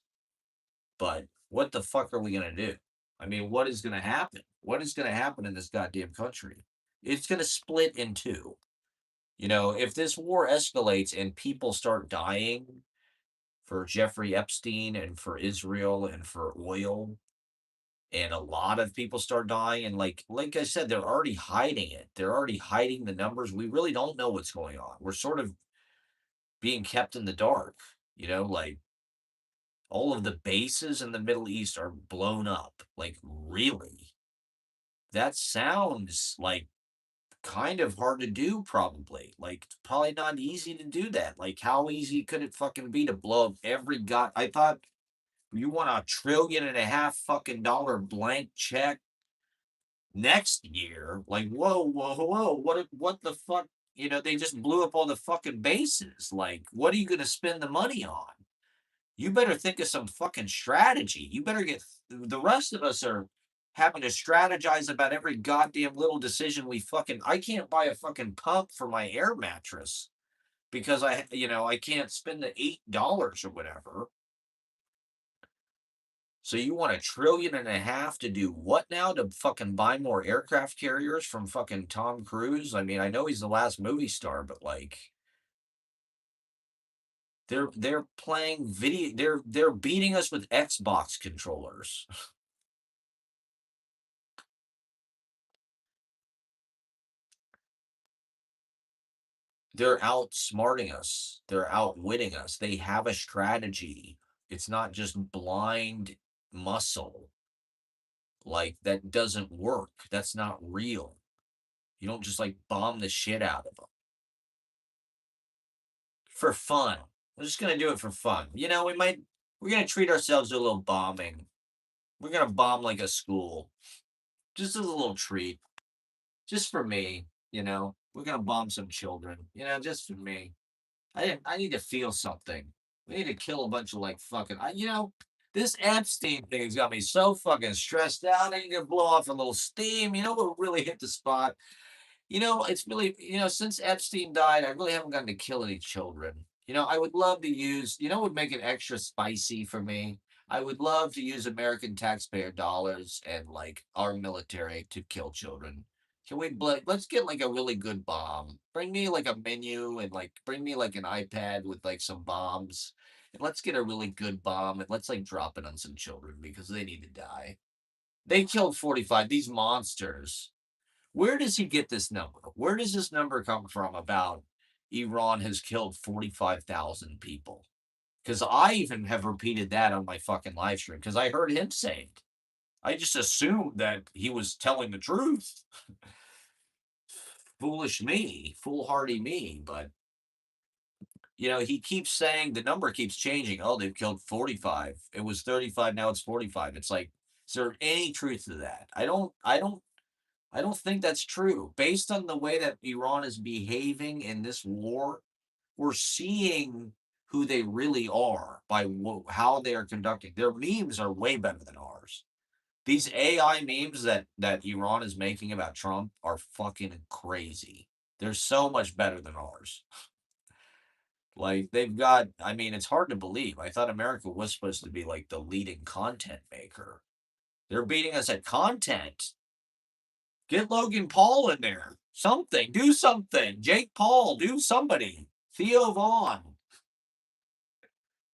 But what the fuck are we gonna do? I mean, what is gonna happen? What is gonna happen in this goddamn country? It's gonna split in two. If this war escalates and people start dying for Jeffrey Epstein and for Israel and for oil, and a lot of people start dying, and like I said, they're already hiding it. They're already hiding the numbers. We really don't know what's going on. We're sort of being kept in the dark. Like all of the bases in the Middle East are blown up. Like, really? That sounds like kind of hard to do, probably. Like, it's probably not easy to do that. Like, how easy could it fucking be to blow up every god? I thought you want $1.5 trillion fucking dollar blank check next year. Like, whoa, whoa, whoa. What the fuck? They just blew up all the fucking bases. Like, what are you gonna spend the money on? You better think of some fucking strategy. You better get the rest of us are. having to strategize about every goddamn little decision we fucking I can't buy a fucking pump for my air mattress because I can't spend the $8 or whatever. So you want $1.5 trillion to do what now? To fucking buy more aircraft carriers from fucking Tom Cruise? I mean, I know he's the last movie star, but like they're playing video they're beating us with Xbox controllers. They're outsmarting us. They're outwitting us. They have a strategy. It's not just blind muscle. Like that doesn't work. That's not real. You don't just like bomb the shit out of them for fun. We're just gonna do it for fun. We're gonna treat ourselves to a little bombing. We're gonna bomb like a school, just as a little treat, just for me. We're gonna bomb some children. Just for me. I need to feel something. We need to kill a bunch of like fucking. This Epstein thing has got me so fucking stressed out. I need to blow off a little steam. You know what really hit the spot? It's really, since Epstein died, I really haven't gotten to kill any children. I would love to use, what would make it extra spicy for me? I would love to use American taxpayer dollars and like our military to kill children. Let's get like a really good bomb. Bring me like a menu and like bring me like an iPad with like some bombs. And let's get a really good bomb and let's like drop it on some children because they need to die. They killed 45, these monsters. Where does he get this number? Where does this number come from about Iran has killed 45,000 people? Because I even have repeated that on my fucking live stream because I heard him say it. I just assumed that he was telling the truth. Foolish me, foolhardy me. But, he keeps saying the number keeps changing. Oh, they've killed 45. It was 35. Now it's 45. It's like, is there any truth to that? I don't think that's true. Based on the way that Iran is behaving in this war, we're seeing who they really are by how they are conducting. Their memes are way better than ours. These AI memes that Iran is making about Trump are fucking crazy. They're so much better than ours. Like they've got, I mean, it's hard to believe. I thought America was supposed to be like the leading content maker. They're beating us at content. Get Logan Paul in there. Something. Do something. Jake Paul. Do somebody. Theo Vaughn.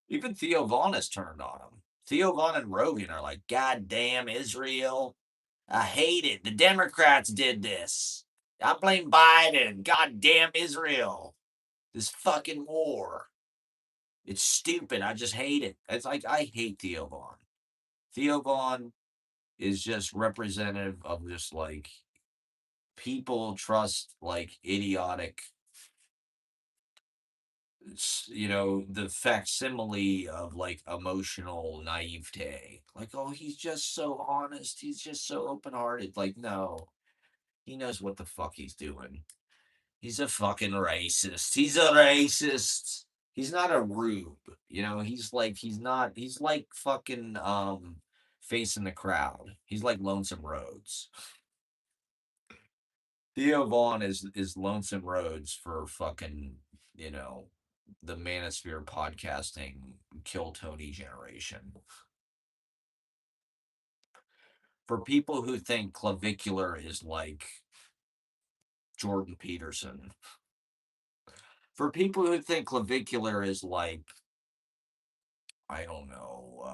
Even Theo Vaughn has turned on him. Theo Vaughn and Rogan are like, God damn Israel. I hate it. The Democrats did this. I blame Biden. God damn Israel. This fucking war. It's stupid. I just hate it. It's like I hate Theo Vaughn. Theo Vaughn is just representative of just like people trust like idiotic the facsimile of like emotional naivete. Like, oh, he's just so honest. He's just so open hearted. Like, no, he knows what the fuck he's doing. He's a fucking racist. He's a racist. He's not a rube. He's like fucking facing the crowd. He's like Lonesome Rhodes. Theo Vaughn is Lonesome Rhodes for fucking, you know, the manosphere podcasting kill Tony generation. For people who think clavicular is like Jordan Peterson. For people who think clavicular is like, I don't know,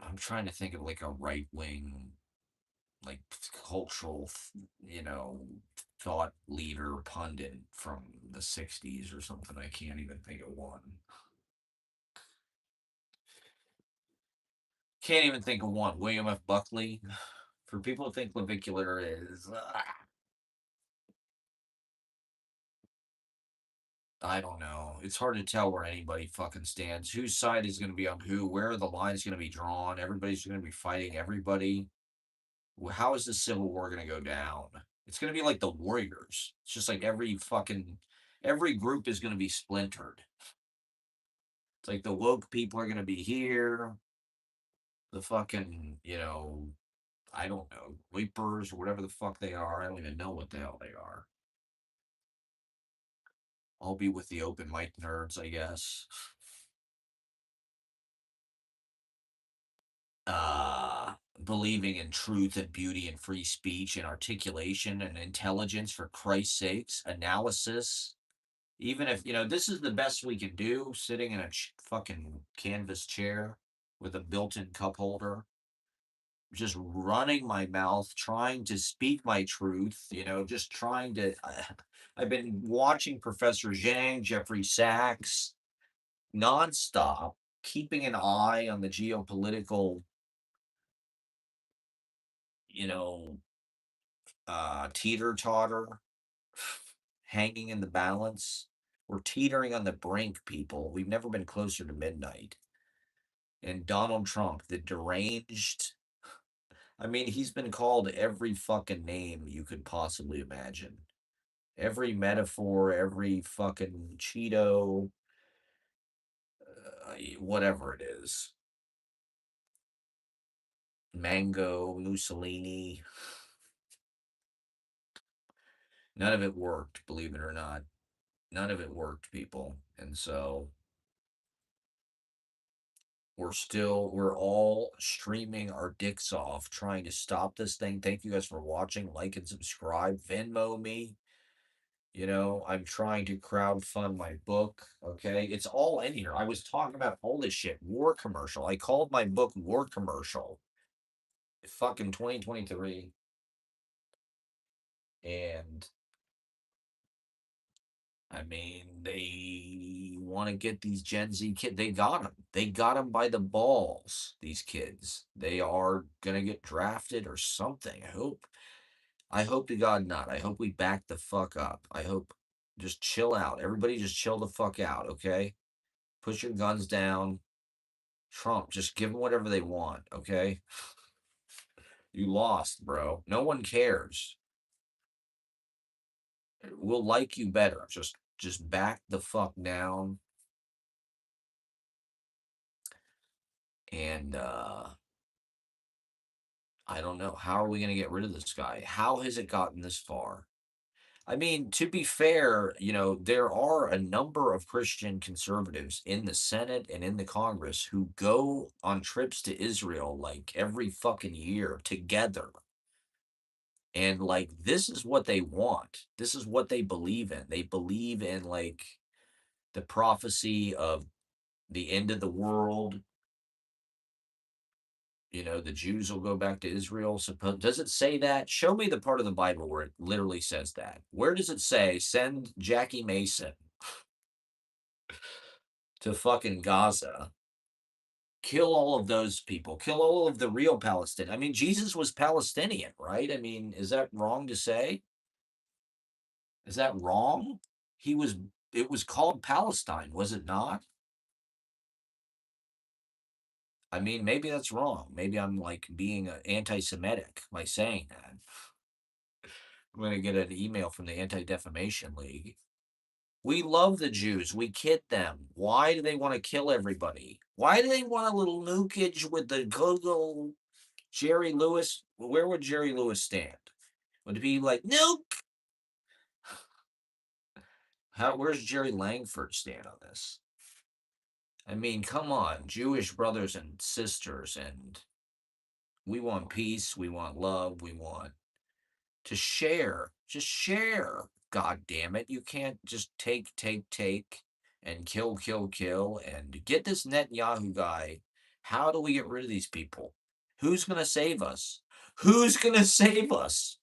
I'm trying to think of like a right wing, like cultural, thought leader pundit from the 60s or something. I can't even think of one. Can't even think of one. William F. Buckley. For people who think clavicular is, I don't know. It's hard to tell where anybody fucking stands. Whose side is going to be on who? Where are the lines going to be drawn? Everybody's going to be fighting everybody. How is the Civil War going to go down? It's going to be like the Warriors. It's just like every group is going to be splintered. It's like the woke people are gonna be here. The fucking, I don't know, Reapers or whatever the fuck they are. I don't even know what the hell they are. I'll be with the open mic nerds, I guess. Believing in truth and beauty and free speech and articulation and intelligence for Christ's sakes, analysis. Even if, this is the best we can do, sitting in a fucking canvas chair with a built in cup holder, just running my mouth, trying to speak my truth, just trying to. I've been watching Professor Zhang, Jeffrey Sachs, nonstop, keeping an eye on the geopolitical, you know, teeter totter, hanging in the balance. We're teetering on the brink, people. We've never been closer to midnight. And Donald Trump, the deranged. I mean, he's been called every fucking name you could possibly imagine. Every metaphor, every fucking Cheeto, whatever it is. Mango, Mussolini. None of it worked, believe it or not. None of it worked, people. And so we're all streaming our dicks off trying to stop this thing. Thank you guys for watching. Like and subscribe. Venmo me. I'm trying to crowdfund my book. Okay. It's all in here. I was talking about all this shit. War commercial. I called my book War Commercial. Fucking 2023. And I mean, they want to get these Gen Z kids. They got them. They got them by the balls. These kids. They are gonna get drafted or something. I hope. I hope to God not. I hope we back the fuck up. I hope. Just chill out. Everybody, just chill the fuck out. Okay. Put your guns down. Trump, just give them whatever they want. Okay. You lost, bro. No one cares. We'll like you better. Just back the fuck down. And I don't know. How are we going to get rid of this guy? How has it gotten this far? I mean, to be fair, there are a number of Christian conservatives in the Senate and in the Congress who go on trips to Israel like every fucking year together. And like, this is what they want. This is what they believe in. They believe in like the prophecy of the end of the world. The Jews will go back to Israel. Does it say that? Show me the part of the Bible where it literally says that. Where does it say send Jackie Mason to fucking Gaza? Kill all of those people. Kill all of the real Palestinians. I mean, Jesus was Palestinian, right? I mean, is that wrong to say? Is that wrong? He was. It was called Palestine, was it not? I mean, maybe that's wrong. Maybe I'm like being anti-Semitic by saying that. I'm going to get an email from the Anti-Defamation League. We love the Jews. We kid them. Why do they want to kill everybody? Why do they want a little nukage with the Google Jerry Lewis? Where would Jerry Lewis stand? Would it be like nuke? Where's Jerry Langford stand on this? I mean, come on, Jewish brothers and sisters, and we want peace, we want love, we want to share. Just share. God damn it. You can't just take, and kill, and get this Netanyahu guy. How do we get rid of these people? Who's going to save us? Who's going to save us?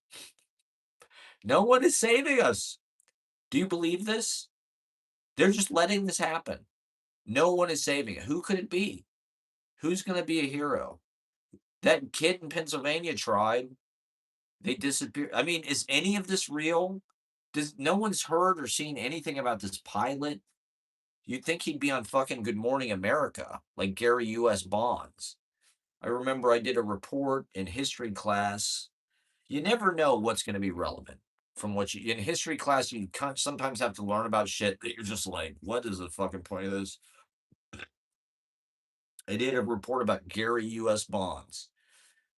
No one is saving us. Do you believe this? They're just letting this happen. No one is saving it. Who could it be? Who's going to be a hero? That kid in Pennsylvania tried. They disappear. I mean, is any of this real? No one's heard or seen anything about this pilot? You'd think he'd be on fucking Good Morning America, like Gary U.S. Bonds. I remember I did a report in history class. You never know what's going to be relevant from what you in history class. You sometimes have to learn about shit that you're just like, what is the fucking point of this? They did a report about Gary U.S. Bonds,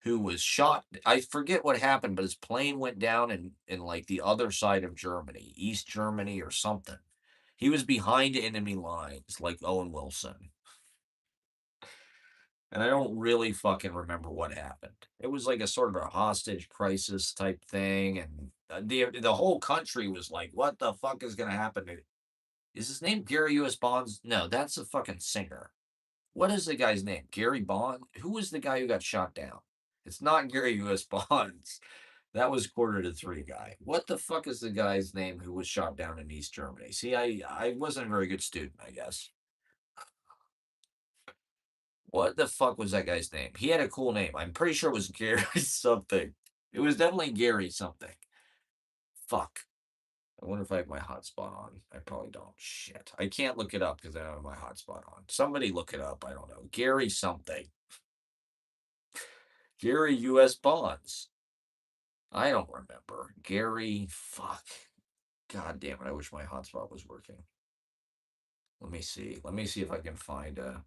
who was shot. I forget what happened, but his plane went down in like the other side of Germany, East Germany or something. He was behind enemy lines, like Owen Wilson. And I don't really fucking remember what happened. It was like a sort of a hostage crisis type thing, and the whole country was like, "What the fuck is gonna happen?" Is his name Gary U.S. Bonds? No, that's a fucking singer. What is the guy's name? Gary Bond? Who was the guy who got shot down? It's not Gary U.S. Bonds. That was quarter to three guy. What the fuck is the guy's name who was shot down in East Germany? See, I wasn't a very good student, I guess. What the fuck was that guy's name? He had a cool name. I'm pretty sure it was Gary something. It was definitely Gary something. Fuck. I wonder if I have my hotspot on. I probably don't. Shit. I can't look it up because I don't have my hotspot on. Somebody look it up. I don't know. Gary something. Gary U.S. Bonds. I don't remember. Gary, fuck. God damn it. I wish my hotspot was working. Let me see. Let me see if I can find a.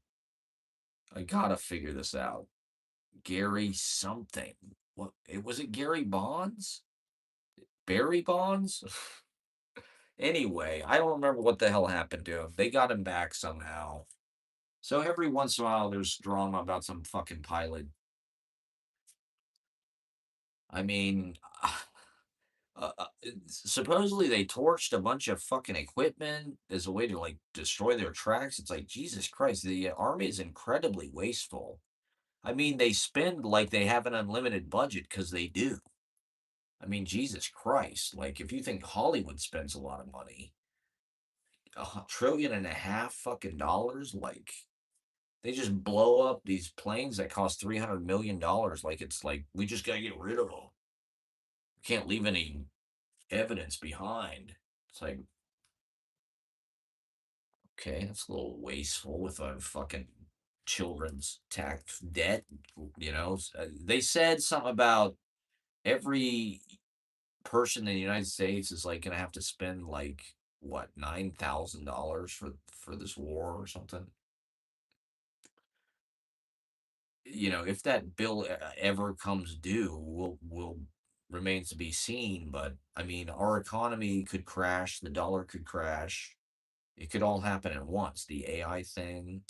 I gotta figure this out. Gary something. What? It was it Gary Bonds? Barry Bonds? Anyway, I don't remember what the hell happened to him. They got him back somehow. So every once in a while, there's drama about some fucking pilot. I mean, supposedly they torched a bunch of fucking equipment as a way to like destroy their tracks. It's like Jesus Christ, the army is incredibly wasteful. I mean, they spend like they have an unlimited budget because they do. I mean, Jesus Christ, like if you think Hollywood spends a lot of money, $1.5 trillion fucking dollars, like they just blow up these planes that cost $300 million. Like it's like we just gotta get rid of them. Can't leave any evidence behind. It's like, okay, that's a little wasteful with a fucking children's tax debt. They said something about every person in the United States is like gonna have to spend like what $9,000 for this war or something. If that bill ever comes due, will remains to be seen. But I mean, our economy could crash, the dollar could crash. It could all happen at once. The AI thing.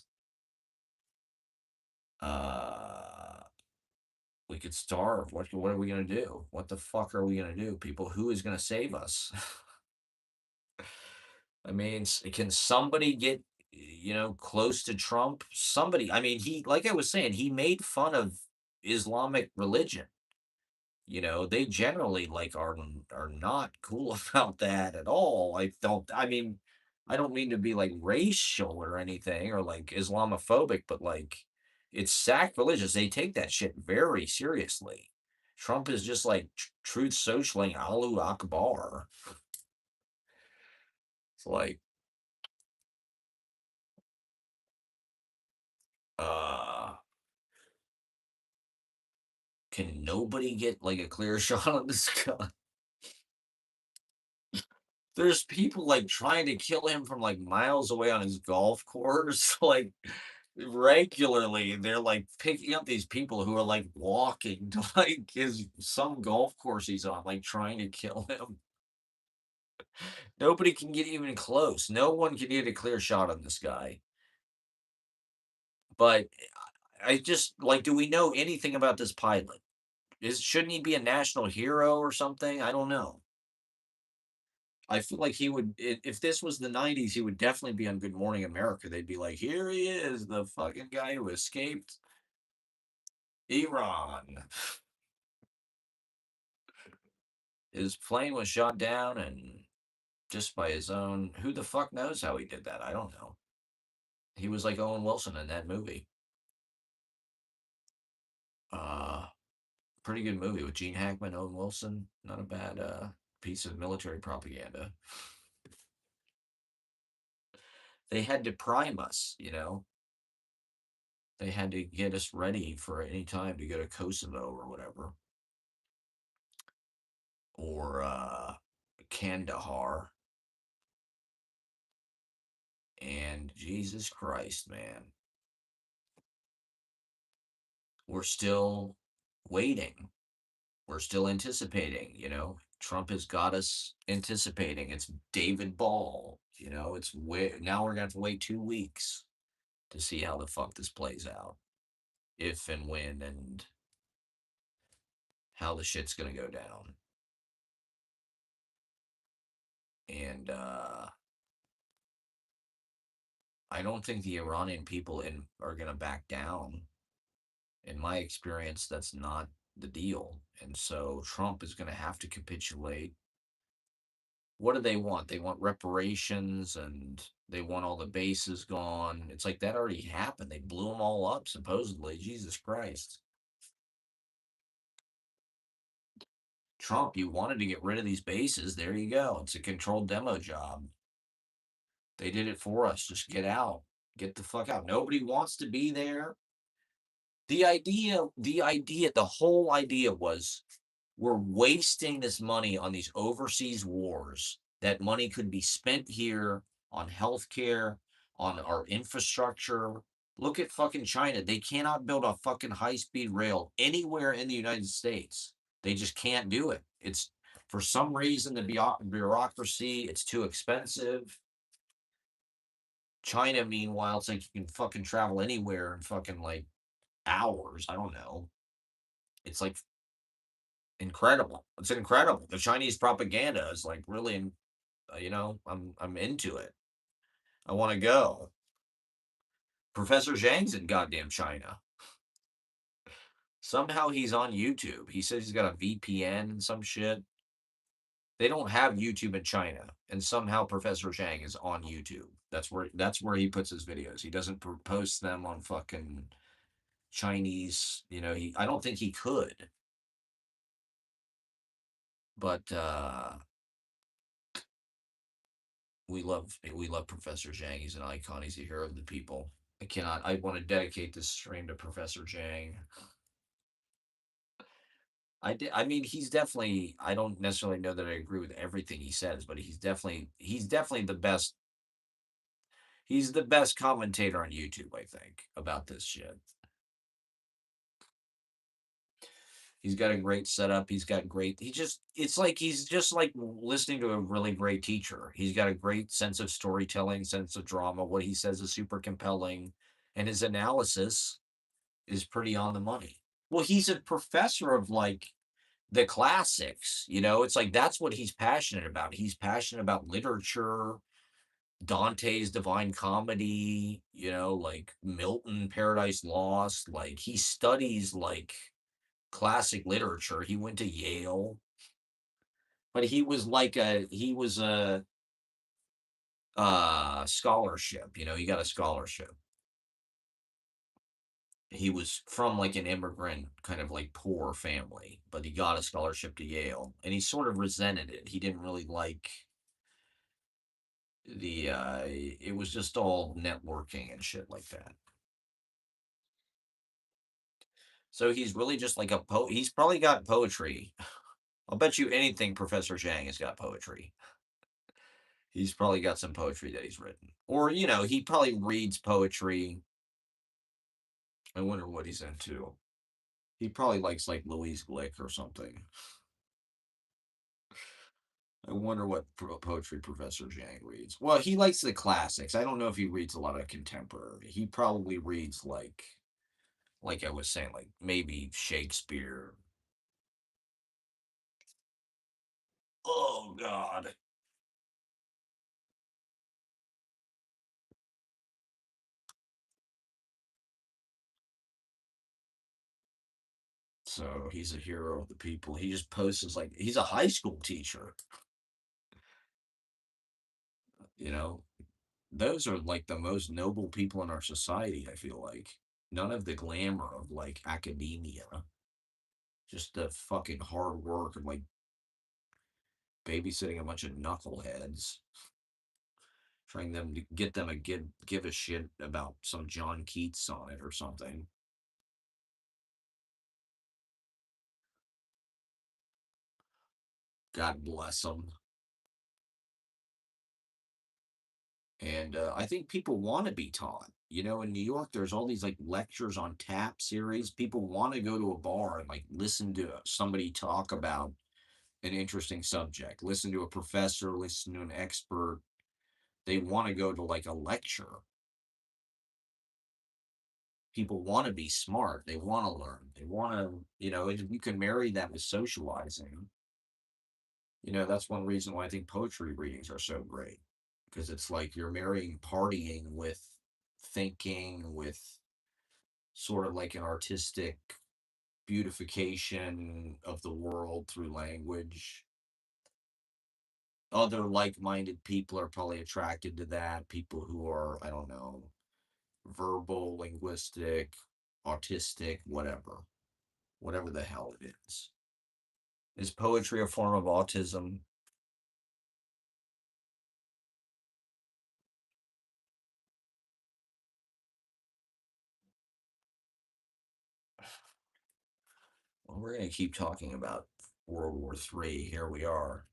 Uh, we could starve. What are we gonna do? What the fuck are we gonna do? People, who is gonna save us? I mean, can somebody get close to Trump? Somebody. I mean, like I was saying, he made fun of Islamic religion. They generally like are not cool about that at all. I don't mean to be like racial or anything or like Islamophobic, but like it's sacrilegious. They take that shit very seriously. Trump is just like truth socialing Alu Akbar. It's like, uh, can nobody get like a clear shot on this guy? There's people like trying to kill him from like miles away on his golf course, like regularly. They're like picking up these people who are like walking to like his some golf course he's on, like trying to kill him. Nobody can get even close. No one can get a clear shot on this guy. But I just like, do we know anything about this pilot? Shouldn't he be a national hero or something? I don't know. I feel like he would, if this was the 90s, he would definitely be on Good Morning America. They'd be like, here he is, the fucking guy who escaped Iran. His plane was shot down and just by his own, who the fuck knows how he did that? I don't know. He was like Owen Wilson in that movie. Uh, Pretty good movie with Gene Hackman, Owen Wilson. Not a bad piece of military propaganda. They had to prime us. They had to get us ready for any time to go to Kosovo or whatever, or Kandahar. And Jesus Christ, man. We're still waiting. We're still anticipating, you know. Trump has got us anticipating. It's David Ball, you know. Now we're gonna have to wait 2 weeks to see how the fuck this plays out, if and when and how the shit's gonna go down. And I don't think the Iranian people are gonna back down. In my experience, that's not the deal. And so Trump is gonna have to capitulate. What do they want? They want reparations and they want all the bases gone. It's like that already happened. They blew them all up, supposedly. Jesus Christ. Trump, you wanted to get rid of these bases. There you go. It's a controlled demo job. They did it for us. Just get out. Get the fuck out. Nobody wants to be there. The whole idea was we're wasting this money on these overseas wars. That money could be spent here on healthcare, on our infrastructure. Look at fucking China. They cannot build a fucking high speed rail anywhere in the United States. They just can't do it. It's for some reason the bureaucracy, it's too expensive. China, meanwhile, it's like you can fucking travel anywhere in fucking like hours. I don't know. It's like incredible. It's incredible. The Chinese propaganda is like really, you know, I'm into it. I want to go. Professor Zhang's in goddamn China. Somehow he's on YouTube. He says he's got a VPN and some shit. They don't have YouTube in China, and somehow Professor Zhang is on YouTube. That's where he puts his videos. He doesn't post them on fucking Chinese. You know, I don't think he could. But we love Professor Zhang. He's an icon. He's a hero of the people. I want to dedicate this stream to Professor Zhang. I mean, he's definitely. I don't necessarily know that I agree with everything he says, but he's definitely the best. He's the best commentator on YouTube, I think, about this shit. He's got a great setup. He's got great. It's like he's just like listening to a really great teacher. He's got a great sense of storytelling, sense of drama. What he says is super compelling, and his analysis is pretty on the money. Well, he's a professor of like the classics, you know, it's like that's what he's passionate about. He's passionate about literature, Dante's Divine Comedy, you know, like Milton, Paradise Lost. Like he studies like classic literature. He went to Yale, but he was a scholarship, you know, he got a scholarship. He was from like an immigrant kind of like poor family, but he got a scholarship to Yale and he sort of resented it. He didn't really like it was just all networking and shit like that. So he's really just like a poet. He's probably got poetry. I'll bet you anything Professor Zhang has got poetry. He's probably got some poetry that he's written. Or, you know, he probably reads poetry. I wonder what he's into. He probably likes like Louise Glick or something. I wonder what poetry Professor Zhang reads. Well, he likes the classics. I don't know if he reads a lot of contemporary. He probably reads like I was saying, like maybe Shakespeare. Oh God. So he's a hero of the people. He just posts as like he's a high school teacher. You know, those are like the most noble people in our society. I feel like none of the glamour of like academia, just the fucking hard work of like babysitting a bunch of knuckleheads, trying them to get them to give a shit about some John Keats sonnet or something. God bless them. And I think people want to be taught. In New York, there's all these like lectures on tap series. People want to go to a bar and like listen to somebody talk about an interesting subject, listen to a professor, listen to an expert. They want to go to like a lecture. People want to be smart. They want to learn. They want to, you can marry that with socializing. That's one reason why I think poetry readings are so great because it's like you're marrying partying with thinking, with sort of like an artistic beautification of the world through language. Other like-minded people are probably attracted to that. People who are, I don't know, verbal, linguistic, autistic, whatever the hell it is. Is poetry a form of autism? Well, we're going to keep talking about World War III. Here we are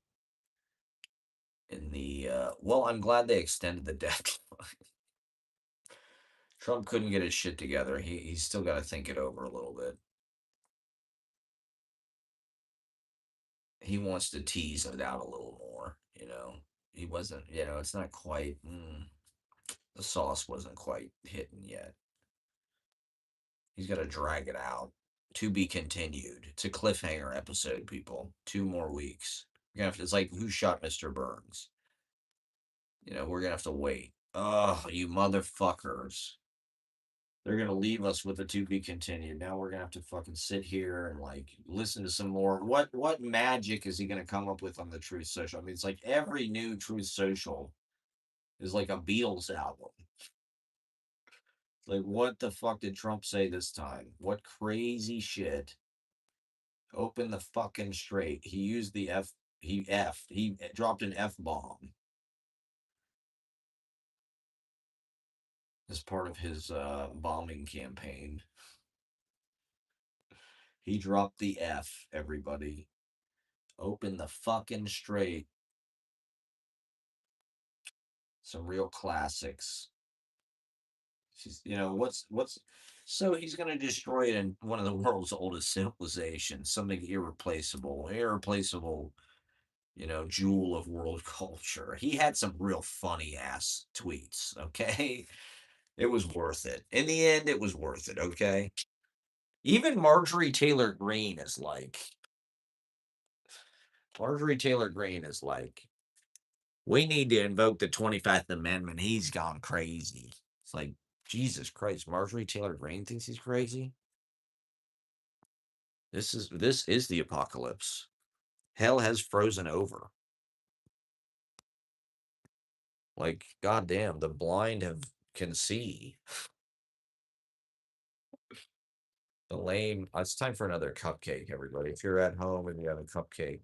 in the, well, I'm glad they extended the deadline. Trump couldn't get his shit together. He's still got to think it over a little bit. He wants to tease it out a little more. He wasn't, it's not quite, the sauce wasn't quite hitting yet. He's got to drag it out. To be continued. It's a cliffhanger episode, people. 2 more weeks. It's like who shot Mr. Burns? We're gonna have to wait. Oh, you motherfuckers. They're gonna leave us with a to be continued. Now we're gonna have to fucking sit here and like listen to some more. What magic is he gonna come up with on the Truth Social? I mean, it's like every new Truth Social is like a Beatles album. Like, what the fuck did Trump say this time? What crazy shit? Open the fucking straight. He used the F. He dropped an F bomb as part of his bombing campaign. He dropped the F, everybody. Open the fucking straight. Some real classics. What's so he's going to destroy it in one of the world's oldest civilizations, something irreplaceable, jewel of world culture. He had some real funny ass tweets, okay? It was worth it. In the end, it was worth it, okay? Even Marjorie Taylor Greene is like, we need to invoke the 25th Amendment. He's gone crazy. It's like, Jesus Christ, Marjorie Taylor Greene thinks he's crazy. This is the apocalypse. Hell has frozen over. Like, goddamn, the blind can see. The lame. It's time for another cupcake, everybody. If you're at home and you have a cupcake,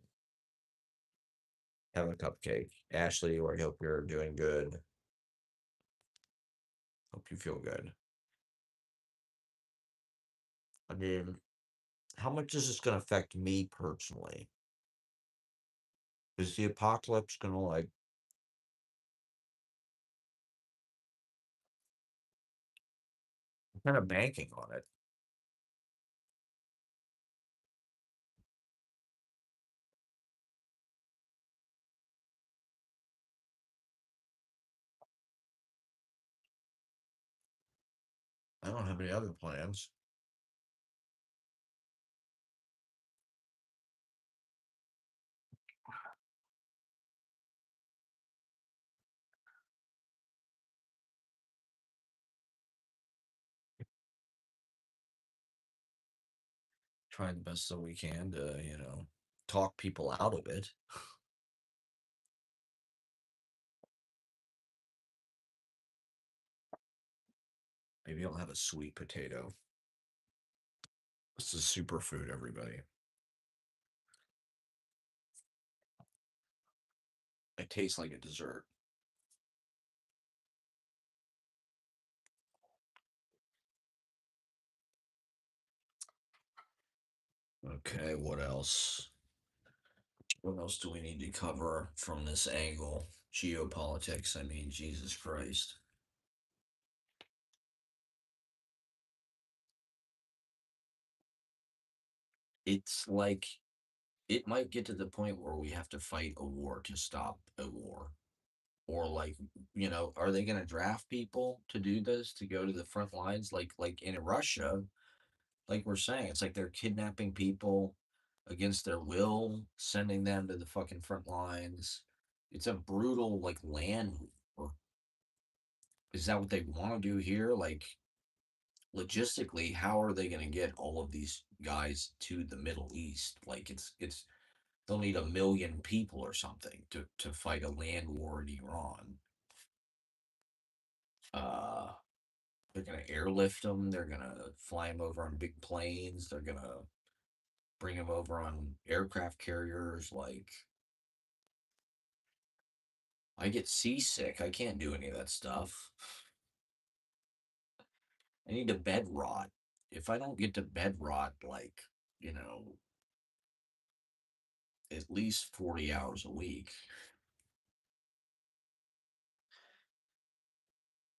have a cupcake. Ashley, I hope you're doing good. Hope you feel good. I mean, how much is this going to affect me personally? Is the apocalypse going to like? I'm kind of banking on it. I don't have any other plans. Trying the best that we can to, talk people out of it. Maybe I'll have a sweet potato. This is superfood, everybody. It tastes like a dessert. Okay, what else? What else do we need to cover from this angle? Geopolitics, I mean, Jesus Christ. It's like it might get to the point where we have to fight a war to stop a war. Or like, are they going to draft people to do this to go to the front lines like in Russia? Like we're saying, it's like they're kidnapping people against their will, sending them to the fucking front lines. It's a brutal like land war. Is that what they want to do here? Like logistically, how are they going to get all of these guys to the Middle East? Like it's they'll need 1 million people or something to fight a land war in Iran. Uh, they're gonna airlift them. They're gonna fly them over on big planes. They're gonna bring them over on aircraft carriers. Like I get seasick. I can't do any of that stuff. I need to bed rot. If I don't get to bed rot, like you know, at least 40 hours a week.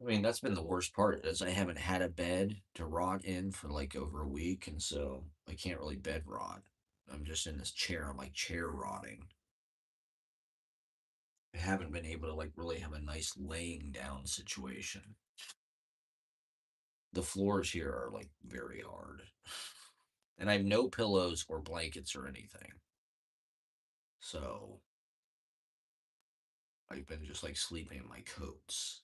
I mean, that's been the worst part is I haven't had a bed to rot in for like over a week, and so I can't really bed rot. I'm just in this chair. I'm like chair rotting. I haven't been able to like really have a nice laying down situation. The floors here are like very hard. And I have no pillows or blankets or anything. So I've been just like sleeping in my coats.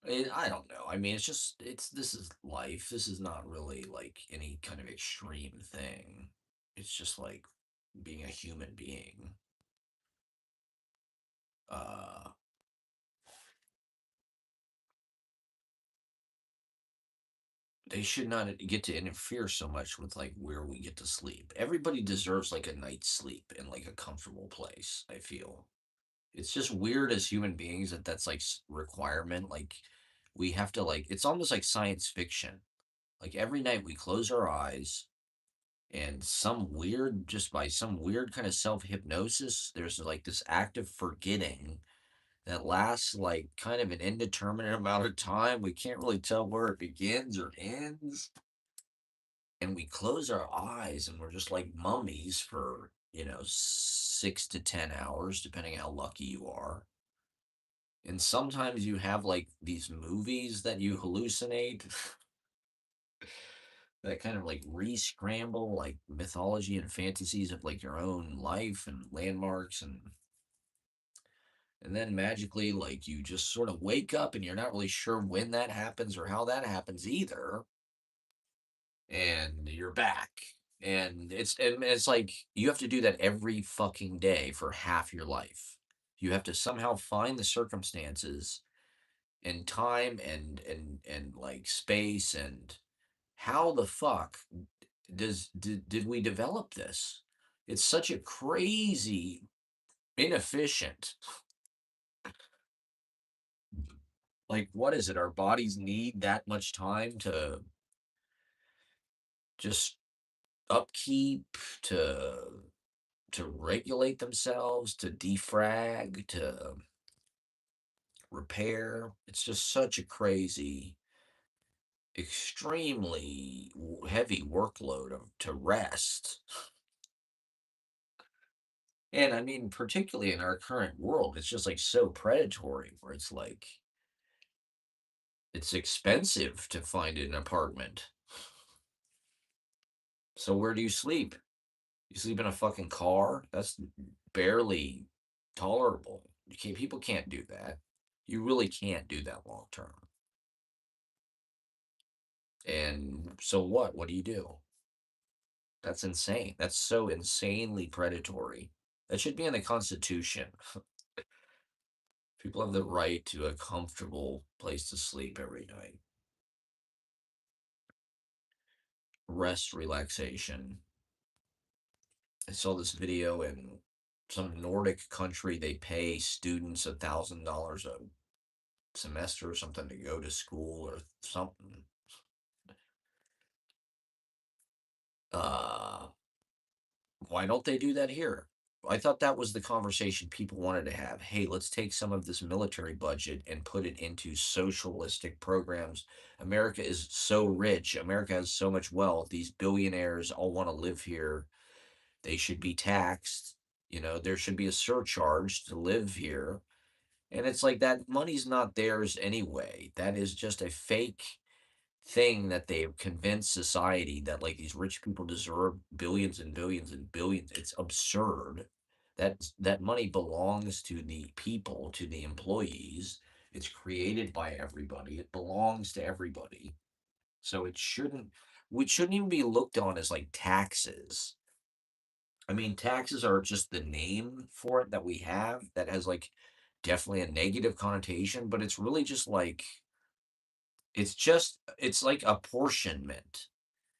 I don't know. I mean, this is life. This is not really like any kind of extreme thing. It's just like being a human being. Uh, they should not get to interfere so much with like where we get to sleep. Everybody deserves like a night's sleep in like a comfortable place, I feel. It's just weird as human beings that that's like requirement. Like we have to like it's almost like science fiction. Like every night we close our eyes and just by some weird kind of self-hypnosis, there's like this active forgetting that lasts like kind of an indeterminate amount of time. We can't really tell where it begins or ends. And we close our eyes and we're just like mummies for 6 to 10 hours depending how lucky you are, and sometimes you have like these movies that you hallucinate that kind of like re-scramble like mythology and fantasies of like your own life and landmarks, and then magically like you just sort of wake up and you're not really sure when that happens or how that happens either, and you're back. And it's like you have to do that every fucking day for half your life. You have to somehow find the circumstances and time and like space, and how the fuck did we develop this? It's such a crazy inefficient, like what is it, our bodies need that much time to just upkeep, to regulate themselves, to defrag, to repair. It's just such a crazy, extremely heavy workload to rest. And I mean, particularly in our current world, it's just like so predatory where it's like it's expensive to find an apartment. So where do you sleep? You sleep in a fucking car? That's barely tolerable. People can't do that. You really can't do that long term. And so what? What do you do? That's insane. That's so insanely predatory. That should be in the Constitution. People have the right to a comfortable place to sleep every night. Rest, relaxation. I saw this video in some Nordic country. They pay students $1,000 a semester or something to go to school or something. Uh, why don't they do that here? I thought that was the conversation people wanted to have. Hey, let's take some of this military budget and put it into socialistic programs. America is so rich. America has so much wealth. These billionaires all want to live here. They should be taxed. There should be a surcharge to live here. And it's like that money's not theirs anyway. That is just a fake thing that they've convinced society that like these rich people deserve billions and billions and billions. It's absurd. That money belongs to the people, to the employees. It's created by everybody. It belongs to everybody. So we shouldn't even be looked on as like taxes. I mean, taxes are just the name for it that we have that has like definitely a negative connotation, but it's really just like it's like apportionment,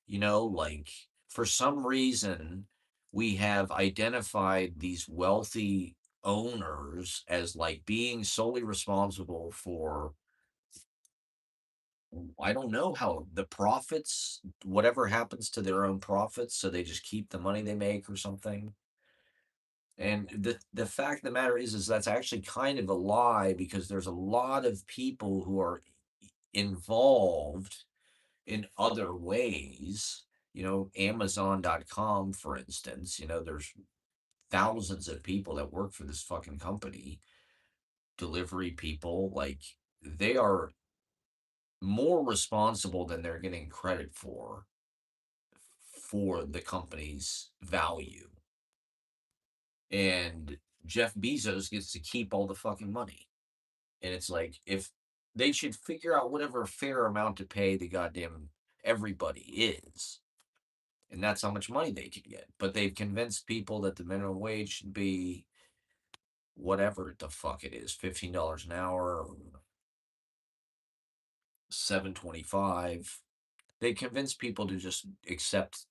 like for some reason we have identified these wealthy owners as like being solely responsible for I don't know how the profits, whatever happens to their own profits, so they just keep the money they make or something. And the fact of the matter is that's actually kind of a lie because there's a lot of people who are involved in other ways. Amazon.com, for instance, there's thousands of people that work for this fucking company, delivery people, like they are more responsible than they're getting credit for the company's value. And Jeff Bezos gets to keep all the fucking money. And it's like, if they should figure out whatever fair amount to pay the goddamn everybody is. And that's how much money they can get. But they've convinced people that the minimum wage should be whatever the fuck it is, $15 an hour, or 7.25. They convince people to just accept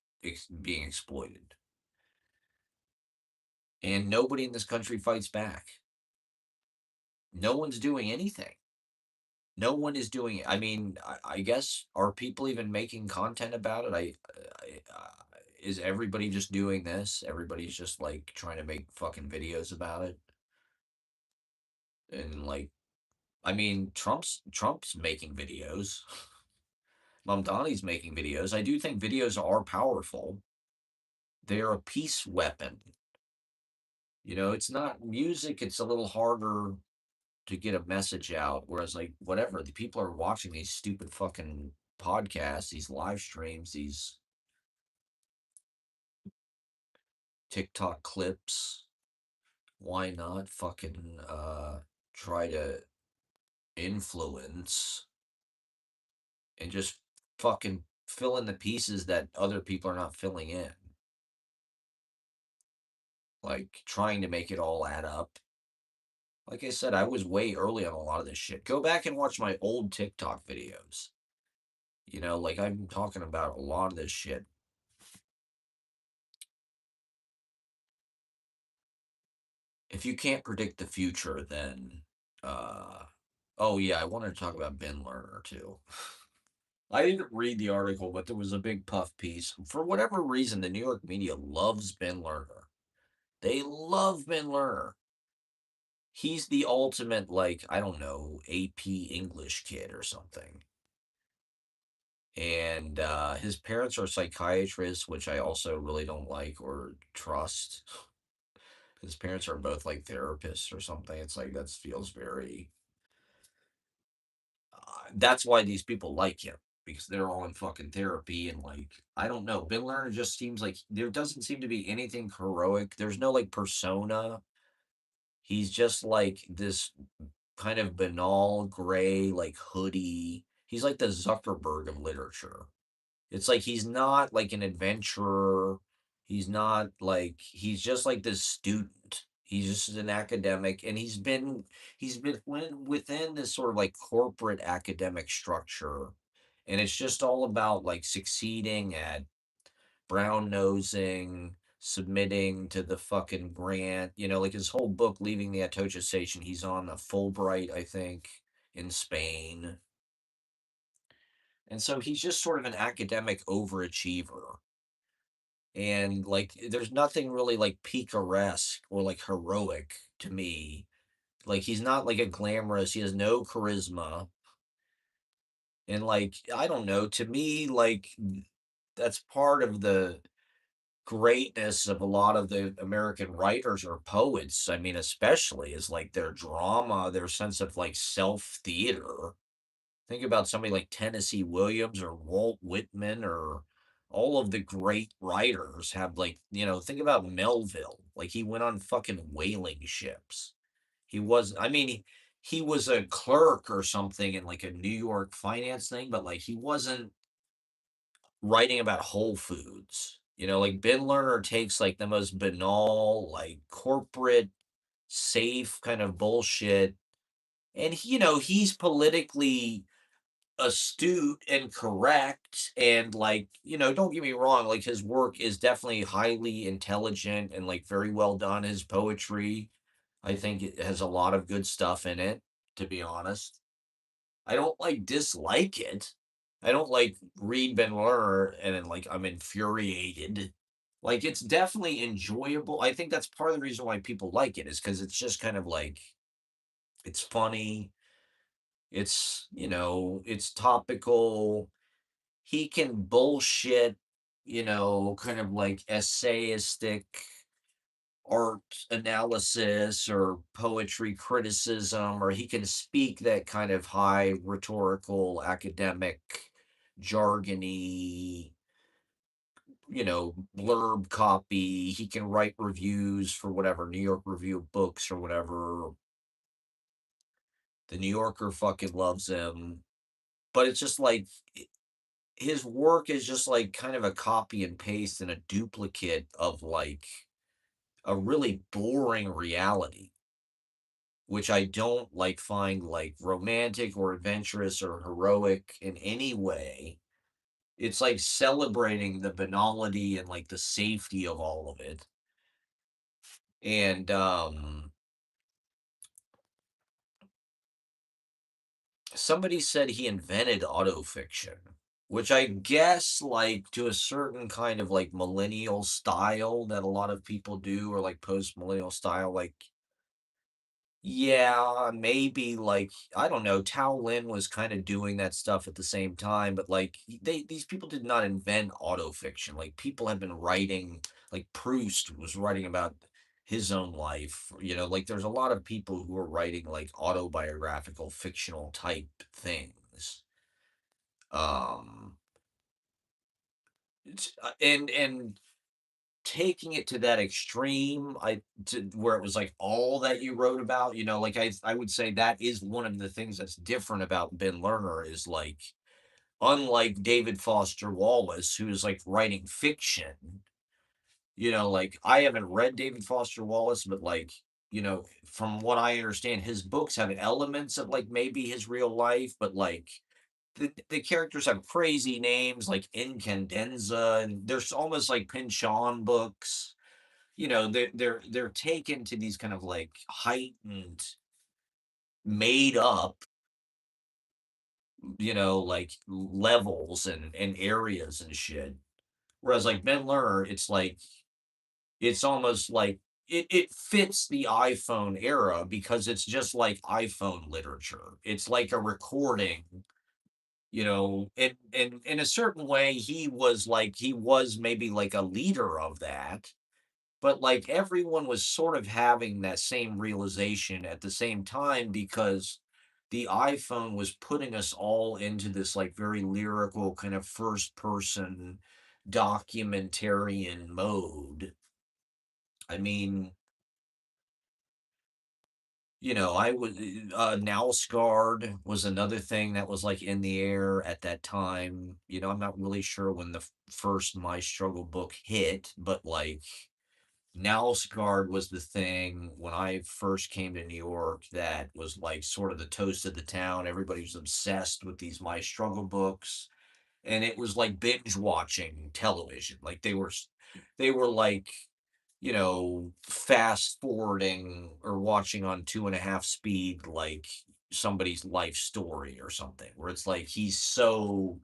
being exploited. And nobody in this country fights back. No one's doing anything. No one is doing it. I mean, I guess are people even making content about it? Is everybody just doing this? Everybody's just like trying to make fucking videos about it, and like, I mean, Trump's making videos. Mamdani's making videos. I do think videos are powerful. They're a peace weapon. It's not music. It's a little harder to get a message out. Whereas, like, whatever, the people are watching these stupid fucking podcasts, these live streams, these TikTok clips. Why not fucking try to influence and just fucking fill in the pieces that other people are not filling in? Like trying to make it all add up. Like I said, I was way early on a lot of this shit. Go back and watch my old TikTok videos. Like I'm talking about a lot of this shit. If you can't predict the future, then oh yeah, I wanted to talk about Ben Lerner too. I didn't read the article, but there was a big puff piece. For whatever reason, the New York media loves Ben Lerner. They love Ben Lerner. He's the ultimate, like, I don't know, AP English kid or something. And his parents are psychiatrists, which I also really don't like or trust. His parents are both like therapists or something. It's like that feels very. That's why these people like him because they're all in fucking therapy and like I don't know. Ben Lerner just seems like there doesn't seem to be anything heroic. There's no like persona. He's just like this kind of banal gray like hoodie. He's like the Zuckerberg of literature. It's like he's not like an adventurer. He's not like he's just like this student. He's just an academic, and he's been within this sort of like corporate academic structure, and it's just all about like succeeding at brown nosing, submitting to the fucking grant. Like his whole book, Leaving the Atocha Station. He's on a Fulbright, I think, in Spain, and so he's just sort of an academic overachiever. And, like, there's nothing really, like, picaresque or, like, heroic to me. Like, he's not, like, a glamorous he has no charisma, and, like, I don't know, to me, like, that's part of the greatness of a lot of the American writers or poets, I mean, especially, is, like, their drama, their sense of, like, self-theater. Think about somebody like Tennessee Williams or Walt Whitman or all of the great writers have, like, think about Melville. Like, he went on fucking whaling ships. I mean, he was a clerk or something in, like, a New York finance thing, but, like, he wasn't writing about Whole Foods. Like, Ben Lerner takes, like, the most banal, like, corporate, safe kind of bullshit, and he's politically astute and correct, and, like, don't get me wrong, like, his work is definitely highly intelligent and, like, very well done. His poetry, I think it has a lot of good stuff in it, to be honest. I don't, like, dislike it. I don't, like, read Ben Lerner and then, like, I'm infuriated. Like, it's definitely enjoyable. I think that's part of the reason why people like it is because it's just kind of like it's funny, it's topical. He can bullshit, kind of like essayistic art analysis or poetry criticism, or he can speak that kind of high rhetorical, academic, jargony, blurb copy. He can write reviews for whatever, New York Review of Books or whatever. The New Yorker fucking loves him. But it's just like his work is just like kind of a copy and paste and a duplicate of like a really boring reality, which I don't like find like romantic or adventurous or heroic in any way. It's like celebrating the banality and like the safety of all of it. And somebody said he invented autofiction, which I guess like to a certain kind of like millennial style that a lot of people do, or like post millennial style, like yeah, maybe like I don't know. Tao Lin was kind of doing that stuff at the same time, but like these people did not invent autofiction. Like people have been writing, like Proust was writing about his own life. Like there's a lot of people who are writing like autobiographical, fictional type things. Um, and taking it to that extreme, to where it was like all that you wrote about, like I would say that is one of the things that's different about Ben Lerner is like unlike David Foster Wallace, who is like writing fiction, like I haven't read David Foster Wallace, but like, from what I understand, his books have elements of like maybe his real life, but like the characters have crazy names like Incandenza, and there's almost like Pinchon books. They're taken to these kind of like heightened, made up, like levels and areas and shit. Whereas like Ben Lerner, it's like it's almost like it fits the iPhone era because it's just like iPhone literature. It's like a recording, and in a certain way, he was maybe like a leader of that. But, like, everyone was sort of having that same realization at the same time because the iPhone was putting us all into this, like, very lyrical kind of first person documentarian mode. I mean, I was Now Scarred was another thing that was, like, in the air at that time. I'm not really sure when the first My Struggle book hit, but, like, Nalsgaard was the thing when I first came to New York that was like sort of the toast of the town. Everybody was obsessed with these My Struggle books, and it was like binge watching television. Like they were like fast forwarding or watching on 2.5 speed, like somebody's life story or something. Where it's like he's so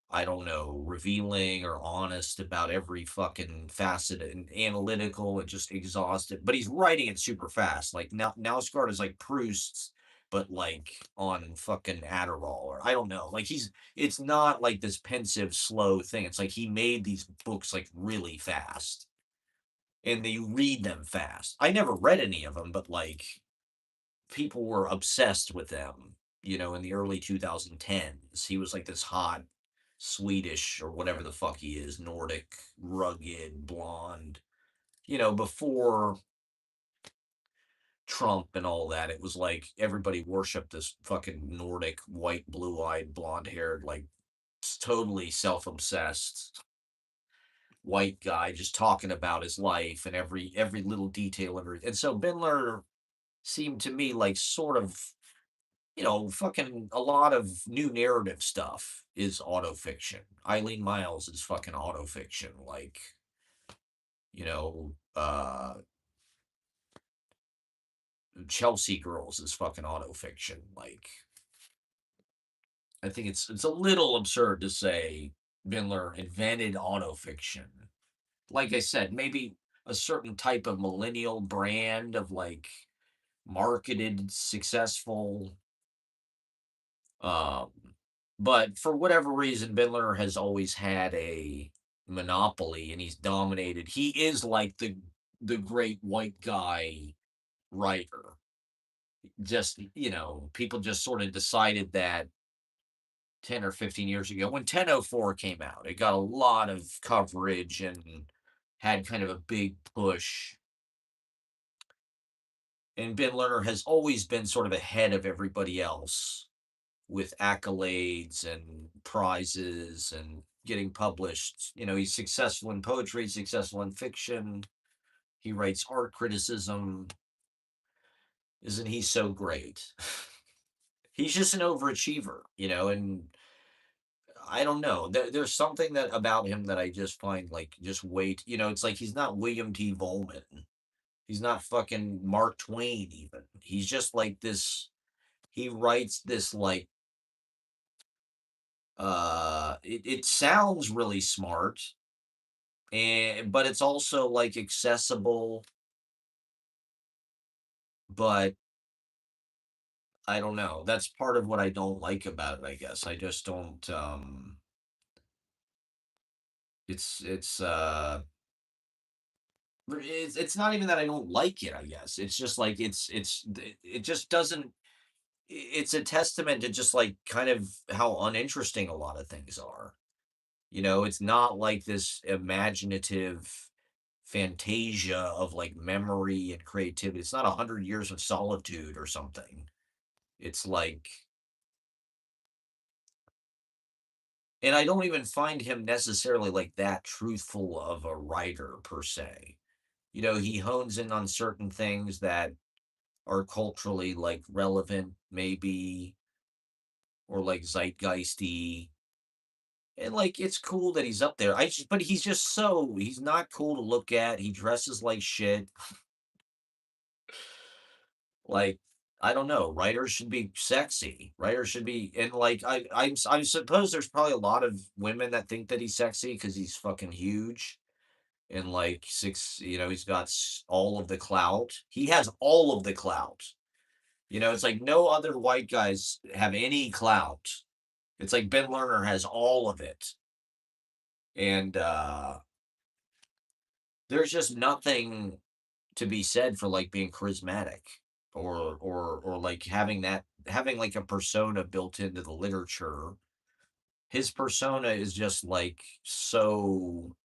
I don't know, revealing or honest about every fucking facet and analytical and just exhausted. But he's writing it super fast. Like now, Nausgard is like Proust's, but like on fucking Adderall or I don't know. Like it's not like this pensive, slow thing. It's like he made these books like really fast and they read them fast. I never read any of them, but like people were obsessed with them, in the early 2010s. He was like this hot Swedish or whatever the fuck he is, Nordic, rugged, blonde. Before Trump and all that, it was like everybody worshiped this fucking Nordic, white, blue eyed, blonde haired, like totally self obsessed white guy just talking about his life and every little detail of it. And so Bindler seemed to me like sort of fucking a lot of new narrative stuff is autofiction. Eileen Miles is fucking autofiction. Like, you know, uh, Chelsea Girls is fucking autofiction. Like, I think it's a little absurd to say Bindler invented autofiction. Like I said, maybe a certain type of millennial brand of like marketed, successful. Um, but for whatever reason, Bindler has always had a monopoly and he's dominated. He is like the great white guy writer. Just, people just sort of decided that 10 or 15 years ago when 1004 came out. It got a lot of coverage and had kind of a big push. And Ben Lerner has always been sort of ahead of everybody else with accolades and prizes and getting published. He's successful in poetry, successful in fiction. He writes art criticism. Isn't he so great? He's just an overachiever, and I don't know. There's something that about him that I just find like just wait. It's like he's not William T. Volman. He's not fucking Mark Twain even. He's just like this. He writes this like it sounds really smart and but it's also like accessible, but I don't know. That's part of what I don't like about it, I guess. I just don't it's not even that I don't like it, I guess. It's just like it just doesn't it's a testament to just like kind of how uninteresting a lot of things are. It's not like this imaginative fantasia of like memory and creativity. It's not 100 years of solitude or something. It's like, and I don't even find him necessarily like that truthful of a writer per se. He hones in on certain things that are culturally like relevant, maybe, or like zeitgeisty. And like it's cool that he's up there. But he's not cool to look at. He dresses like shit. Like, I don't know, writers should be sexy. Writers should be and, like, I suppose there's probably a lot of women that think that he's sexy because he's fucking huge and, like, he's got all of the clout. He has all of the clout. It's like no other white guys have any clout. It's like Ben Lerner has all of it. And, there's just nothing to be said for like being charismatic or like having like a persona built into the literature. His persona is just like so